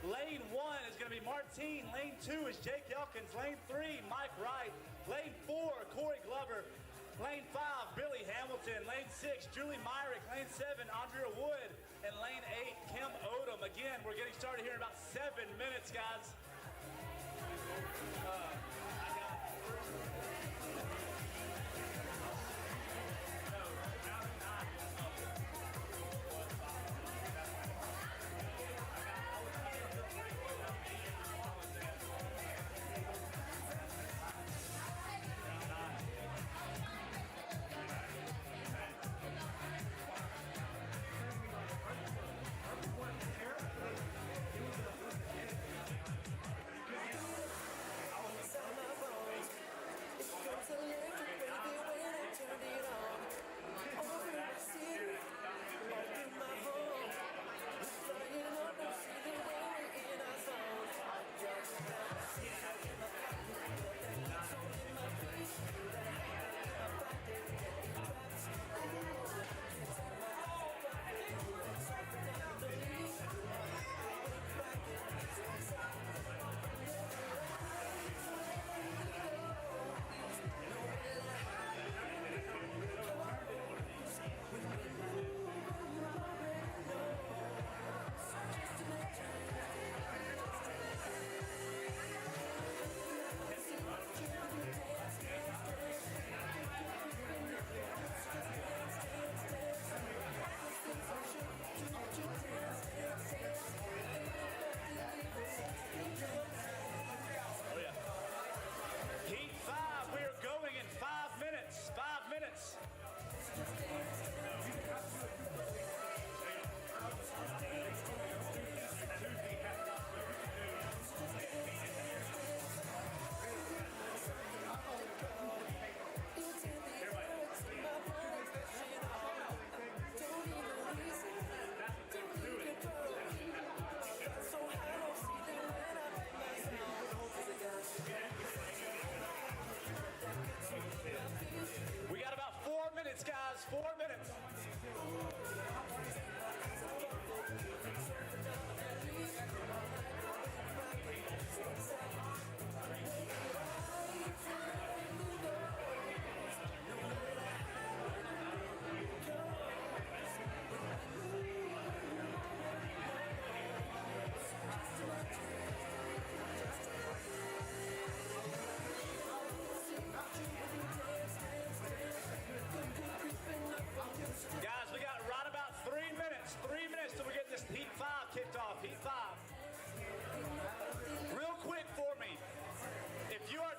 lane 1 is going to be Martine. Lane 2 is Jake Elkins. Lane 3, Mike Wright. Lane 4, Corey Glover. Lane 5, Billy Hamilton. Lane 6, Julie Myrick. Lane 7, Andrea Wood. And lane 8, Kim Odom. Again, we're getting started here in about 7 minutes, guys.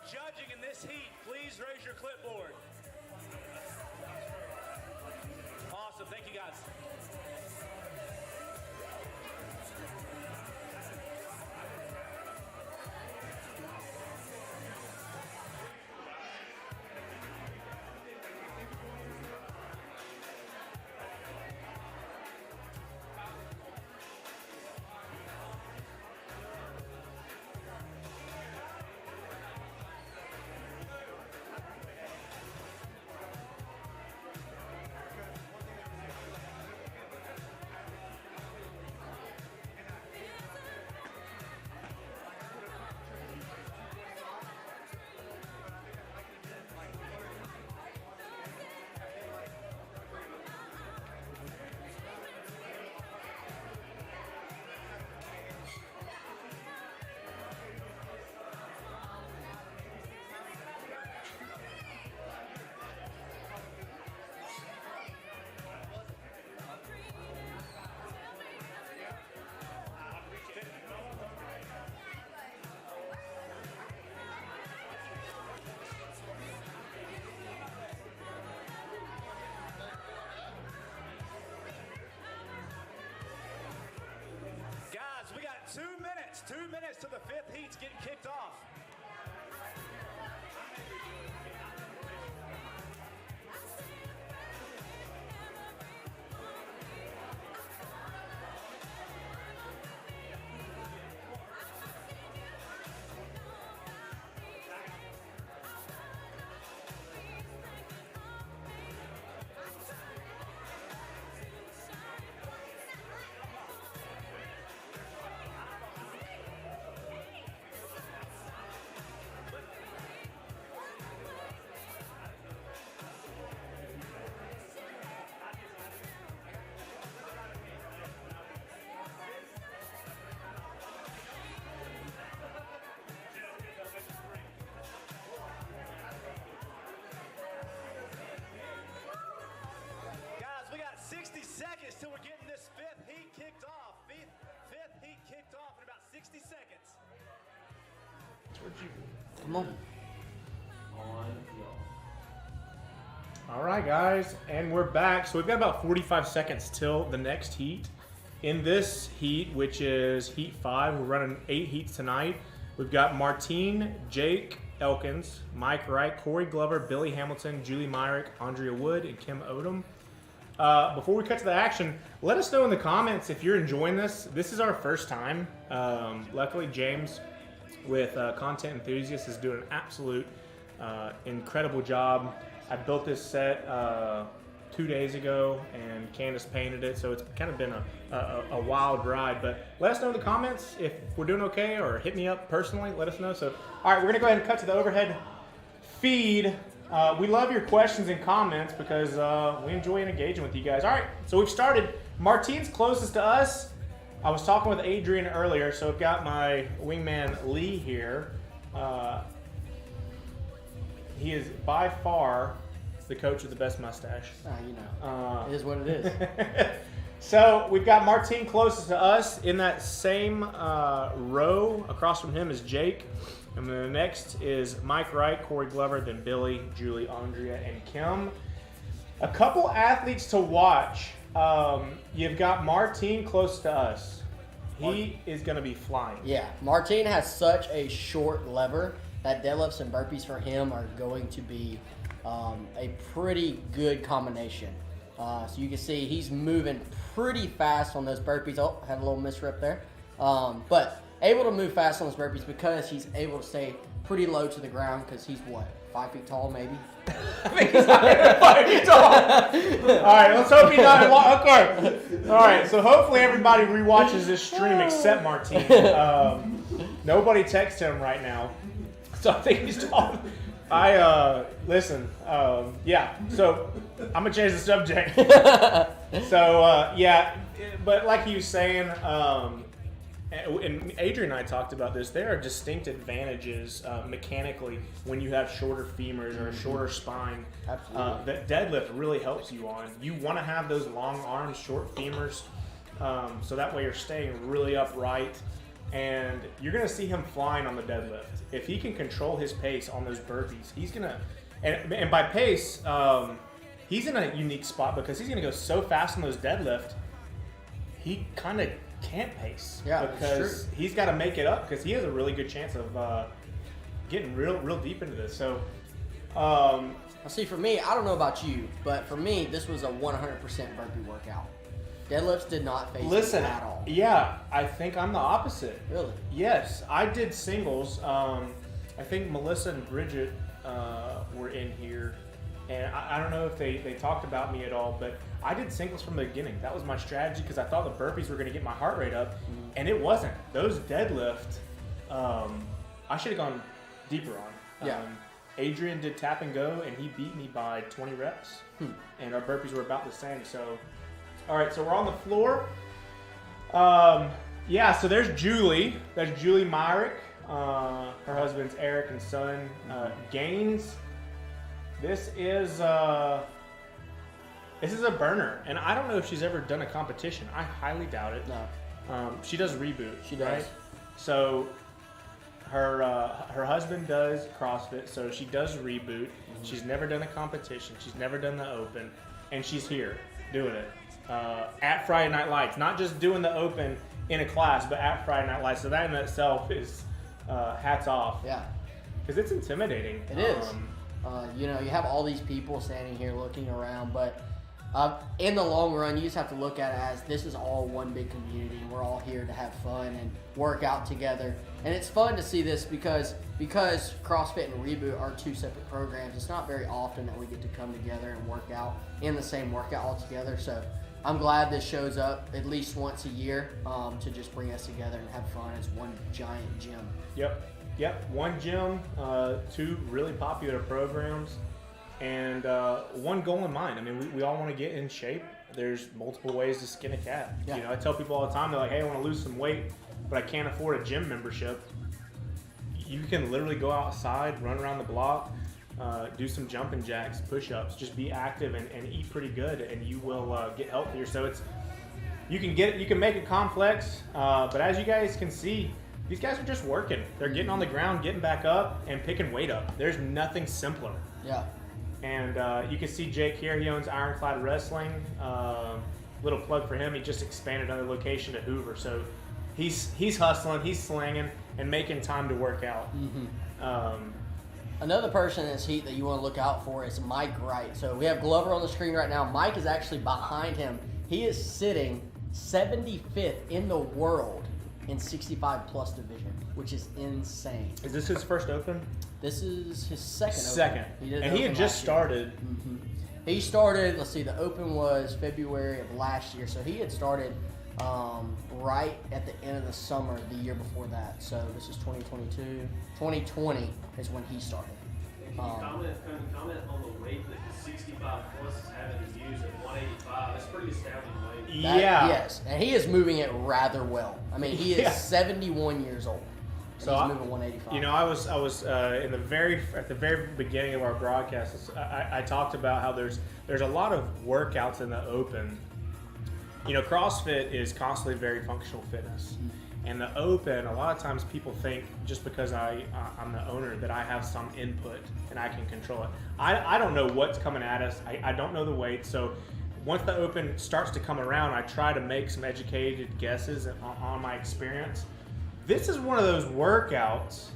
judging in this heat, please raise your clipboard. Awesome. Thank you, guys. We got 2 minutes. 2 minutes till the fifth heat's getting kicked off. We got 60 seconds till we're getting this fifth heat kicked off. Fifth heat kicked off in about 60 seconds.
Come on.
All right, guys, and we're back. So we've got about 45 seconds till the next heat. In this heat, which is heat 5, we're running 8 heats tonight. We've got Martine, Jake Elkins, Mike Wright, Corey Glover, Billy Hamilton, Julie Myrick, Andrea Wood, and Kim Odom. Before we cut to the action, let us know in the comments if you're enjoying this. This is our first time. Luckily, James with Content Enthusiasts is doing an absolute incredible job. I built this set 2 days ago, and Candace painted it, so it's kind of been a wild ride. But let us know in the comments if we're doing okay, or hit me up personally. Let us know. So, all right, we're going to go ahead and cut to the overhead feed. We love your questions and comments because we enjoy engaging with you guys. All right, so we've started. Martine's closest to us. I was talking with Adrian earlier, so I've got my wingman Lee here. He is by far the coach with the best mustache.
You know, it is what it is.
So we've got Martine closest to us. In that same row across from him is Jake. And then the next is Mike Wright, Corey Glover, then Billy, Julie, Andrea, and Kim. A couple athletes to watch. You've got Martine close to us. He is going to be flying.
Yeah, Martine has such a short lever that deadlifts and burpees for him are going to be a pretty good combination. So you can see he's moving pretty fast on those burpees. Oh, had a little misrep there. But able to move fast on those burpees because he's able to stay pretty low to the ground because he's what, 5 feet tall maybe?
I think he's not even 5 feet tall. All right, let's hope he's not. Okay. All right, so hopefully everybody rewatches this stream except Martine. Nobody text him right now, so I think he's tall. Listen, yeah, so I'm gonna change the subject. So, yeah, but like he was saying, and Adrian and I talked about this, there are distinct advantages mechanically when you have shorter femurs or a shorter spine.
Absolutely.
That deadlift really helps you on. You want to have those long arms, short femurs, so that way you're staying really upright. and you're gonna see him flying on the deadlift. If he can control his pace on those burpees, he's gonna, and by pace, he's in a unique spot because he's gonna go so fast on those deadlift, he kind of can't pace.
Yeah,
because he's got to make it up because he has a really good chance of getting real deep into this. So,
see, for me, I don't know about you, but for me, this was a 100% burpee workout. Deadlifts did not face me at all.
Yeah, I think I'm the opposite.
Really?
Yes, I did singles. I think Melissa and Bridget were in here, and I don't know if they talked about me at all, but I did singles from the beginning. That was my strategy because I thought the burpees were going to get my heart rate up, and it wasn't. Those deadlift, I should have gone deeper on.
Yeah.
Adrian did tap and go, and he beat me by 20 reps, and our burpees were about the same. So, all right, so we're on the floor. Yeah, so there's Julie. That's Julie Myrick. Her husband's Eric and son Gaines. This is a burner, and I don't know if she's ever done a competition. I highly doubt it.
No.
She does reboot.
She does.
Right? So her husband does CrossFit, so she does reboot. She's never done a competition. She's never done the Open, and she's here doing it at Friday Night Lights. Not just doing the Open in a class, but at Friday Night Lights. So that in itself is hats off.
Yeah.
Because it's intimidating.
It is. You know, you have all these people standing here looking around, but in the long run, you just have to look at it as this is all one big community. We're all here to have fun and work out together. And it's fun to see this because CrossFit and Reboot are two separate programs. It's not very often that we get to come together and work out in the same workout all together. So I'm glad this shows up at least once a year to just bring us together and have fun as one giant gym.
Yep. One gym, two really popular programs, and one goal in mind. I mean, we all want to get in shape. There's multiple ways to skin a cat.
Yeah.
You know, I tell people all the time, they're like, hey, I want to lose some weight, but I can't afford a gym membership. You can literally go outside, run around the block, do some jumping jacks, push-ups, just be active and eat pretty good, and you will get healthier. So you can make it complex, but as you guys can see, these guys are just working. They're getting on the ground, getting back up, and picking weight up. There's nothing simpler.
Yeah.
And you can see Jake here. He owns Ironclad Wrestling. Little plug for him. He just expanded another location to Hoover. So he's hustling, he's slinging, and making time to work out.
Another person in this heat that you want to look out for is Mike Wright. So we have Glover on the screen right now. Mike is actually behind him. He is sitting 75th in the world in 65 plus division, which is insane.
Is this his first Open?
This is his second
Open. He had just started.
He started, let's see, the Open was February of last year, so he had started right at the end of the summer the year before that. So this is 2022. 2020 is when he started.
Comment on the weight that the 65 plus is having to use at 185. That's pretty astounding weight.
Yes, and he is moving it rather well. I mean, he is 71 years old. So he's moving 185.
You know, I was at the very beginning of our broadcast. I talked about how there's a lot of workouts in the Open. You know, CrossFit is constantly very functional fitness, and the Open, a lot of times people think just because I'm the owner that I have some input and I can control it. I don't know what's coming at us. I don't know the weight. So once the Open starts to come around, I try to make some educated guesses on my experience. This is one of those workouts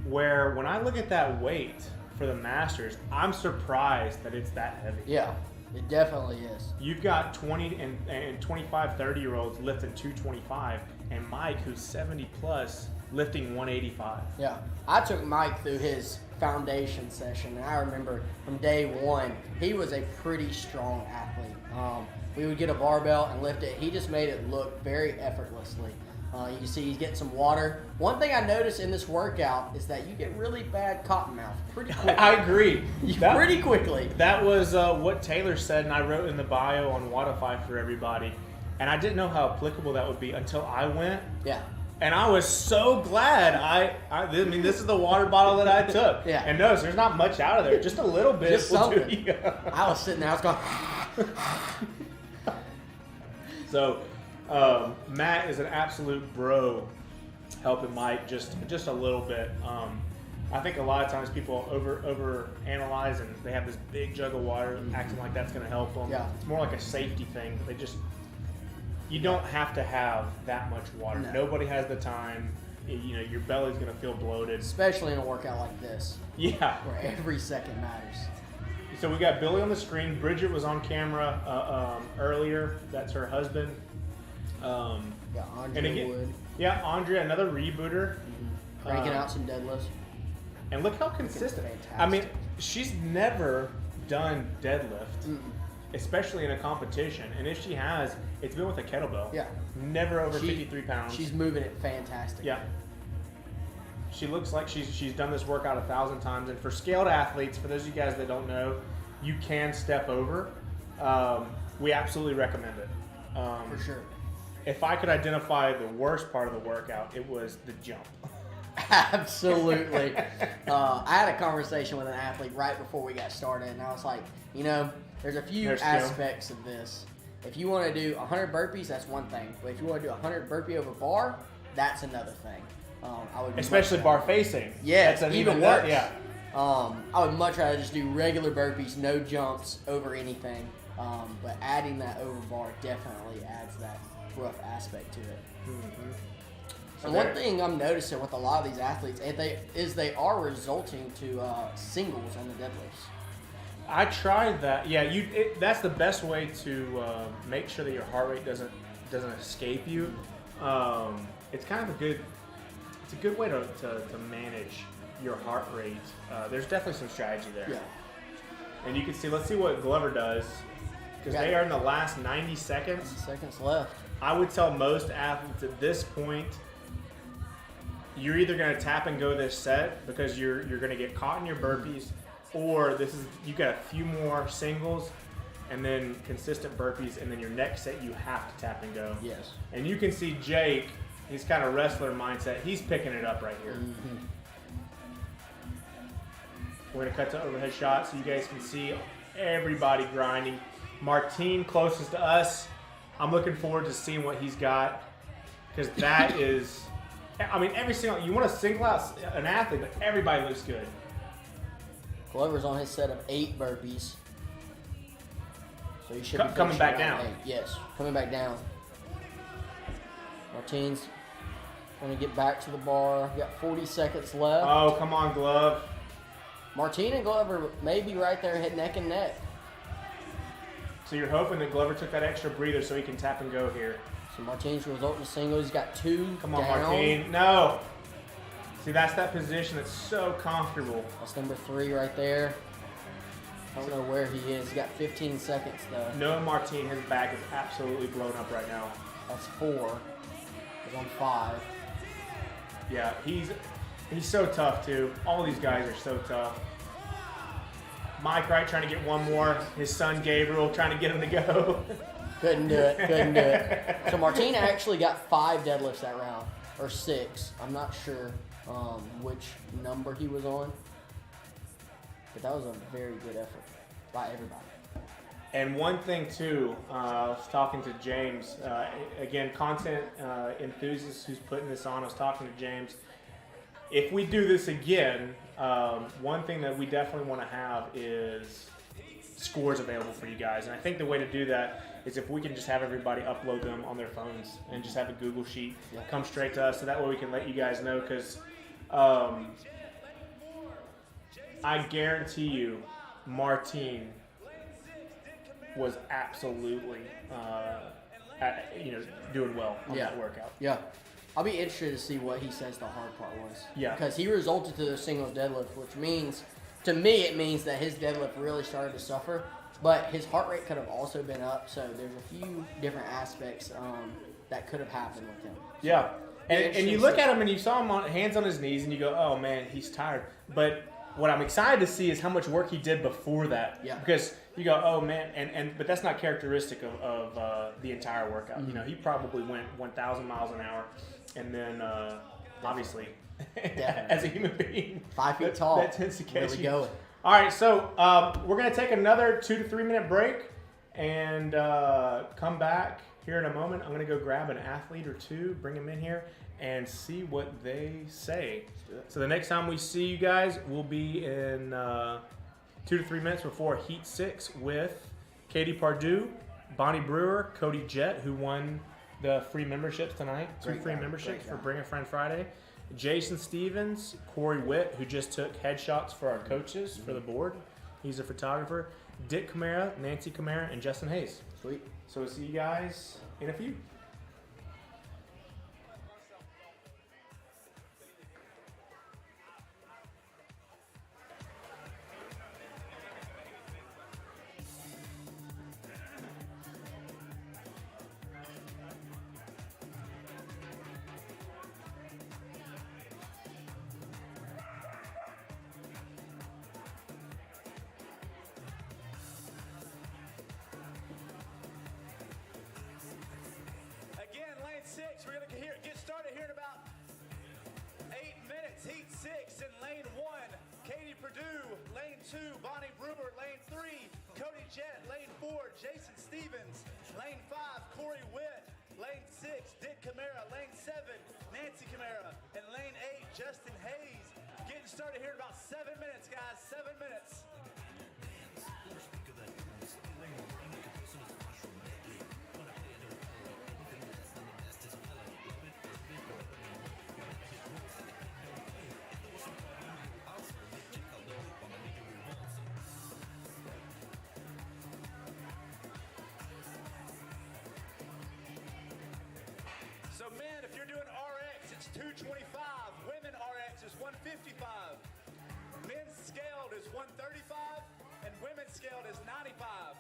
where when I look at that weight for the Masters, I'm surprised that it's that heavy.
Yeah, it definitely is.
You've got 20 and 25, 30-year-olds lifting 225, and Mike, who's 70 plus, lifting 185.
Yeah, I took Mike through his foundation session, and I remember from day one, he was a pretty strong athlete. We would get a barbell and lift it. He just made it look very effortlessly. You can see he's getting some water. One thing I noticed in this workout is that you get really bad cotton mouth pretty quickly.
I agree.
Pretty quickly.
That was what Taylor said, and I wrote in the bio on Wodify for everybody. And I didn't know how applicable that would be until I went.
Yeah.
And I was so glad. I mean, this is the water bottle that I took.
Yeah.
And notice there's not much out of there. Just a little bit.
Just something. I was sitting there. I was going.
So, Matt is an absolute bro helping Mike just a little bit. I think a lot of times people over analyze and they have this big jug of water acting like that's going to help them.
Yeah.
It's more like a safety thing. You don't have to have that much water.
No.
Nobody has the time. Your belly's going to feel bloated.
Especially in a workout like this.
Yeah.
Where every second matters.
So we got Billy on the screen. Bridget was on camera earlier. That's her husband.
Yeah, Andrea Wood.
Yeah, Andrea, another rebooter.
Cranking out some deadlifts.
And look how consistent.
Fantastic.
I mean, she's never done deadlift, especially in a competition. And if she has, it's been with a kettlebell.
Yeah.
Never over 53 pounds.
She's moving it fantastic.
Yeah. She looks like she's done this workout 1,000 times. And for scaled athletes, for those of you guys that don't know, you can step over. We absolutely recommend it.
For sure.
If I could identify the worst part of the workout, it was the jump.
Absolutely. I had a conversation with an athlete right before we got started, and I was like, there's a few aspects of this. If you want to do 100 burpees, that's one thing. But if you want to do 100 burpee over bar, that's another thing.
Especially bar facing.
Yeah,
that's
even worse.
Yeah.
I would much rather just do regular burpees, no jumps over anything. But adding that over bar definitely adds that rough aspect to it.
Mm-hmm.
And one thing I'm noticing with a lot of these athletes is they are resulting to singles on the deadlifts.
I tried that. Yeah, that's the best way to make sure that your heart rate doesn't escape you. It's kind of a good way to manage your heart rate. There's definitely some strategy there.
Yeah.
And you can see. Let's see what Glover does, because they are in the last 90 seconds.
90 seconds left.
I would tell most athletes at this point, you're either going to tap and go this set because you're going to get caught in your burpees, or you got a few more singles and then consistent burpees, and then your next set you have to tap and go.
Yes.
And you can see Jake, he's kind of wrestler mindset. He's picking it up right here.
Mm-hmm.
We're going to cut to overhead shots so you guys can see everybody grinding. Martine closest to us. I'm looking forward to seeing what he's got, because that is, you want to single out an athlete, but everybody looks good.
Glover's on his set of 8 burpees. So he should be
coming back down.
8. Yes, coming back down. Martine's going to get back to the bar. Got 40 seconds left.
Oh, come on, Glove.
Martine and Glover may be right there neck and neck.
So you're hoping that Glover took that extra breather so he can tap and go here.
So Martine's resulting single. He's got 2
Come on,
down.
Martine. No. See, that's that position that's so comfortable.
That's number 3 right there. I don't know where he is. He's got 15 seconds though.
No, Martine, his back is absolutely blown up right now.
That's 4. He's on 5.
Yeah, he's so tough too. All these guys are so tough. Mike Wright trying to get one more. His son Gabriel trying to get him to go.
Couldn't do it. So Martine actually got 5 deadlifts that round, or 6. I'm not sure which number he was on, but that was a very good effort by everybody.
And one thing too, I was talking to James, again, content enthusiast who's putting this on. I was talking to James. If we do this again, one thing that we definitely want to have is scores available for you guys. And I think the way to do that is if we can just have everybody upload them on their phones and just have a Google Sheet come straight to us, so that way we can let you guys know, because I guarantee you Martine was absolutely doing well on that workout.
Yeah. I'll be interested to see what he says the hard part was.
Yeah.
Because he resulted to the singles deadlift, which means, to me, it means that his deadlift really started to suffer. But his heart rate could have also been up, so there's a few different aspects that could have happened with him.
Yeah. And you look at him and you saw him on hands on his knees and you go, oh man, he's tired. But what I'm excited to see is how much work he did before that.
Yeah.
Because you go, oh man, but that's not characteristic of the entire workout.
Mm-hmm.
You know, he probably went 1,000 miles an hour, and then obviously, as a human being,
5 feet tall.
That tends to catch
really
you.
going.
All right, so we're gonna take another 2 to 3 minute break and come back here in a moment. I'm gonna go grab an athlete or two, bring them in here, and see what they say. So the next time we see you guys will be in 2 to 3 minutes before Heat 6 with Katie Pardue, Bonnie Brewer, Cody Jett, who won the free memberships tonight. Two free memberships for Bring a Friend Friday. Jason Stevens, Corey Witt, who just took headshots for our coaches for the board. He's a photographer. Dick Camara, Nancy Camara, and Justin Hayes.
Sweet.
So we'll see you guys in a few.
Again, lane 6, we're going to get started here in about 8 minutes. Heat 6 in lane 1, Katie Purdue. Lane 2, Bonnie Brewer. Lane 3, Cody Jett. Lane 4, Jason Stevens. Lane 5, Corey Witt. Lane 6, Dick Camara. Lane 7, Nancy Camara. And lane 8, Justin Hayes. Getting started here in about 7 minutes, guys. 7 minutes. So men, if you're doing RX, it's 225. Women RX is 155. Men's scaled is 135, and women's scaled is 95.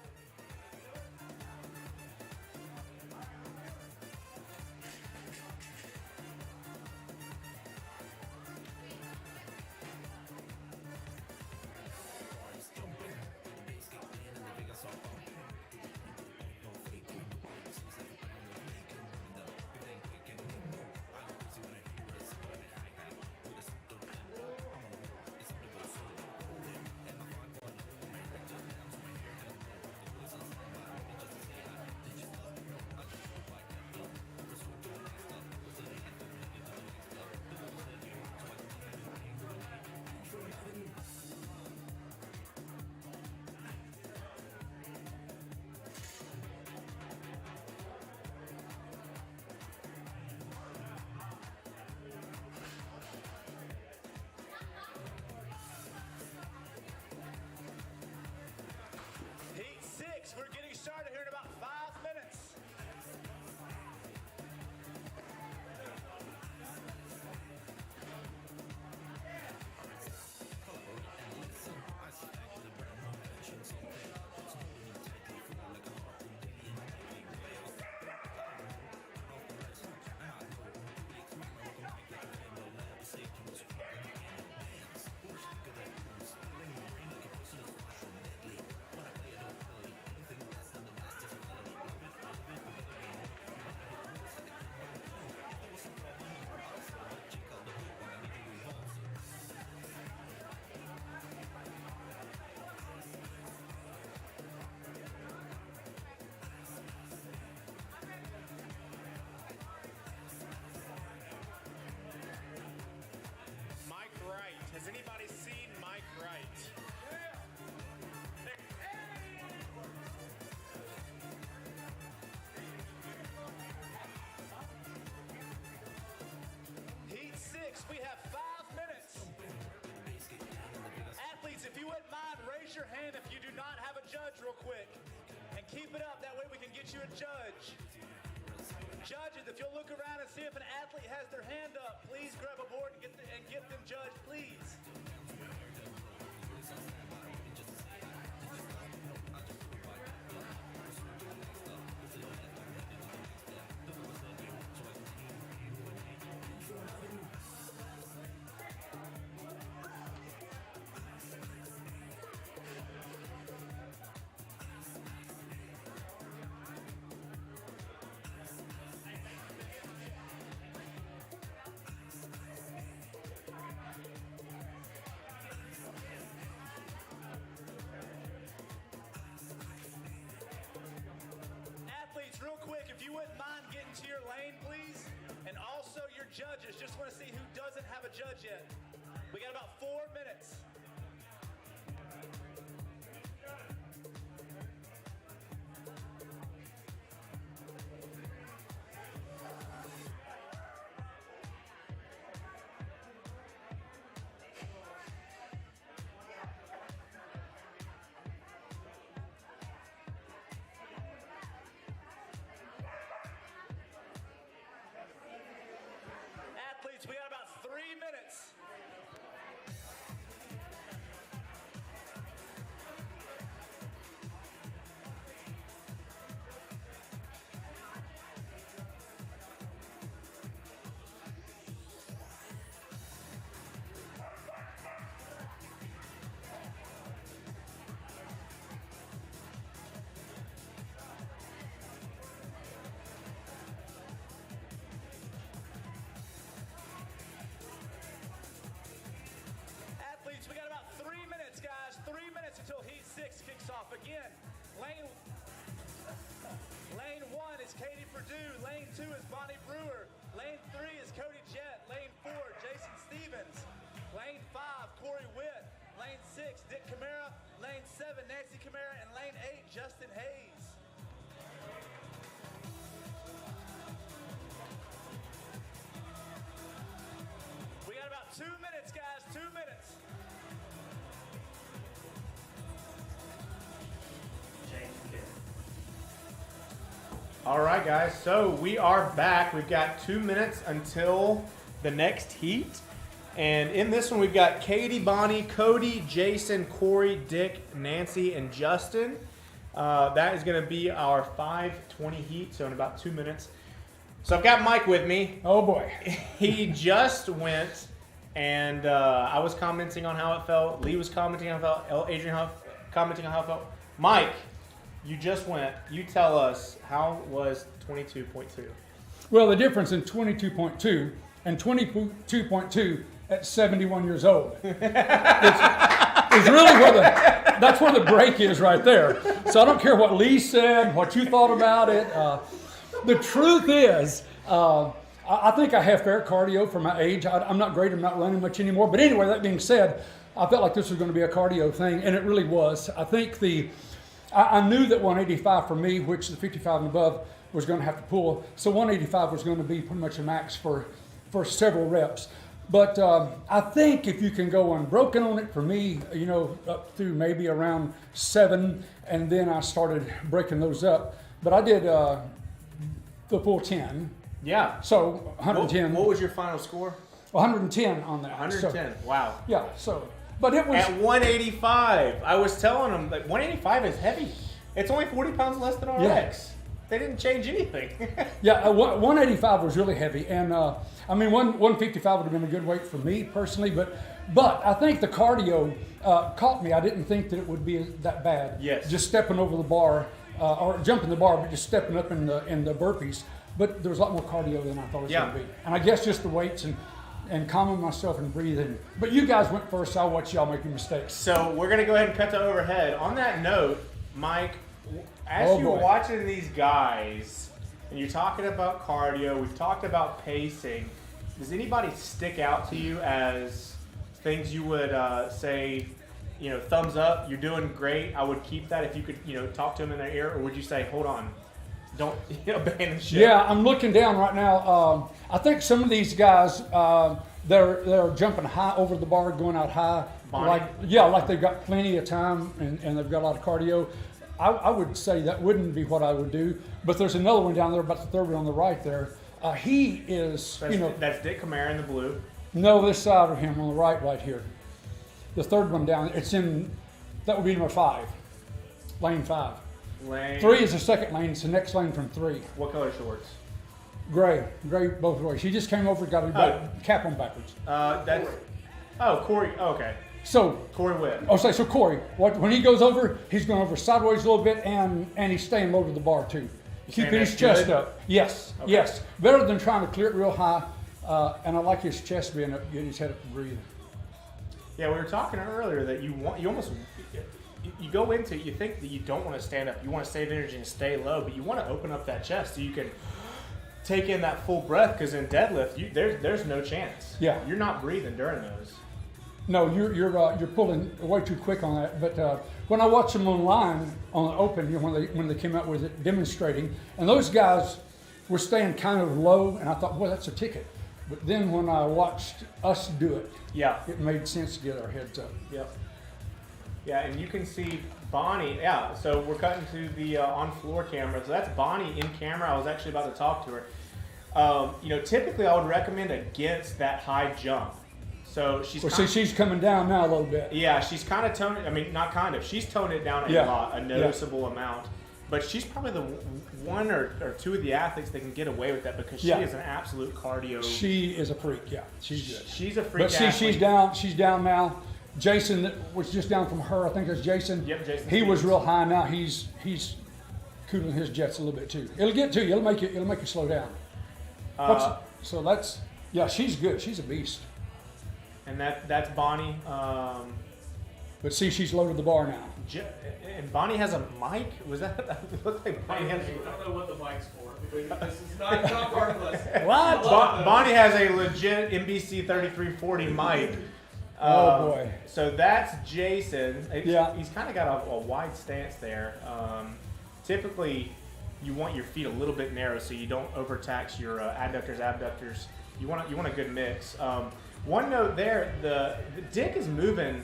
Heat 6, we're getting started here in about 5 minutes. Mike Wright. Has anybody seen Mike Wright? Heat 6, we have 5 minutes. Athletes, if you wouldn't mind, raise your hand if you do not have a judge real quick. And keep it up, that way we can get you a judge. Judges, if you'll look around and see if an athlete has their hand up, please grab a board and get them judged, please. Athletes, real quick, if you wouldn't mind getting to your lane, please. And also your judges. Just want to see who doesn't have a judge yet. We got about 4 minutes. Athletes, we got about 3 minutes. We got about 3 minutes, guys. 3 minutes until Heat 6 kicks off. Again, lane 1 is Katie Perdue. Lane 2 is Bonnie Brewer. Lane 3 is Cody Jett. Lane 4, Jason Stevens. Lane 5, Corey Witt. Lane 6, Dick Camara. Lane 7, Nancy Camara. And lane 8, Justin Hayes. We got about 2 minutes, guys. 2 minutes.
All right, guys. So we are back. We've got 2 minutes until the next heat. And in this one, we've got Katie, Bonnie, Cody, Jason, Corey, Dick, Nancy, and Justin. That is going to be our 5:20 heat, so in about 2 minutes. So I've got Mike with me.
Oh, boy.
He just went, and I was commenting on how it felt. Lee was commenting on how it felt. Adrian commenting on how it felt. Mike, you just went. You tell us, how was 22.2?
Well, the difference in 22.2 and 22.2 at 71 years old is really that's where the break is right there. So I don't care what Lee said, what you thought about it. The truth is, I think I have fair cardio for my age. I'm not great. I'm not running much anymore. But anyway, that being said, I felt like this was going to be a cardio thing, and it really was. I think I knew that 185 for me, which the 55 and above was going to have to pull. So 185 was going to be pretty much a max for several reps. But I think if you can go unbroken on it, for me, up through maybe around 7, and then I started breaking those up. But I did the full 10.
Yeah.
So 110.
What was your final score?
110 on that.
110.
So,
wow.
Yeah. So, but it was
at 185. I was telling him that 185 is heavy. It's only 40 pounds less than RX.
Yeah.
They didn't change anything.
Yeah, 185 was really heavy, and 155 would have been a good weight for me personally, but I think the cardio caught me. I didn't think that it would be that bad.
Yes.
Just stepping over the bar or jumping the bar, but just stepping up in the burpees. But there was a lot more cardio than I thought it was going to be, and I guess just the weights and calming myself and breathing. But you guys went first, so I'll watch y'all make your mistakes.
So we're gonna go ahead and cut to overhead. On that note, Mike, as you're watching these guys and you're talking about cardio, we've talked about pacing, does anybody stick out to you as things you would say, thumbs up, you're doing great, I would keep that if you could, talk to them in their ear, or would you say, hold on, don't abandon ship?
Yeah, I'm looking down right now. I think some of these guys, they're jumping high over the bar, going out high.
Bonnie?
Like they've got plenty of time and they've got a lot of cardio. I would say that wouldn't be what I would do, but there's another one down there, about the third one on the right there. He is,
That's Dick Camara in the blue.
No, this side of him on the right here. The third one down, that would be number 5, lane 5.
Lane.
3 is the second lane, it's the next lane from 3.
What color shorts?
Gray both ways. He just came over, got a cap on backwards.
Corey, okay.
So
Corey Witt.
So Corey, when he goes over, he's going over sideways a little bit, and he's staying low to the bar too, keeping his chest up. Yes, okay. Yes, better than trying to clear it real high. And I like his chest being up, getting his head up to breathe.
Yeah, we were talking earlier that you go into it, you think that you don't want to stand up, you want to save energy and stay low, but you want to open up that chest so you can take in that full breath, because in deadlift, there's no chance.
Yeah.
You're not breathing during those.
No, you're pulling way too quick on that. But when I watched them online on the Open, you know, when they came out with it demonstrating, and those guys were staying kind of low, and I thought, well, that's a ticket. But then when I watched us do it,
Yeah.
it made sense to get our heads up.
Yep. Yeah, and you can see Bonnie. Yeah, so we're cutting to the on-floor camera. So that's Bonnie in camera. I was actually about to talk to her. You know, typically I would recommend against that high jump. So she's
Well, see, she's coming down now a little bit.
yeah, she's kind of toned it. I mean, not kind of. She's toned it down a lot, a noticeable amount. But she's probably the one or two of the athletes that can get away with that, because she is an absolute cardio.
She is a freak. Yeah, she's good.
She's a freak.
But see, she's down. She's down now. Jason was just down from her. I think it's Jason.
Yep, Jason.
He was real high. Now he's cooling his jets a little bit too. It'll get to you. It'll make you slow down. So that's she's good. She's a beast.
And that's Bonnie.
But see, she's loaded the bar now.
And Bonnie has a mic? Was that? It looked like Bonnie has.
I don't know what the mic's for. This is not part of us.
What? Bonnie has a legit NBC 3340 mic.
Oh boy.
So that's Jason.
Yeah.
He's kind of got a wide stance there. Typically, you want your feet a little bit narrow so you don't overtax your adductors, abductors. You want a good mix. One note there: the Dick is moving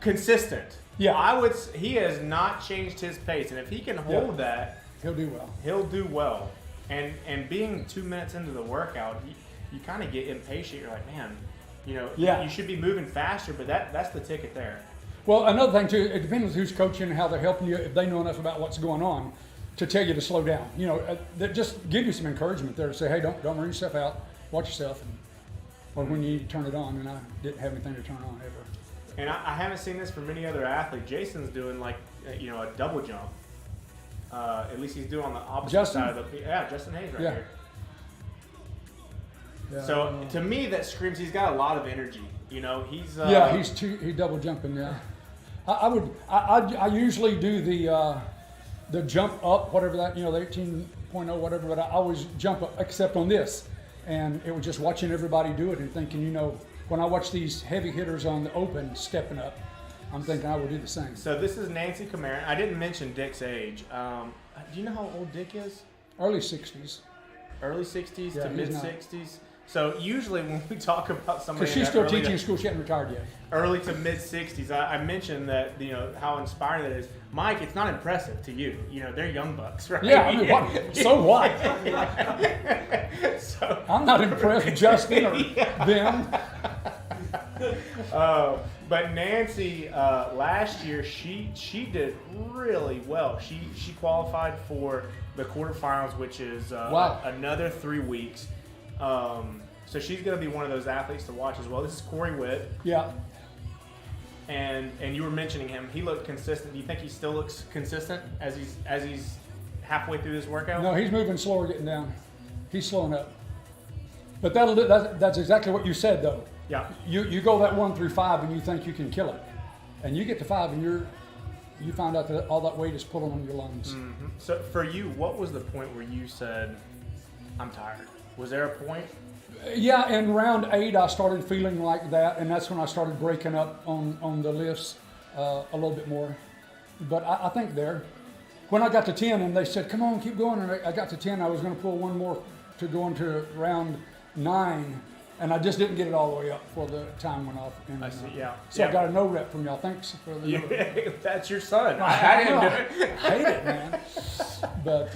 consistent.
Yeah.
He has not changed his pace, and if he can hold that,
he'll do well.
He'll do well. And being 2 minutes into the workout, you kind of get impatient. You're like, man, you know, you should be moving faster, but that's the ticket there.
Well, another thing too, it depends who's coaching and how they're helping you. If they know enough about what's going on to tell you to slow down, you know, that just give you some encouragement there to say, hey, don't run yourself out, watch yourself, or when you need to turn it on. And I didn't have anything to turn on ever.
And I haven't seen this from any other athlete. Jason's doing like, you know, a double jump. At least he's doing on the opposite side of the. Yeah, Justin Hayes right here.
Yeah.
So to me, that screams he's got a lot of energy. You know, he's.
He's double jumping. Yeah, I usually do the jump up, whatever that, you know, the 18.0 whatever, but I always jump up except on this, and it was just watching everybody do it and thinking, you know, when I watch these heavy hitters on the Open stepping up, I'm thinking I will do the same.
So this is Nancy Cameron. I didn't mention Dick's age. Do you know how old Dick is?
Early 60s.
Early 60s to mid 60s. So usually when we talk about somebody,
because she's still teaching school, she hasn't retired yet.
Early to mid 60s, I mentioned that, you know, how inspiring that is. Mike, it's not impressive to you. You know, they're young bucks, right?
Yeah, I mean, what? So what?
So,
I'm not impressed with Justin or them.
But Nancy, last year, she did really well. She qualified for the quarterfinals, which is another 3 weeks. So she's going to be one of those athletes to watch as well. This is Corey Witt.
Yeah.
And you were mentioning him. He looked consistent. Do you think he still looks consistent as he's halfway through this workout?
No, he's moving slower, getting down. He's slowing up. But that's exactly what you said, though.
Yeah.
You go that 1 through 5 and you think you can kill it, and you get to 5 and you find out that all that weight is pulling on your lungs.
Mm-hmm. So for you, what was the point where you said, "I'm tired"? Was there a point?
Yeah, in round 8, I started feeling like that, and that's when I started breaking up on the lifts a little bit more. But I think when I got to 10 and they said, come on, keep going, and I got to 10, I was going to pull one more to go into round 9, and I just didn't get it all the way up before the time went off. And,
I see, yeah.
So I got a no rep from y'all. Thanks for the no rep.
That's your son. I didn't do it.
I hate it, man. But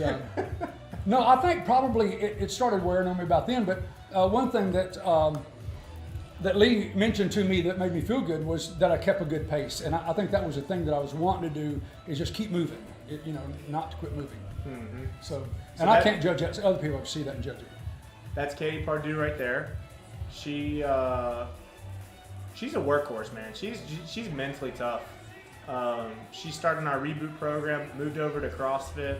no, I think probably it started wearing on me about then, but one thing that Lee mentioned to me that made me feel good was that I kept a good pace, and I think that was the thing that I was wanting to do, is just keep moving, not to quit moving.
Mm-hmm.
So I can't judge that. So other people have to see that and judge it.
That's Katie Pardue right there. She's a workhorse, man. She's mentally tough. She started in our reboot program, moved over to CrossFit,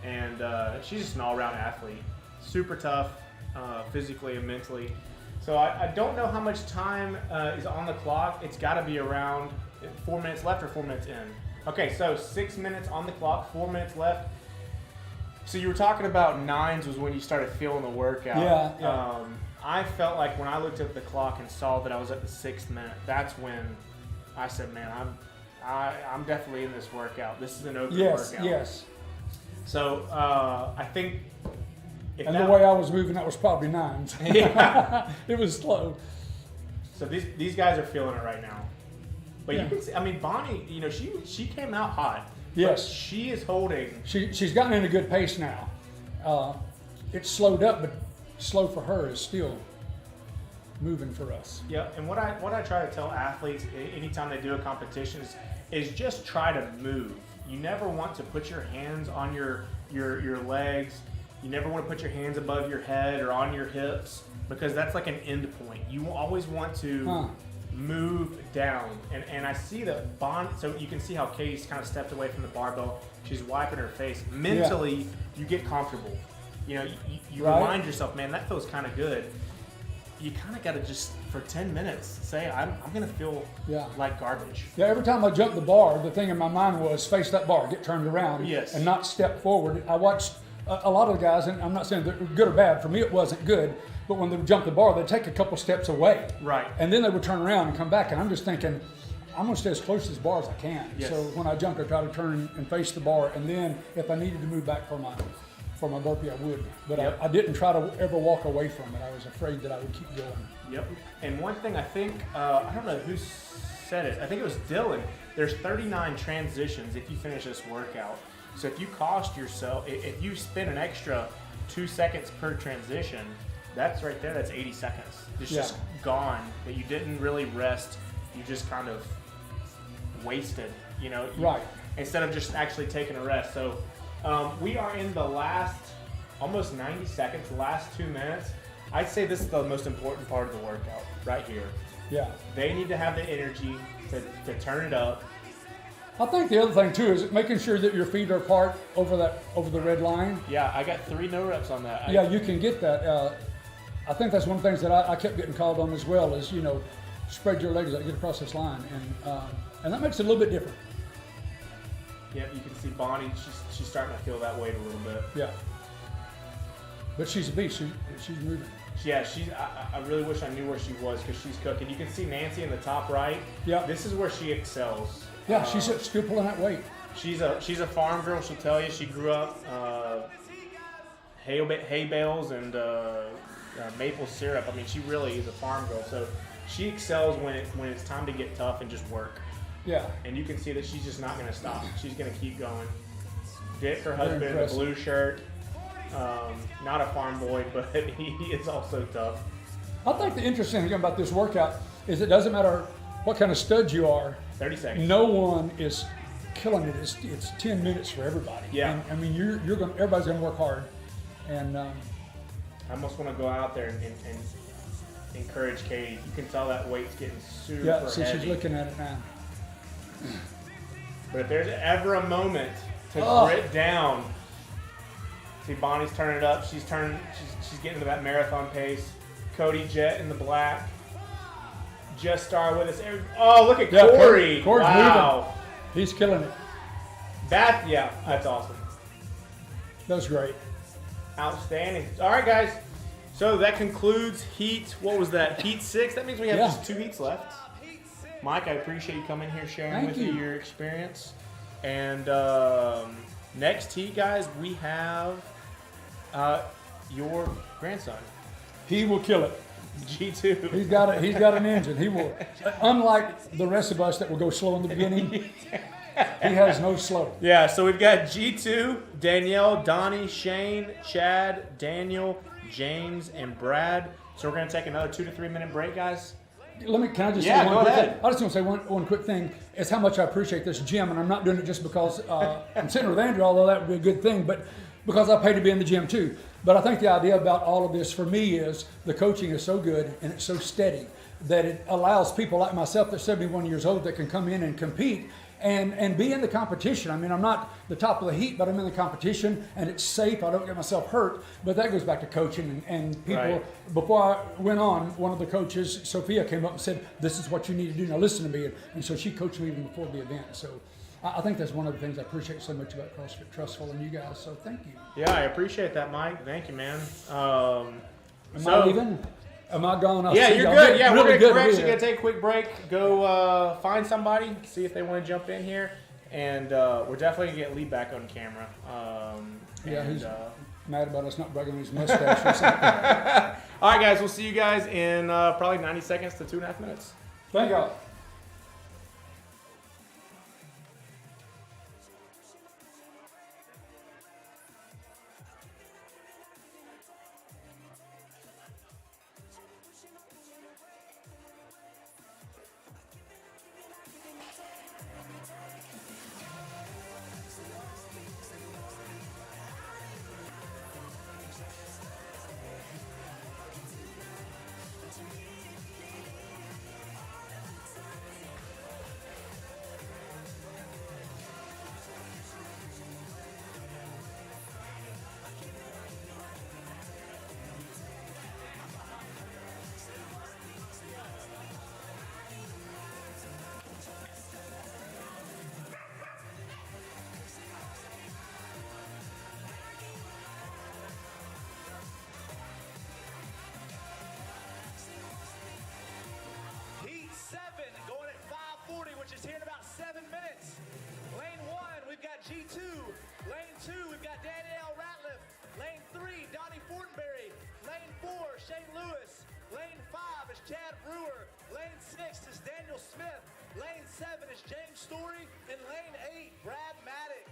and she's just an all-around athlete. Super tough. Physically and mentally. So I don't know how much time is on the clock. It's got to be around 4 minutes left or 4 minutes in. Okay, so 6 minutes on the clock, 4 minutes left. So you were talking about 9s was when you started feeling the workout.
Yeah.
I felt like when I looked at the clock and saw that I was at the 6th minute, that's when I said, man, I'm definitely in this workout. This is an open workout.
Yes.
So I think.
And the way I was moving, that was probably 9s.
Yeah.
It was slow.
So these guys are feeling it right now. But
Yeah.
you can see, I mean, Bonnie, you know, she came out hot.
Yes.
But she is holding.
She's gotten in a good pace now. It's slowed up, but slow for her is still moving for us.
Yeah, and what I try to tell athletes anytime they do a competition is just try to move. You never want to put your hands on your legs. You never want to put your hands above your head or on your hips because that's like an end point. You always want to move down. And I see that so you can see how Katie's kind of stepped away from the barbell. She's wiping her face. Mentally, you get comfortable. You know, you remind yourself, man, that feels kind of good. You kind of got to just, for 10 minutes, say, I'm going to feel like garbage.
Yeah, every time I jumped the bar, the thing in my mind was face that bar, get turned around, and not step forward. I watched a lot of the guys, and I'm not saying they're good or bad. For me, it wasn't good. But when they would jump the bar, they'd take a couple steps away.
Right.
And then they would turn around and come back. And I'm just thinking, I'm going to stay as close to this bar as I can.
Yes.
So when I jumped, I tried to turn and face the bar. And then if I needed to move back for my burpee, I would. But I didn't try to ever walk away from it. I was afraid that I would keep going.
Yep. And one thing I think, I don't know who said it. I think it was Dylan. There's 39 transitions if you finish this workout. So if you cost yourself, if you spend an extra 2 seconds per transition, that's right there. That's 80 seconds. It's just gone that you didn't really rest. You just kind of wasted, you know. Instead of just actually taking a rest. So we are in the last almost 90 seconds, the last 2 minutes. I'd say this is the most important part of the workout right here.
Yeah.
They need to have the energy to turn it up.
I think the other thing too is making sure that your feet are apart over the red line.
Yeah, I got 3 no reps on that.
Yeah, you can get that. I think that's one of the things that I kept getting called on as well is, you know, spread your legs out, get across this line. And that makes it a little bit different.
Yeah, you can see Bonnie, she's starting to feel that weight a little bit.
Yeah. But she's a beast. She's moving.
Yeah, I really wish I knew where she was because she's cooking. You can see Nancy in the top right. Yeah. This is where she excels.
Yeah, she's still pulling that weight.
She's a farm girl. She'll tell you she grew up hay bales and maple syrup. I mean, she really is a farm girl. So she excels when it's time to get tough and just work.
Yeah.
And you can see that she's just not going to stop. She's going to keep going. Dick, her husband, in the blue shirt. Not a farm boy, but he is also tough.
I think the interesting thing about this workout is it doesn't matter what kind of stud you are.
30 seconds.
No one is killing it. It's 10 minutes for everybody.
Yeah.
And, I mean, everybody's gonna work hard. And
I almost want to go out there and encourage Katie. You can tell that weight's getting super heavy.
Yeah, she's looking at it now.
But if there's ever a moment to grit down, see Bonnie's turning it up. She's getting into that marathon pace. Cody Jett in the black. Just started with us. Oh, look at Corey.
Corey's
wow.
moving. He's killing it.
That's awesome.
That was great.
Outstanding. All right, guys. So that concludes heat. What was that? Heat 6. That means we have just 2 heats left. Mike, I appreciate you coming here, sharing with me your experience. And next heat, guys, we have your grandson.
He will kill it.
G2.
He's got an engine. He will. Unlike the rest of us that will go slow in the beginning, he has no slow.
Yeah. So we've got G2, Danielle, Donnie, Shane, Chad, Daniel, James, and Brad. So we're gonna take another 2 to 3 minute break, guys.
Can I just say one quick thing? I just want to say one quick thing. It's how much I appreciate this gym, and I'm not doing it just because I'm sitting with Andrew, although that would be a good thing, but because I pay to be in the gym too. But I think the idea about all of this for me is the coaching is so good and it's so steady that it allows people like myself that's 71 years old that can come in and compete and be in the competition. I mean, I'm not the top of the heat, but I'm in the competition and it's safe. I don't get myself hurt. But that goes back to coaching and people. Right. Before I went on, one of the coaches, Sophia, came up and said, "This is what you need to do. Now listen to me." And so she coached me even before the event. So I think that's one of the things I appreciate so much about CrossFit Trussville and you guys. So thank you.
Yeah, I appreciate that, Mike. Thank you, man.
Am I leaving? Am I gone? I'll
Yeah,
see
you're
y'all.
good. Yeah,
Really good
we're actually
here.
going to take a quick break, go find somebody, see if they want to jump in here, and we're definitely going to get Lee back on camera.
Yeah,
and,
he's mad about us not bragging on his mustache or something.
All right, guys, we'll see you guys in probably 90 seconds to 2.5 minutes.
Thank y'all.
Heat 7 going at 5:40, which is here in about 7 minutes. Lane 1, we've got G2. Lane 2, we've got Danielle Ratliff. Lane 3, Donnie Fortenberry. Lane 4, Shane Lewis. Lane 5 is Chad Brewer. Lane 6 is Daniel Smith. Lane 7 is James Story. And lane 8, Brad Maddox.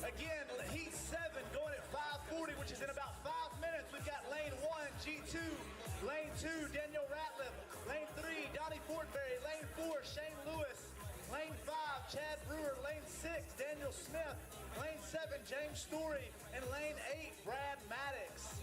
Again, Heat 7 going at 5:40, which is in about 5 minutes. We've got lane 1, G2. Lane 2, Daniel Ratliff. Lane 3, Donnie Fortenberry. Lane 4, Shane Lewis. Lane 5, Chad Brewer. Lane 6, Daniel Smith. Lane 7, James Story. And lane 8, Brad Maddox.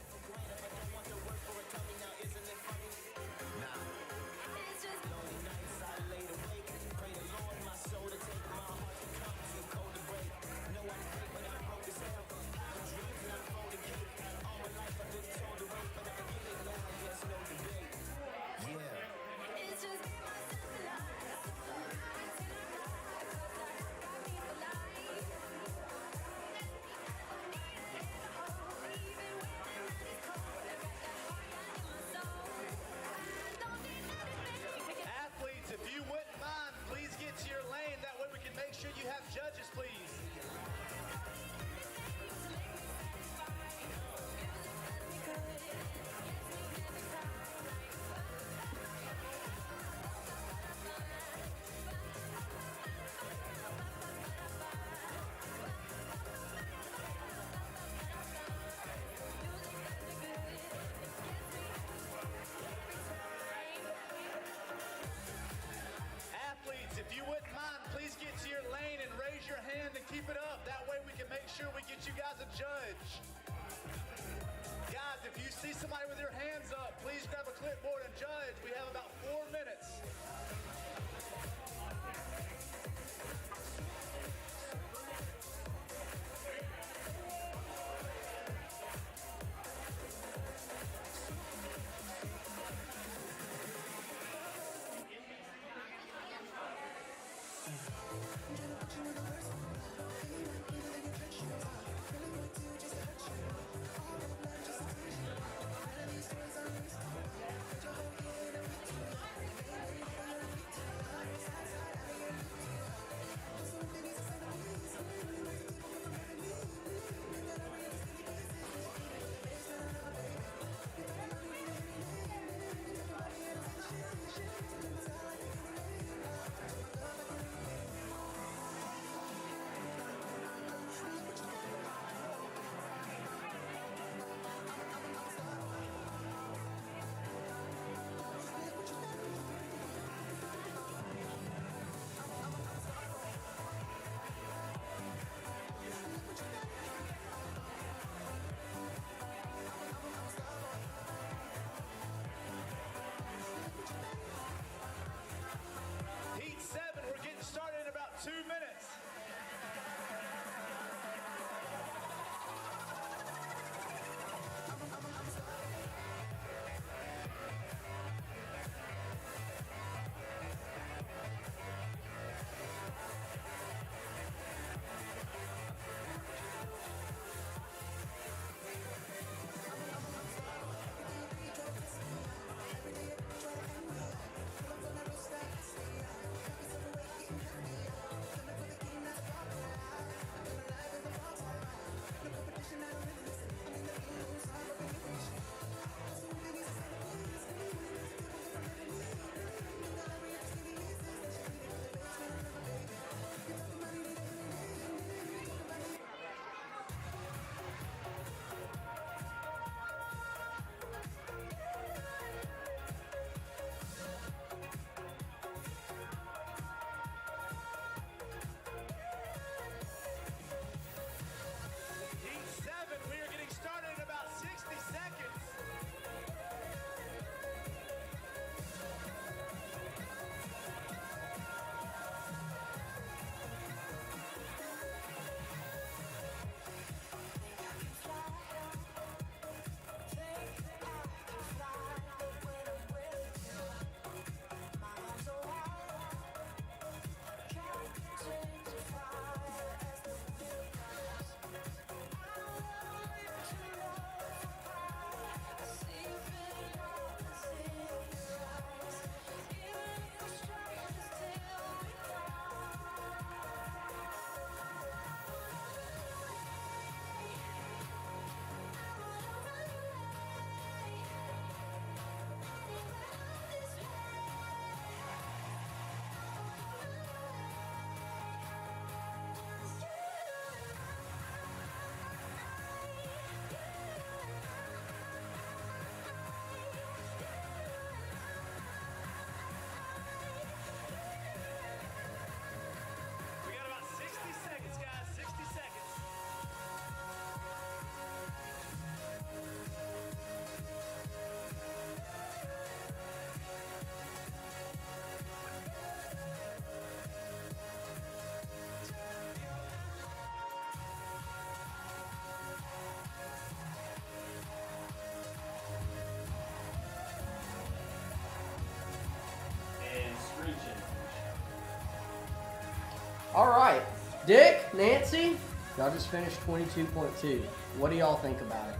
All right. Dick, Nancy, y'all just finished 22.2. What do y'all think about it?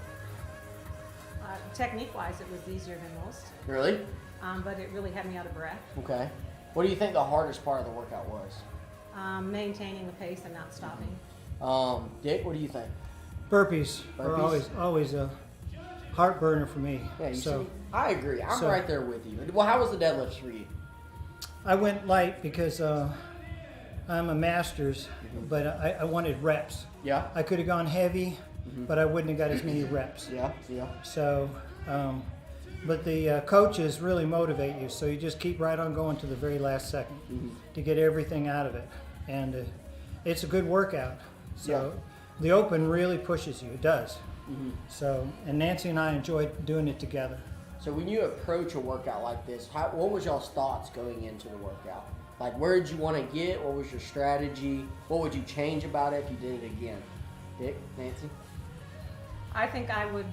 Technique-wise, it was easier than most,
Really?
but it really had me out of breath.
Okay. What do you think the hardest part of the workout was?
Maintaining the pace and not stopping.
Dick, what do you think?
Burpees are
Burpees?
always a heart burner for me.
Yeah, you
so
see, I agree. I'm
so-
right there with you. Well, how was the deadlifts for you?
I went light because I'm a master's, but I wanted reps.
Yeah.
I could have gone heavy, but I wouldn't have got as many reps.
Yeah, yeah.
So, but the coaches really motivate you, so you just keep right on going to the very last second to get everything out of it. And it's a good workout. So the Open really pushes you. It does. So, and Nancy and I enjoyed doing it together.
So when you approach a workout like this, what was y'all's thoughts going into the workout? Like, where did you want to get? What was your strategy? What would you change about it if you did it again? Dick, Nancy?
I think I would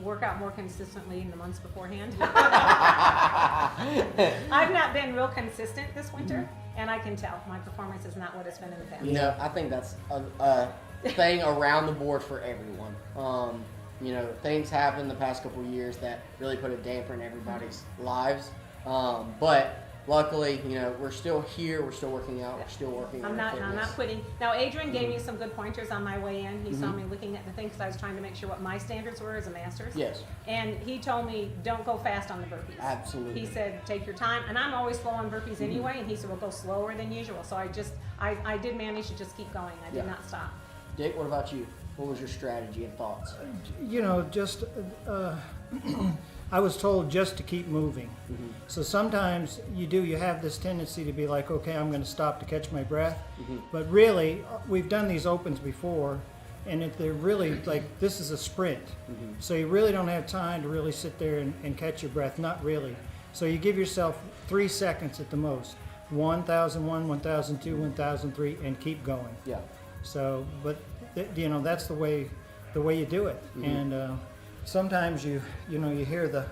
work out more consistently in the months beforehand. I've not been real consistent this winter, and I can tell my performance is not what it's been in the past.
You know, I think that's a thing around the board for everyone. You know, things happen the past couple of years that really put a damper in everybody's lives. But luckily, you know, we're still here. We're still working out. We're still working on our
I'm
fitness.
not quitting. Now, Adrian gave me some good pointers on my way in. He saw me looking at the thing because I was trying to make sure what my standards were as a master's.
Yes.
And he told me, don't go fast on the burpees.
Absolutely.
He said, take your time. And I'm always slow on burpees anyway. And he said, well, go slower than usual. So I did manage to just keep going. I did not stop.
Dick, what about you? What was your strategy and thoughts?
You know, just I was told just to keep moving. So sometimes you have this tendency to be like, okay, I'm going to stop to catch my breath. But really, we've done these Opens before, and they're really like, this is a sprint. So you really don't have time to really sit there and catch your breath, not really. So you give yourself 3 seconds at the most. 1,001, 1,002, 1,003, and keep going.
Yeah.
So, but you know, that's the way you do it. And sometimes you hear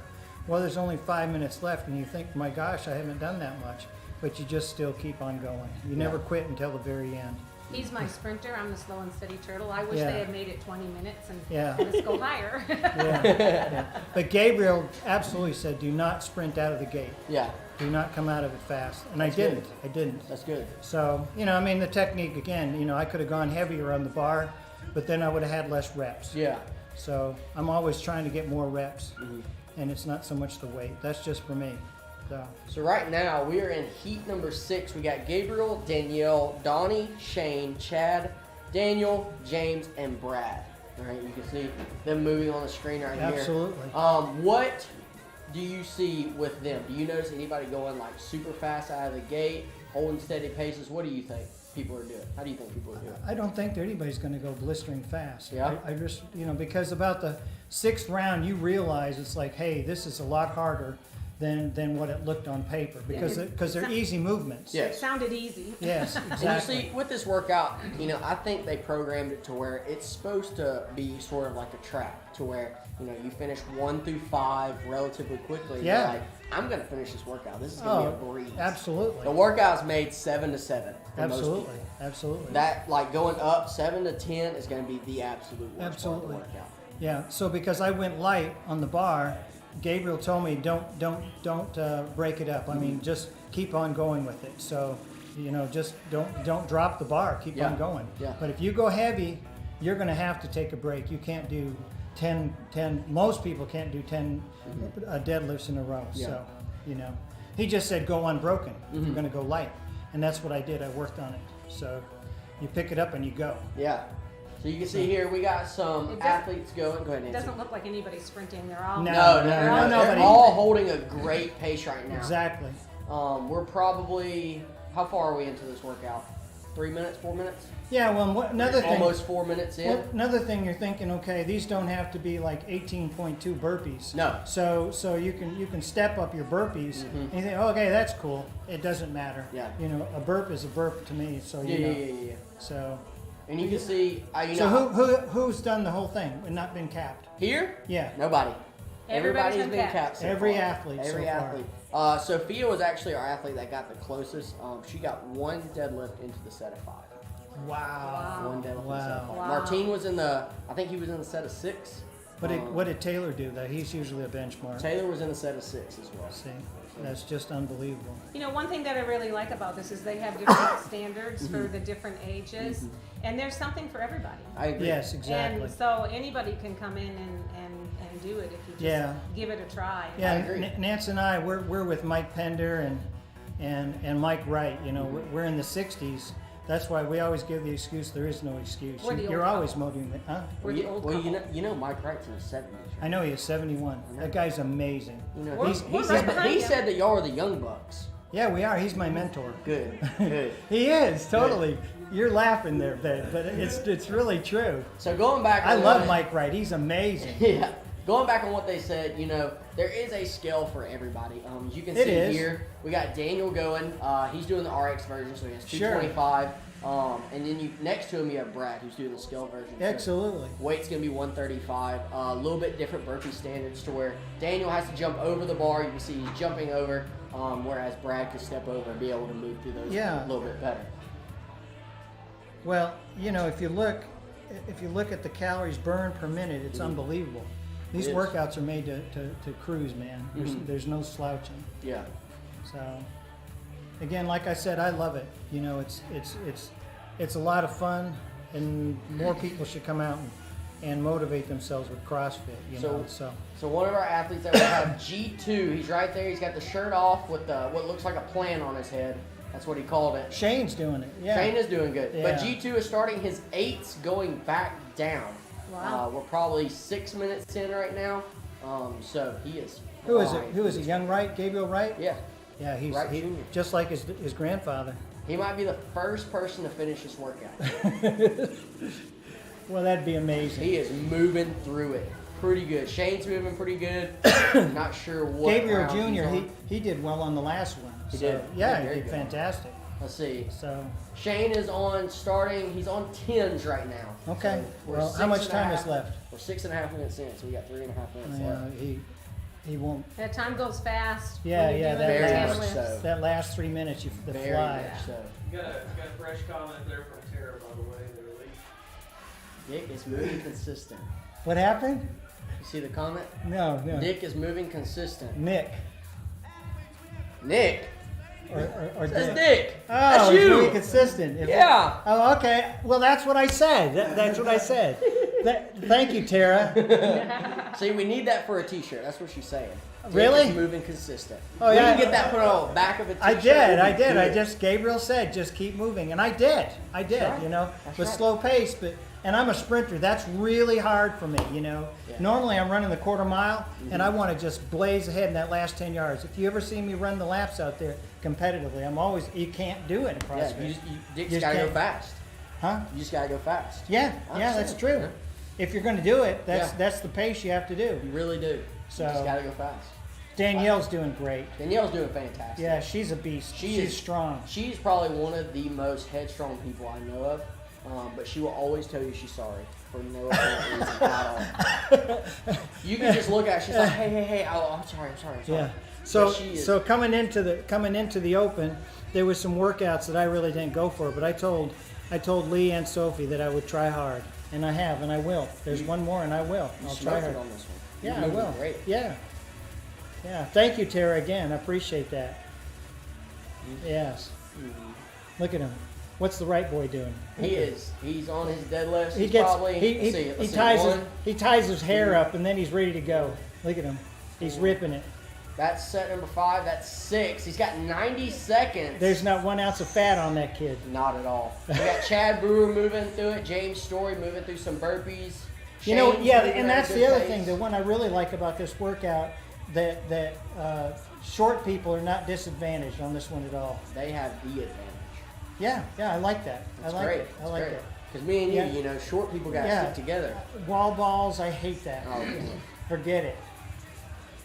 well, there's only 5 minutes left, and you think, my gosh, I haven't done that much, but you just still keep on going. You never quit until the very end.
He's my sprinter. I'm the slow and steady turtle. I wish
Yeah.
they had made it 20 minutes and
Yeah.
let's go higher.
Yeah. But Gabriel absolutely said, do not sprint out of the gate.
Yeah.
Do not come out of it fast. And
That's
I didn't.
good.
I didn't.
That's good.
So, you know, I mean, the technique, again, you know, I could have gone heavier on the bar, but then I would have had less reps.
Yeah.
So I'm always trying to get more reps, and it's not so much the weight. That's just for me.
So right now, we are in heat number 6. We got Gabriel, Danielle, Donnie, Shane, Chad, Daniel, James, and Brad. All right, you can see them moving on the screen right here.
Absolutely.
What do you see with them? Do you notice anybody going like super fast out of the gate, holding steady paces? What do you think people are doing? How do you think people are doing?
I don't think that anybody's going to go blistering fast.
Yeah?
I just, you know, because about the 6th round, you realize it's like, hey, this is a lot harder than what it looked on paper because they're easy movements.
Yes.
It sounded easy.
Yes, exactly.
And you see, with this workout, you know, I think they programmed it to where it's supposed to be sort of like a track, to where, you know, you finish 1 through 5 relatively quickly. And
Yeah.
you're like, I'm going to finish this workout. This is going to be a breeze.
Absolutely.
The workout's made 7 to 7 for most
Absolutely.
people.
Absolutely.
That, like, going up 7 to 10 is going to be the absolute worst part of
Absolutely.
the workout.
Yeah. So because I went light on the bar, Gabriel told me don't break it up. I mean, just keep on going with it. So, you know, just don't drop the bar. Keep on going.
Yeah.
But if you go heavy, you're going to have to take a break. You can't do 10. Most people can't do 10 deadlifts in a row.
Yeah.
So, you know, he just said go unbroken if you're going to go light, and that's what I did. I worked on it. So, you pick it up and you go.
Yeah. So you can see here we got some athletes going. Go ahead,
It
Nancy.
doesn't look like anybody's sprinting. They're all
No. They're all holding a great pace right now.
Exactly.
We're probably, how far are we into this workout? 3 minutes, 4 minutes?
Yeah, well, another thing.
Almost 4 minutes in.
Well, another thing, you're thinking, okay, these don't have to be like 18.2 burpees.
No.
So you can step up your burpees, and you think, okay, that's cool. It doesn't matter.
Yeah.
You know, a burp is a burp to me. So you know.
Yeah.
So.
And you can see,
who's done the whole thing and not been capped?
Here?
Yeah.
Nobody.
Everybody's been capped so
Every
far.
athlete
Every
so
athlete. Sophia was actually our athlete that got the closest. She got one deadlift into the set of 5.
Wow.
One deadlift into the set of 5.
Wow.
Martine was I think he was in the set of 6.
What did Taylor do though? He's usually a benchmark.
Taylor was in the set of 6 as well.
See, that's just unbelievable.
You know, one thing that I really like about this is they have different standards for the different ages, and there's something for everybody.
I agree.
Yes, exactly.
And so anybody can come in and do it if you just give it a try.
Yeah, Nance and I, we're with Mike Pender and Mike Wright. You know, we're in the 60s. That's why we always give the excuse. There is no excuse.
We're the
You're
old
always
couple.
motivating, huh?
We're the old couple.
you know Mike Wright's in his 70s.
I know he is 71. That guy's amazing.
You know,
We're
he
right behind him.
said that y'all are the young bucks.
Yeah, we are. He's my mentor.
Good, good.
He is totally. You're laughing there, Ben, but it's really true.
So going back,
I love Mike Wright. He's amazing.
Yeah. Going back on what they said, you know, there is a scale for everybody. As you can see here, we got Daniel going. He's doing the RX version, so he has 225. And then next to him you have Brad, who's doing the scale version.
Absolutely.
So weight's gonna be 135. A little bit different burpee standards to where Daniel has to jump over the bar. You can see he's jumping over, whereas Brad could step over and be able to move through those a little bit better.
Well, you know, if you look at the calories burned per minute, it's unbelievable. These workouts are made to cruise, man. There's no slouching.
Yeah.
So, again, like I said, I love it. You know, it's a lot of fun, and more people should come out and motivate themselves with CrossFit. You know,
so one of our athletes that we have, G2, he's right there. He's got the shirt off with what looks like a plant on his head. That's what he called it.
Shane's doing it. Yeah.
Shane is doing good.
Yeah.
But G2 is starting his 8s going back down.
Wow.
We're probably 6 minutes in right now. So he is.
Who is it? Who is it? Young Wright? Gabriel Wright?
Yeah.
Yeah, he's
Wright Jr.
just like his grandfather.
He might be the first person to finish this workout.
Well, that'd be amazing.
He is moving through it pretty good. Shane's moving pretty good. Not sure what.
Gabriel
round he's
Jr.
on.
He did well on the last one.
He
So,
did.
Yeah,
Very
he did
good.
fantastic.
Let's see.
So
Shane is he's on 10s right now.
okay.
So we're
Well, how much
6.5
time is left?
We're 6.5 minutes in, so we got 3.5 minutes
Yeah,
left.
he won't.
That time goes fast.
Yeah,
when you're
yeah.
doing
Very
the
much
deadlifts.
so.
That last 3 minutes, the
Very
fly.
much so.
You got a fresh comment there from Tara, by the way, in the release.
Dick is moving consistent.
What happened?
You see the comment?
No.
Dick is moving consistent.
Nick.
Nick?
Or
That's Dick.
Oh,
That's
it's
you.
really consistent.
Yeah.
Oh, okay. Well, that's what I said. That's what I said. Thank you, Tara.
See, we need that for a T-shirt. That's what she's saying. Dick
Really?
is moving consistent.
Oh,
we
yeah.
can get that put on the back of a T-shirt.
I did.
It'd be
I
good.
just Gabriel said just keep moving, and I did.
right.
You know,
That's
with
right.
slow pace, and I'm a sprinter. That's really hard for me. You know,
Yeah.
normally I'm running the quarter mile, and I want to just blaze ahead in that last 10 yards. If you ever see me run the laps out there competitively, you can't do it in
Yeah,
CrossFit.
Dick's
just
gotta go
can't.
fast.
Huh?
You just gotta go fast.
Yeah,
I
that's
understand.
true.
Yeah.
If you're going to do it,
Yeah.
that's the pace you have to do.
You really do.
So-
You just gotta go fast.
Danielle's doing great.
Danielle's doing fantastic.
Yeah, she's a beast. She's strong.
She's probably one of the most headstrong people I know of, but she will always tell you she's sorry for no apparent reason at all. You can just look at her, she's like, hey, I'm sorry.
Yeah.
But
So
she is-
so coming into the Open, there was some workouts that I really didn't go for, but I told Lee and Sophie that I would try hard, and I have, and I will. There's one more, and I will.
you
I'll try
smoked
hard.
it on this one.
Yeah,
You're
I
moving
will.
Great.
Yeah. Yeah. Thank you, Tara, again. I appreciate that. Yes. Look at him. What's the right boy doing?
He is. He's on his deadlifts.
He
He's
gets
probably.
he ties his hair up, and then he's ready to go. Look at him. He's ripping it.
That's set number 5. That's 6. He's got 90 seconds.
There's not 1 ounce of fat on that kid.
Not at all. We got Chad Brewer moving through it. James Story moving through some burpees.
You know,
Shane's
yeah,
moving
and
at a
that's
good
the other
pace.
thing. The one I really like about this workout, that short people are not disadvantaged on this one at all.
They have the advantage.
Yeah, I like that.
That's
I like
great.
it. I
That's
like
great.
it.
Because me and you,
Yeah.
you know, short people got to
Yeah.
stick together.
Wall balls, I hate that.
Oh, yeah.
Forget it.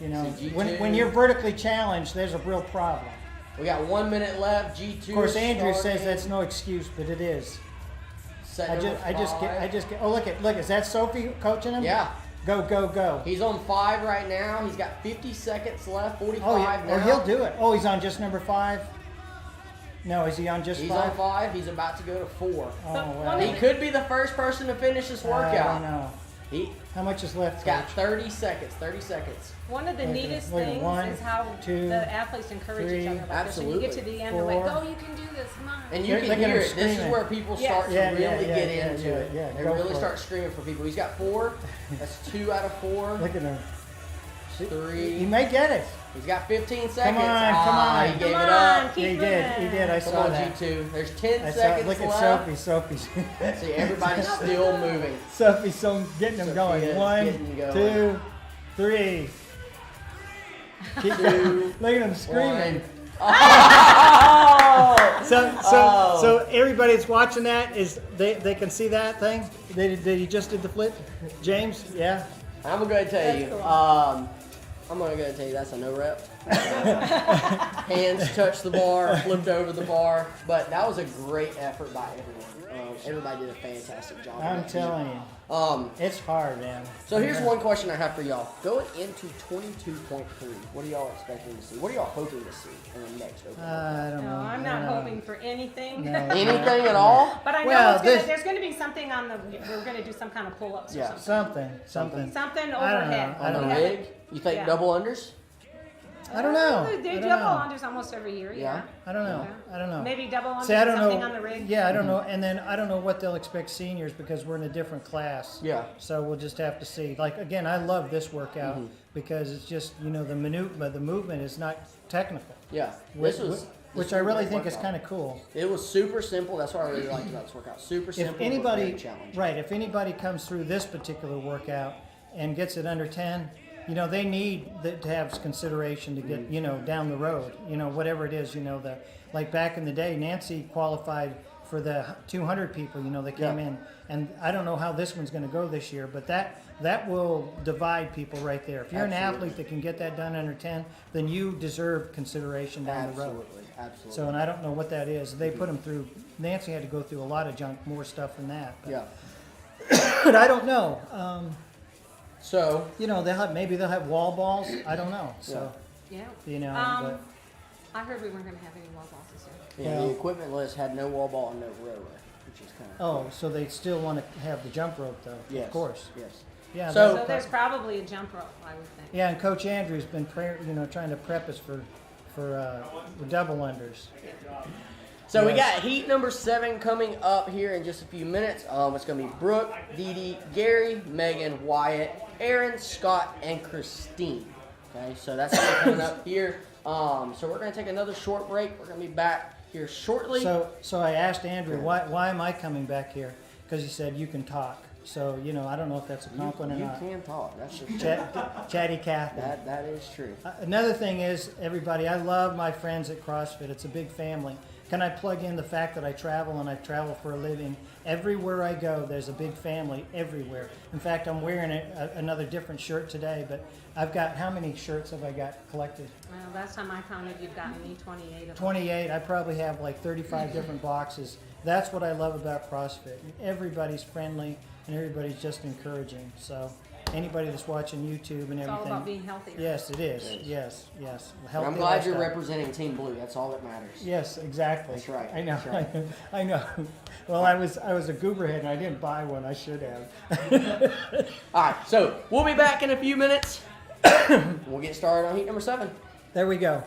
You know,
See, G2.
when you're vertically challenged, there's a real problem.
We got 1 minute left. G2.
Of course,
is
Andrew
starting.
says that's no excuse, but it is.
Set
I
number
just get.
5.
Oh, look, is that Sophie coaching him?
Yeah.
Go, go, go.
He's on 5 right now. He's got 50 seconds left, 45
Oh, yeah.
now.
Oh, he'll do it. Oh, he's on just number 5? No, is he on just
He's
5?
on 5. He's about to go to 4.
Oh, well.
He could be the first person to finish this workout.
I don't know. How much is left?
He's got
Coach?
30 seconds. 30 seconds.
One of the neatest
Look at
things
1,
is how
2,
the athletes encourage each
3,
other about this. When you get to the end, they're
4.
like, "Go, you can do this, come on."
And you
Look
can
at
hear
him
it. This is
screaming.
where people
Yes.
start to
Yeah,
really
yeah,
get
yeah,
into
yeah,
it.
yeah.
They
Go
really
for it.
start screaming for people. He's got 4. That's 2 out of 4.
Look at him.
3.
He may get it.
He's got 15 seconds.
Come on.
He gave
Come
it
on,
up.
keep
He did. He did. I
Come
saw
on,
that.
G2. There's 10
I saw,
seconds
look
left.
at Sophie's.
See, everybody's still moving.
Sophie's so getting him going.
Sophia's
1,
getting going.
2, 3. Keep
Two,
Look at him screaming.
Oh!
So everybody that's watching that is they can see that thing. Did he just did the flip, James? Yeah.
I'm gonna go ahead and tell you.
Cool.
I'm gonna go ahead and tell you that's a no rep. Hands touched the bar, flipped over the bar, but that was a great effort by everyone. Everybody did a fantastic job.
I'm telling you. It's hard, man.
So here's one question I have for y'all. Going into 22.3, what are y'all expecting to see? What are y'all hoping to see in the next Open?
I don't
No,
know.
I'm
I
not
don't know.
hoping for anything.
No.
Anything at all?
But I know
Well,
there's going to be something on the. We're going to do some kind of pull-ups or
Yeah.
something.
Something.
Something
I don't know.
overhead.
I
On
don't
the
know.
rig? You think
Yeah.
double unders?
I don't know.
They
I
do
don't
double
know.
unders almost every year.
Yeah.
I don't know.
Yeah.
I don't know.
Maybe double unders.
See, I don't
something
know.
on the rig.
Yeah, I don't know. And then I don't know what they'll expect seniors because we're in a different class.
Yeah.
So we'll just have to see. Like again, I love this workout
Mm-hmm.
because it's just the the movement is not technical,
Yeah.
which I really think is kind of cool.
It was super simple. That's what I really liked about this workout. Super simple.
If
but
anybody,
very challenging.
right, if anybody comes through this particular workout and gets it under 10, they need to have consideration to get, down the road, whatever it is, like back in the day, Nancy qualified for the 200 people, that came in. And I don't know how this one's going to go this year, but that will divide people right there. If you're an
Absolutely.
athlete that can get that done under 10, then you deserve consideration down the road.
Absolutely.
So, and I don't know what that is. They put them through, Nancy had to go through a lot of junk, more stuff than that. But,
Yeah.
but I don't know.
So,
Maybe they'll have wall balls. I don't know. So,
Yeah.
but
I heard we weren't going to have any wall balls this year.
yeah,
Well-
the equipment list had no wall ball and no rower, which is kind of.
oh, so they still want to have the jump rope though?
Yes.
Of course.
Yes.
Yeah.
So-
that's-
So there's probably a jump rope, I would think.
yeah, and Coach Andrew's been trying to prep us for the double unders.
So we
Yes.
got heat number 7 coming up here in just a few minutes. It's going to be Brooke, Dee Dee, Gary, Megan, Wyatt, Aaron, Scott, and Christine. Okay, so that's coming up here. So we're going to take another short break. We're going to be back here shortly.
So I asked Andrew why am I coming back here? Because he said you can talk. So I don't know if that's a compliment
you
or not.
can talk. That's for sure.
Chatty Cathy.
That is true.
Another thing is, everybody, I love my friends at CrossFit. It's a big family. Can I plug in the fact that I travel and I travel for a living? Everywhere I go, there's a big family everywhere. In fact, I'm wearing another different shirt today, but I've got, how many shirts have I got collected?
Well, last time I counted, you've gotten me 28 of them.
28. I probably have like 35 different boxes. That's what I love about CrossFit. Everybody's friendly and everybody's just encouraging. So anybody that's watching YouTube and everything.
It's all about being healthy.
Yes, it is. Yes.
And
Healthy
I'm glad you're
lifestyle.
representing Team Blue. That's all that matters.
Yes, exactly.
That's right.
I know.
That's right.
I know. Well, I was a gooberhead and I didn't buy one. I should have.
All right, so we'll be back in a few minutes. We'll get started on heat number 7.
There we go.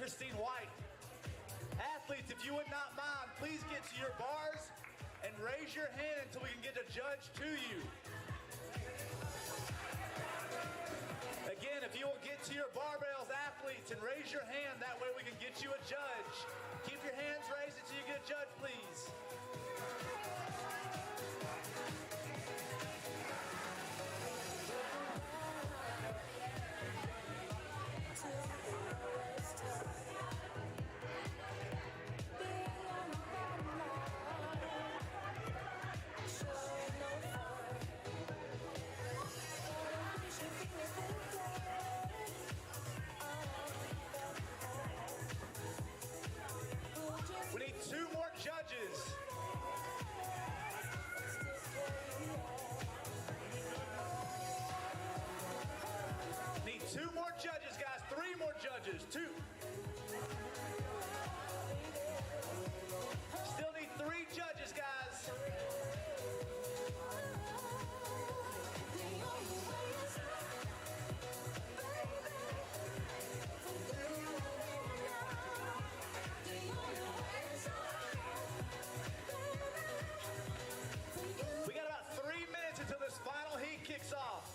Christine White. Athletes, if you would not mind, please get to your bars and raise your hand until we can get a judge to you. Again, if you will get to your barbells, athletes, and raise your hand, that way we can get you a judge. Keep your hands raised until you get a judge, please. We need 2 more judges. Need 2 more judges, guys. 3 more judges. 2. Still need 3 judges, guys. We got about 3 minutes until this final heat kicks off.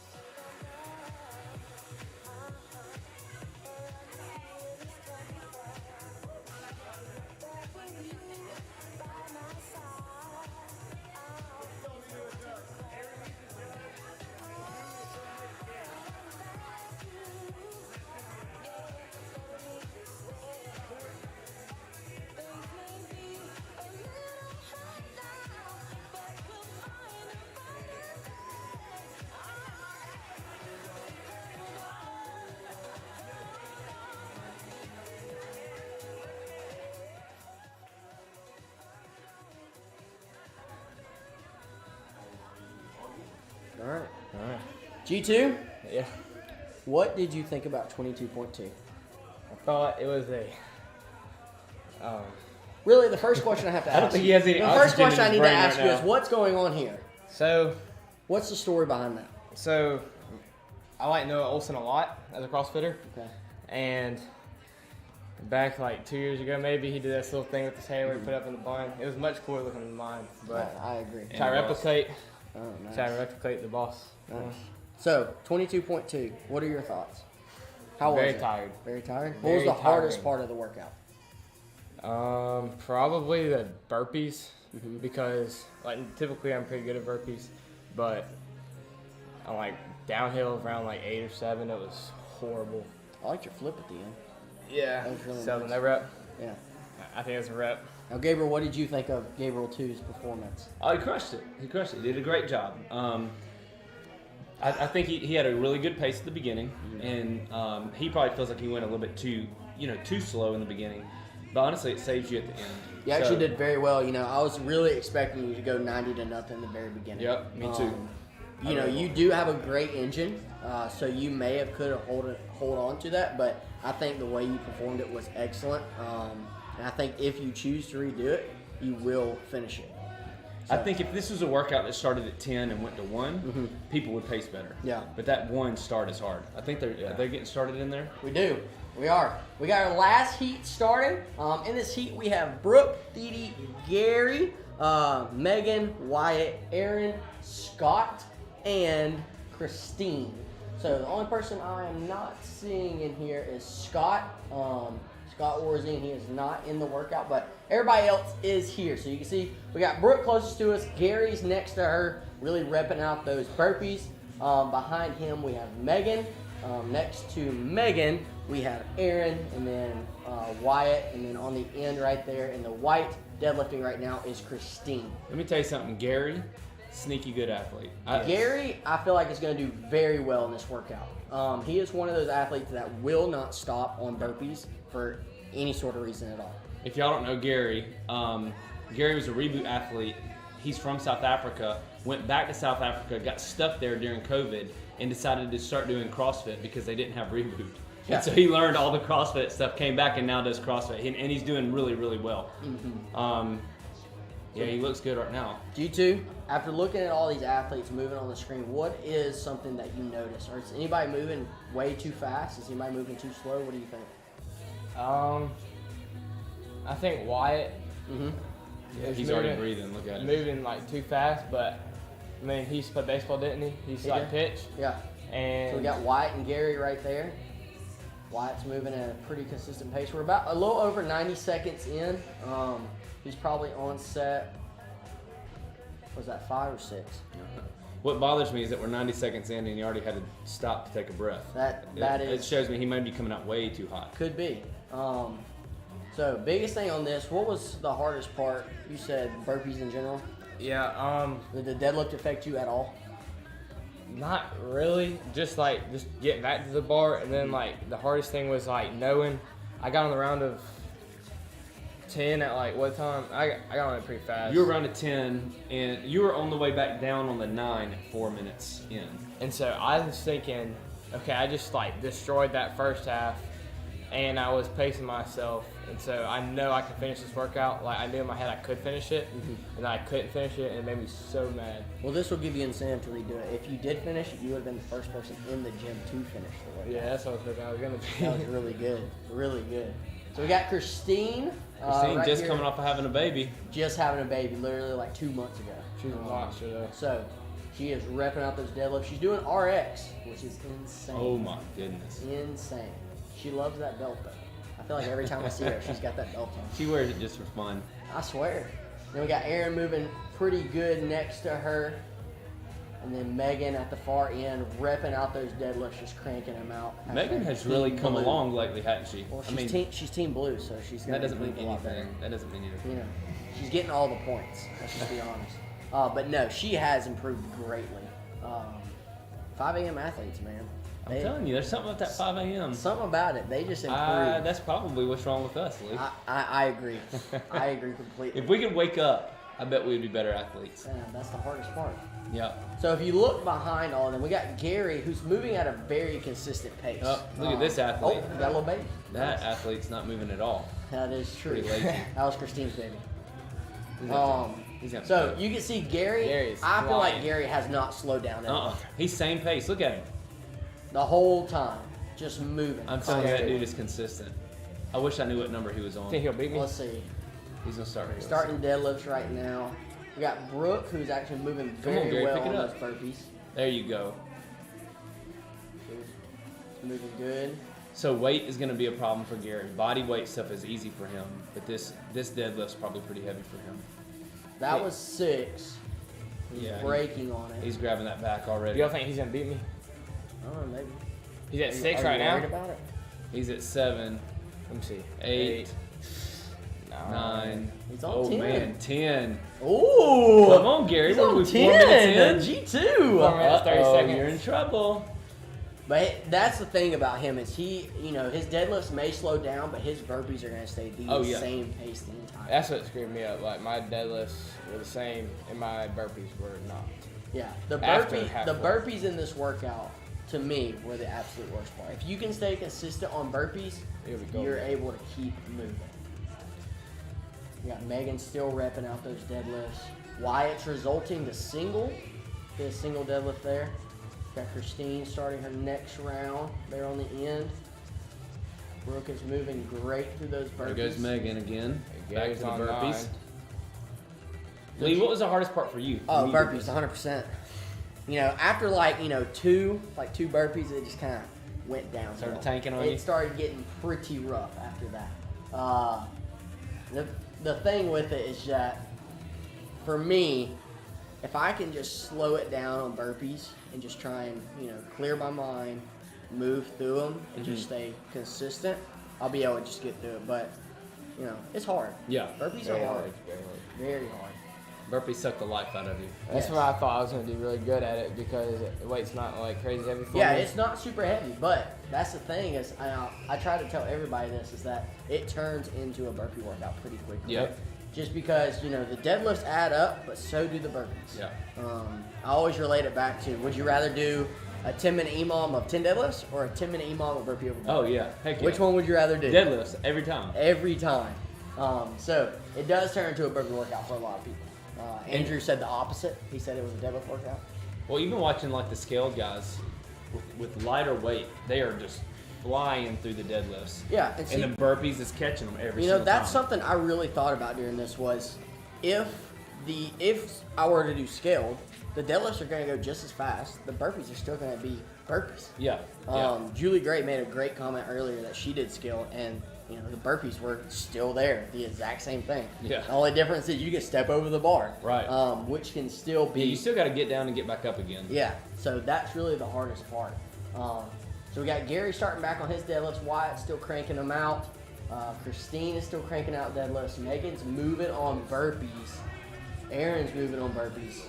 All right.
All right.
G2,
Yeah.
what did you think about 22.2?
I thought it was a.
Really, the first question I have to ask
I don't think he has any
the first
oxygen in
question I
his
need to
brain
ask
right
you
now.
is what's going on here?
So,
What's the story behind that?
so I like Noah Olson a lot as a CrossFitter,
Okay.
and back like 2 years ago, maybe he did this little thing with his hair where he put up in the bun. It was much cooler looking than mine, but
I agree.
try to replicate.
Oh, nice.
Try to replicate the boss.
Nice. So, 22.2, what are your thoughts? How was
Very
it?
tired.
Very tired? What
Very
was the hardest
tiring.
part of the workout?
Probably the burpees,
Mm-hmm.
because like typically I'm pretty good at burpees, but on like downhill around like 8 or 7, it was horrible.
I liked your flip at the end.
Yeah.
That was really
So
nice.
that rep.
Yeah.
I think it's a rep.
Now, Gabriel, what did you think of Gabriel 2's performance?
Oh, he crushed it. He crushed it. He did a great job. I think he had a really good pace at the beginning, and he probably feels like he went a little bit too slow in the beginning. But honestly, it saves you at the end.
You actually did very well. You know, I was really expecting you to go 90-0 in the very beginning.
Yep, me too.
You know, you do have a great engine, so you may have could have hold on to that, but I think the way you performed it was excellent. And I think if you choose to redo it, you will finish it.
I think if this was a workout that started at 10 and went to 1, people would pace better.
Yeah.
But that 1 start is hard. I think they're getting started in there.
We do. We are. We got our last heat started. In this heat, we have Brooke, Dee, Gary, Megan, Wyatt, Aaron, Scott, and Christine. So the only person I am not seeing in here is Scott. Scott Warzine, he is not in the workout, but everybody else is here. So you can see we got Brooke closest to us. Gary's next to her, really repping out those burpees. Behind him, we have Megan. Next to Megan, we have Aaron, and then Wyatt, and then on the end right there in the white deadlifting right now is Christine.
Let me tell you something. Gary, sneaky good athlete.
Gary, I feel like is going to do very well in this workout. He is one of those athletes that will not stop on burpees for any sort of reason at all.
If y'all don't know Gary, Gary was a reboot athlete. He's from South Africa, went back to South Africa, got stuck there during COVID, and decided to start doing CrossFit because they didn't have reboot.
Yeah.
And so he learned all the CrossFit stuff, came back, and now does CrossFit. And he's doing really, really well. Yeah, he looks good right now.
G2, after looking at all these athletes moving on the screen, what is something that you notice? Or is anybody moving way too fast? Is anybody moving too slow? What do you think?
I think Wyatt.
He's already breathing. Look at him.
Moving like too fast, but I mean, he used to play baseball, didn't he? He used to like pitch.
Yeah.
And
so we got Wyatt and Gary right there. Wyatt's moving at a pretty consistent pace. We're about a little over 90 seconds in. He's probably on set. Was that 5 or 6?
What bothers me is that we're 90 seconds in and he already had to stop to take a breath. It shows me he might be coming out way too hot.
Could be. So biggest thing on this, what was the hardest part? You said burpees in general?
Yeah.
Did the deadlift affect you at all?
Not really. Just getting back to the bar, and then like the hardest thing was like knowing. I got on the round of 10 at like what time? I got on it pretty fast.
You were around a 10, and you were on the way back down on the 9 at 4 minutes in.
And so I was thinking, okay, I just like destroyed that first half, and I was pacing myself, and so I know I can finish this workout. Like I knew in my head I could finish it, and I couldn't finish it, and it made me so mad.
Well, this will give you incentive to redo it. If you did finish it, you would have been the first person in the gym to finish the workout.
Yeah, that's what I was thinking I was gonna do.
That was really good, really good. So we got Christine.
Christine just
here.
coming off of having a baby.
Just having a baby, literally like 2 months ago.
She's a monster though.
So she is repping out those deadlifts. She's doing RX, which is insane.
Oh my goodness.
Insane. She loves that belt though. I feel like every time I see her, she's got that belt on.
She wears it just for fun.
I swear. Then we got Erin moving pretty good next to her. And then Megan at the far end, repping out those deadlifts, just cranking them out.
Megan has really come along lately, hasn't she?
Well, she's team blue, so she's going to
that doesn't mean anything. That doesn't mean anything.
You know, she's getting all the points. Let's just be honest. But no, she has improved greatly. 5 a.m. athletes, man.
I'm telling you, there's something about that 5 a.m.
Something about it. They just improve.
That's probably what's wrong with us, Lee.
I agree. I agree completely.
If we could wake up, I bet we would be better athletes.
Yeah, that's the hardest part.
Yeah.
So if you look behind all of them, we got Gary, who's moving at a very consistent pace.
Oh, look at this athlete.
Oh, we got a little baby.
That athlete's not moving at all.
That is true.
Pretty lazy.
That was Christine's baby.
He's
So you can see Gary.
Gary's
I feel like
flying.
Gary has not slowed down at all.
He's same pace. Look at him.
The whole time, just moving.
I'm telling you, that dude is consistent. I wish I knew what number he was on.
Think he'll beat me?
Let's see.
He's gonna start.
Starting deadlifts right now. We got Brooke, who's actually moving
Come on,
very
Gary,
well
pick it
on
up.
those burpees.
There you go.
Moving good.
So weight is going to be a problem for Gary. Body weight stuff is easy for him, but this deadlift's probably pretty heavy for him.
That was 6. He's
Yeah,
breaking on it.
He's grabbing that back already.
Y'all think he's gonna beat me?
I don't know, maybe.
He's at
Are
6
you
right now.
worried about it?
He's at 7.
Let me see.
8. 9.
He's on
Oh
10.
man, 10.
Ooh!
Come on, Gary.
He's
What are
on
we,
10.
4 minutes in?
G2.
4 minutes, 30 seconds.
You're in trouble.
But that's the thing about him is he, his deadlifts may slow down, but his burpees are going to stay the same pace the entire time.
That's what screwed me up. Like my deadlifts were the same, and my burpees were not.
Yeah, the
After
burpees in this workout, to me, were the absolute worst part. If you can stay consistent on burpees, you're able to keep moving. You got Megan still repping out those deadlifts. Wyatt's resulting to single. Did a single deadlift there. Got Christine starting her next round there on the end. Brooke is moving great through those burpees.
There goes Megan again. Back
Gary's
to the
on
burpees.
9.
Lee, what was the hardest part for you?
Oh, burpees, 100%. After two burpees, it just kind of went down.
Started tanking on you?
It started getting pretty rough after that. The thing with it is that, for me, if I can just slow it down on burpees and just try and, clear my mind, move through them, and just stay consistent, I'll be able to just get through it. But, it's hard.
Yeah.
Burpees
Very
are hard.
hard.
Very hard.
Burpees suck the life out of you.
That's why I thought I was gonna do really good at it because the weight's not like crazy heavy for me.
Yeah, it's not super heavy, but that's the thing is I try to tell everybody this is that it turns into a burpee workout pretty quickly.
Yep.
Just because the deadlifts add up, but so do the burpees.
Yeah.
I always relate it back to: would you rather do a 10-minute EMOM of 10 deadlifts or a 10-minute EMOM of burpee over burpee?
Oh yeah. Heck yeah.
Which one would you rather do?
Deadlifts every time.
Every time. So it does turn into a burpee workout for a lot of people. Andrew said the opposite. He said it was a deadlift workout.
Well, even watching like the scaled guys with lighter weight, they are just flying through the deadlifts.
Yeah,
and the burpees is catching them every
You know,
single
that's
time.
something I really thought about during this was if I were to do scaled, the deadlifts are going to go just as fast. The burpees are still going to be burpees.
Yeah.
Julie Gray made a great comment earlier that she did scale, and you know the burpees were still there, the exact same thing.
Yeah.
The only difference is you can step over the bar,
Right.
Which can still be.
Yeah, you still got to get down and get back up again.
Yeah. So that's really the hardest part. So we got Gary starting back on his deadlifts. Wyatt's still cranking them out. Christine is still cranking out deadlifts. Megan's moving on burpees. Aaron's moving on burpees.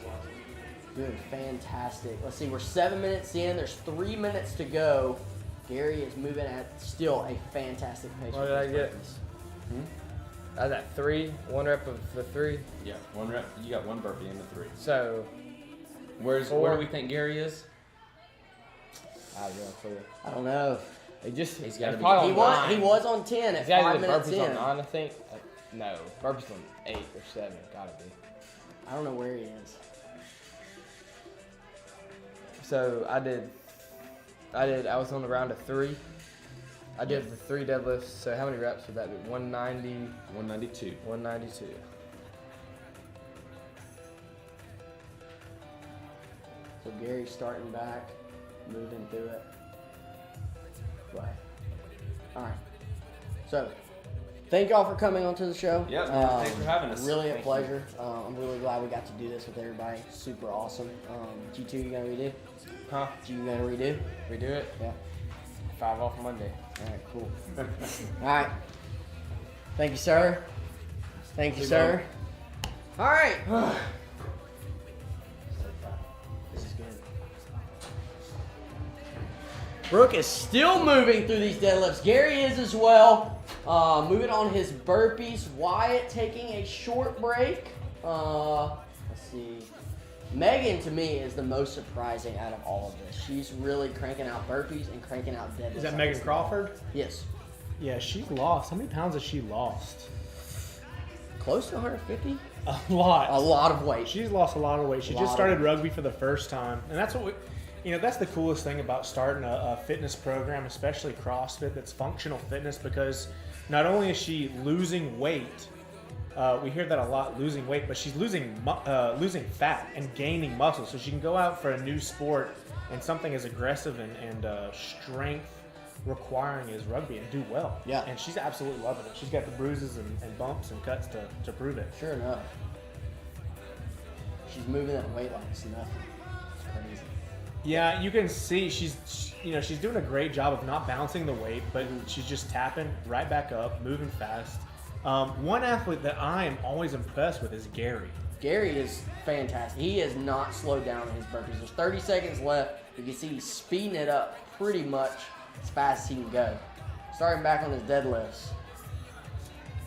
Doing fantastic. Let's see, we're 7 minutes in. There's 3 minutes to go. Gary is moving at still a fantastic pace.
What did I get? I was at 3, 1 rep of the 3.
Yeah, 1 rep. You got 1 burpee in the 3.
So,
where do we think Gary is?
I have no clue.
I don't know.
He's got to be.
He was on 10 at 5 minutes in.
Burpees on 9, I think. No, burpees on 8 or 7. Gotta be.
I don't know where he is.
So I was on the round of 3. I did the 3 deadlifts. So how many reps would that be? 190.
192.
192.
So Gary's starting back, moving through it. Go ahead. All right. So, thank y'all for coming onto the show.
Yeah, thanks for having us.
Really a
Thank
pleasure. I'm really glad we got to do this with everybody. Super awesome. G2, you gonna redo?
Huh?
You gonna redo?
Redo it?
Yeah.
5 off Monday.
All right, cool. All right. Thank you, sir. Thank you, sir. All right. This is good. Brooke is still moving through these deadlifts. Gary is as well. Moving on his burpees. Wyatt taking a short break. Let's see. Megan, to me, is the most surprising out of all of this. She's really cranking out burpees and cranking out deadlifts.
Is that Megan Crawford?
Yes.
Yeah, she's lost. How many pounds has she lost?
Close to 150?
A lot.
A lot of weight.
She's lost a lot of weight. She just started rugby for the first time. And that's what that's the coolest thing about starting a fitness program, especially CrossFit, that's functional fitness, because not only is she losing weight, we hear that a lot, losing weight, but she's losing fat and gaining muscle. So she can go out for a new sport and something as aggressive and strength requiring as rugby and do well.
Yeah.
And she's absolutely loving it. She's got the bruises and bumps and cuts to prove it.
Sure enough. She's moving that weight like it's nothing. It's crazy.
Yeah, you can see she's doing a great job of not bouncing the weight, but she's just tapping right back up, moving fast. One athlete that I am always impressed with is Gary.
Gary is fantastic. He has not slowed down in his burpees. There's 30 seconds left. You can see he's speeding it up pretty much as fast as he can go. Starting back on his deadlifts.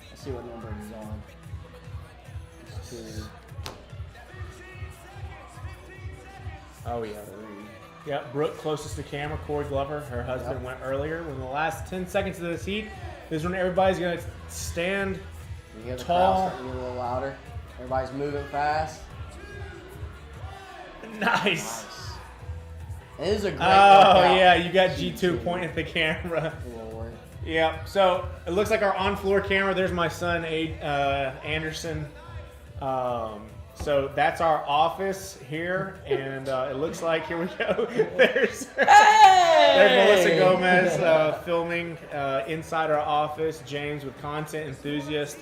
Let's see what number he's on. It's 2.
Oh, yeah. Yeah, Brooke closest to camera, Corey Glover, her husband, went earlier. When the last 10 seconds of this heat, this is when everybody's going to stand
You hear the
tall.
crowd starting to get a little louder. Everybody's moving fast.
Nice.
And this is a great
Oh,
workout.
yeah, you got G2 pointing at the camera.
Lord.
Yeah, so it looks like our on-floor camera. There's my son, Anderson. So that's our office here, and it looks like, here we go. There's Melissa Gomez filming inside our office. James with content enthusiast.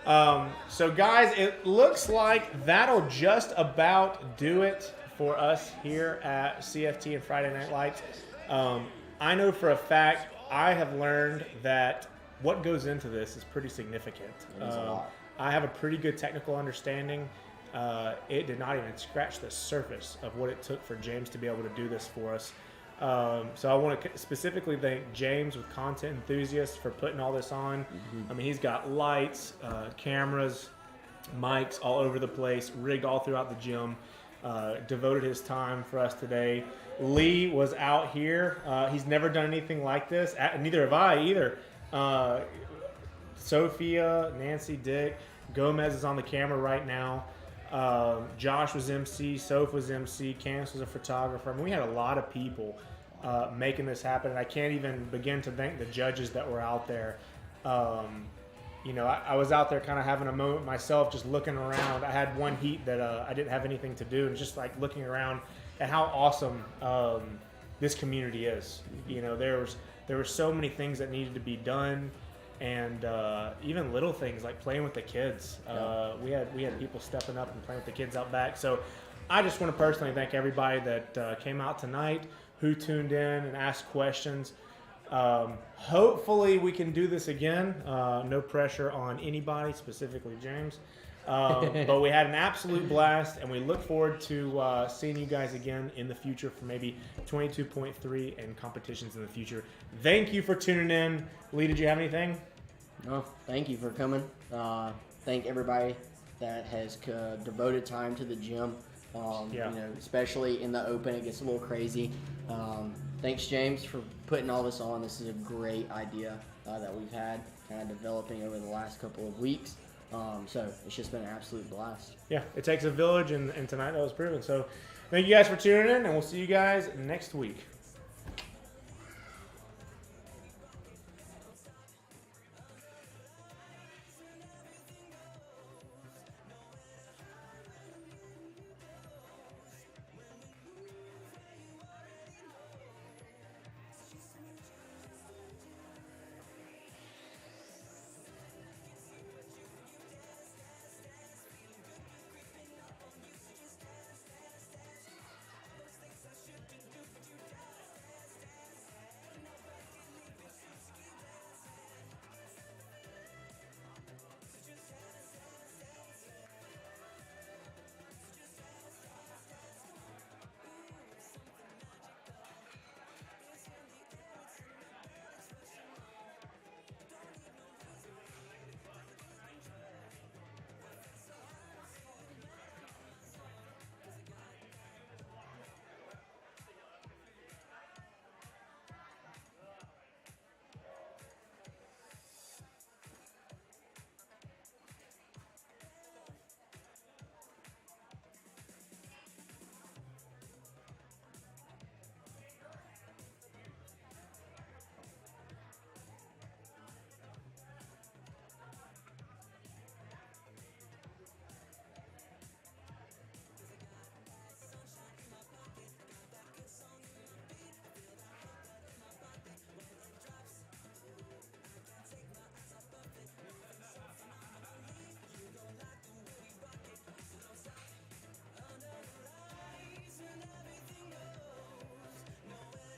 So guys, it looks like that'll just about do it for us here at CFT and Friday Night Lights. I know for a fact I have learned that what goes into this is pretty significant. I have a pretty good technical understanding. It did not even scratch the surface of what it took for James to be able to do this for us. So I want to specifically thank James with Content Enthusiasts for putting all this on. I mean, he's got lights, cameras, mics all over the place, rigged all throughout the gym, devoted his time for us today. Lee was out here. He's never done anything like this. Neither have I either. Sophia, Nancy, Dick, Gomez is on the camera right now. Josh was MC, Soph was MC, Candace was a photographer. I mean, we had a lot of people making this happen. And I can't even begin to thank the judges that were out there. You know, I was out there kind of having a moment myself, just looking around. I had one heat that I didn't have anything to do, and just like looking around at how awesome this community is. You know, there were so many things that needed to be done, and even little things like playing with the kids. We had people stepping up and playing with the kids out back. So I just want to personally thank everybody that came out tonight, who tuned in and asked questions. Hopefully we can do this again. No pressure on anybody, specifically James. But we had an absolute blast, and we look forward to seeing you guys again in the future for maybe 22.3 and competitions in the future. Thank you for tuning in. Lee, did you have anything?
No, thank you for coming. Thank everybody that has devoted time to the gym. You know, especially in the open, it gets a little crazy. Thanks, James, for putting all this on. This is a great idea that we've had kind of developing over the last couple of weeks. So it's just been an absolute blast.
Yeah, it takes a village, and tonight that was proven. So thank you guys for tuning in, and we'll see you guys next week.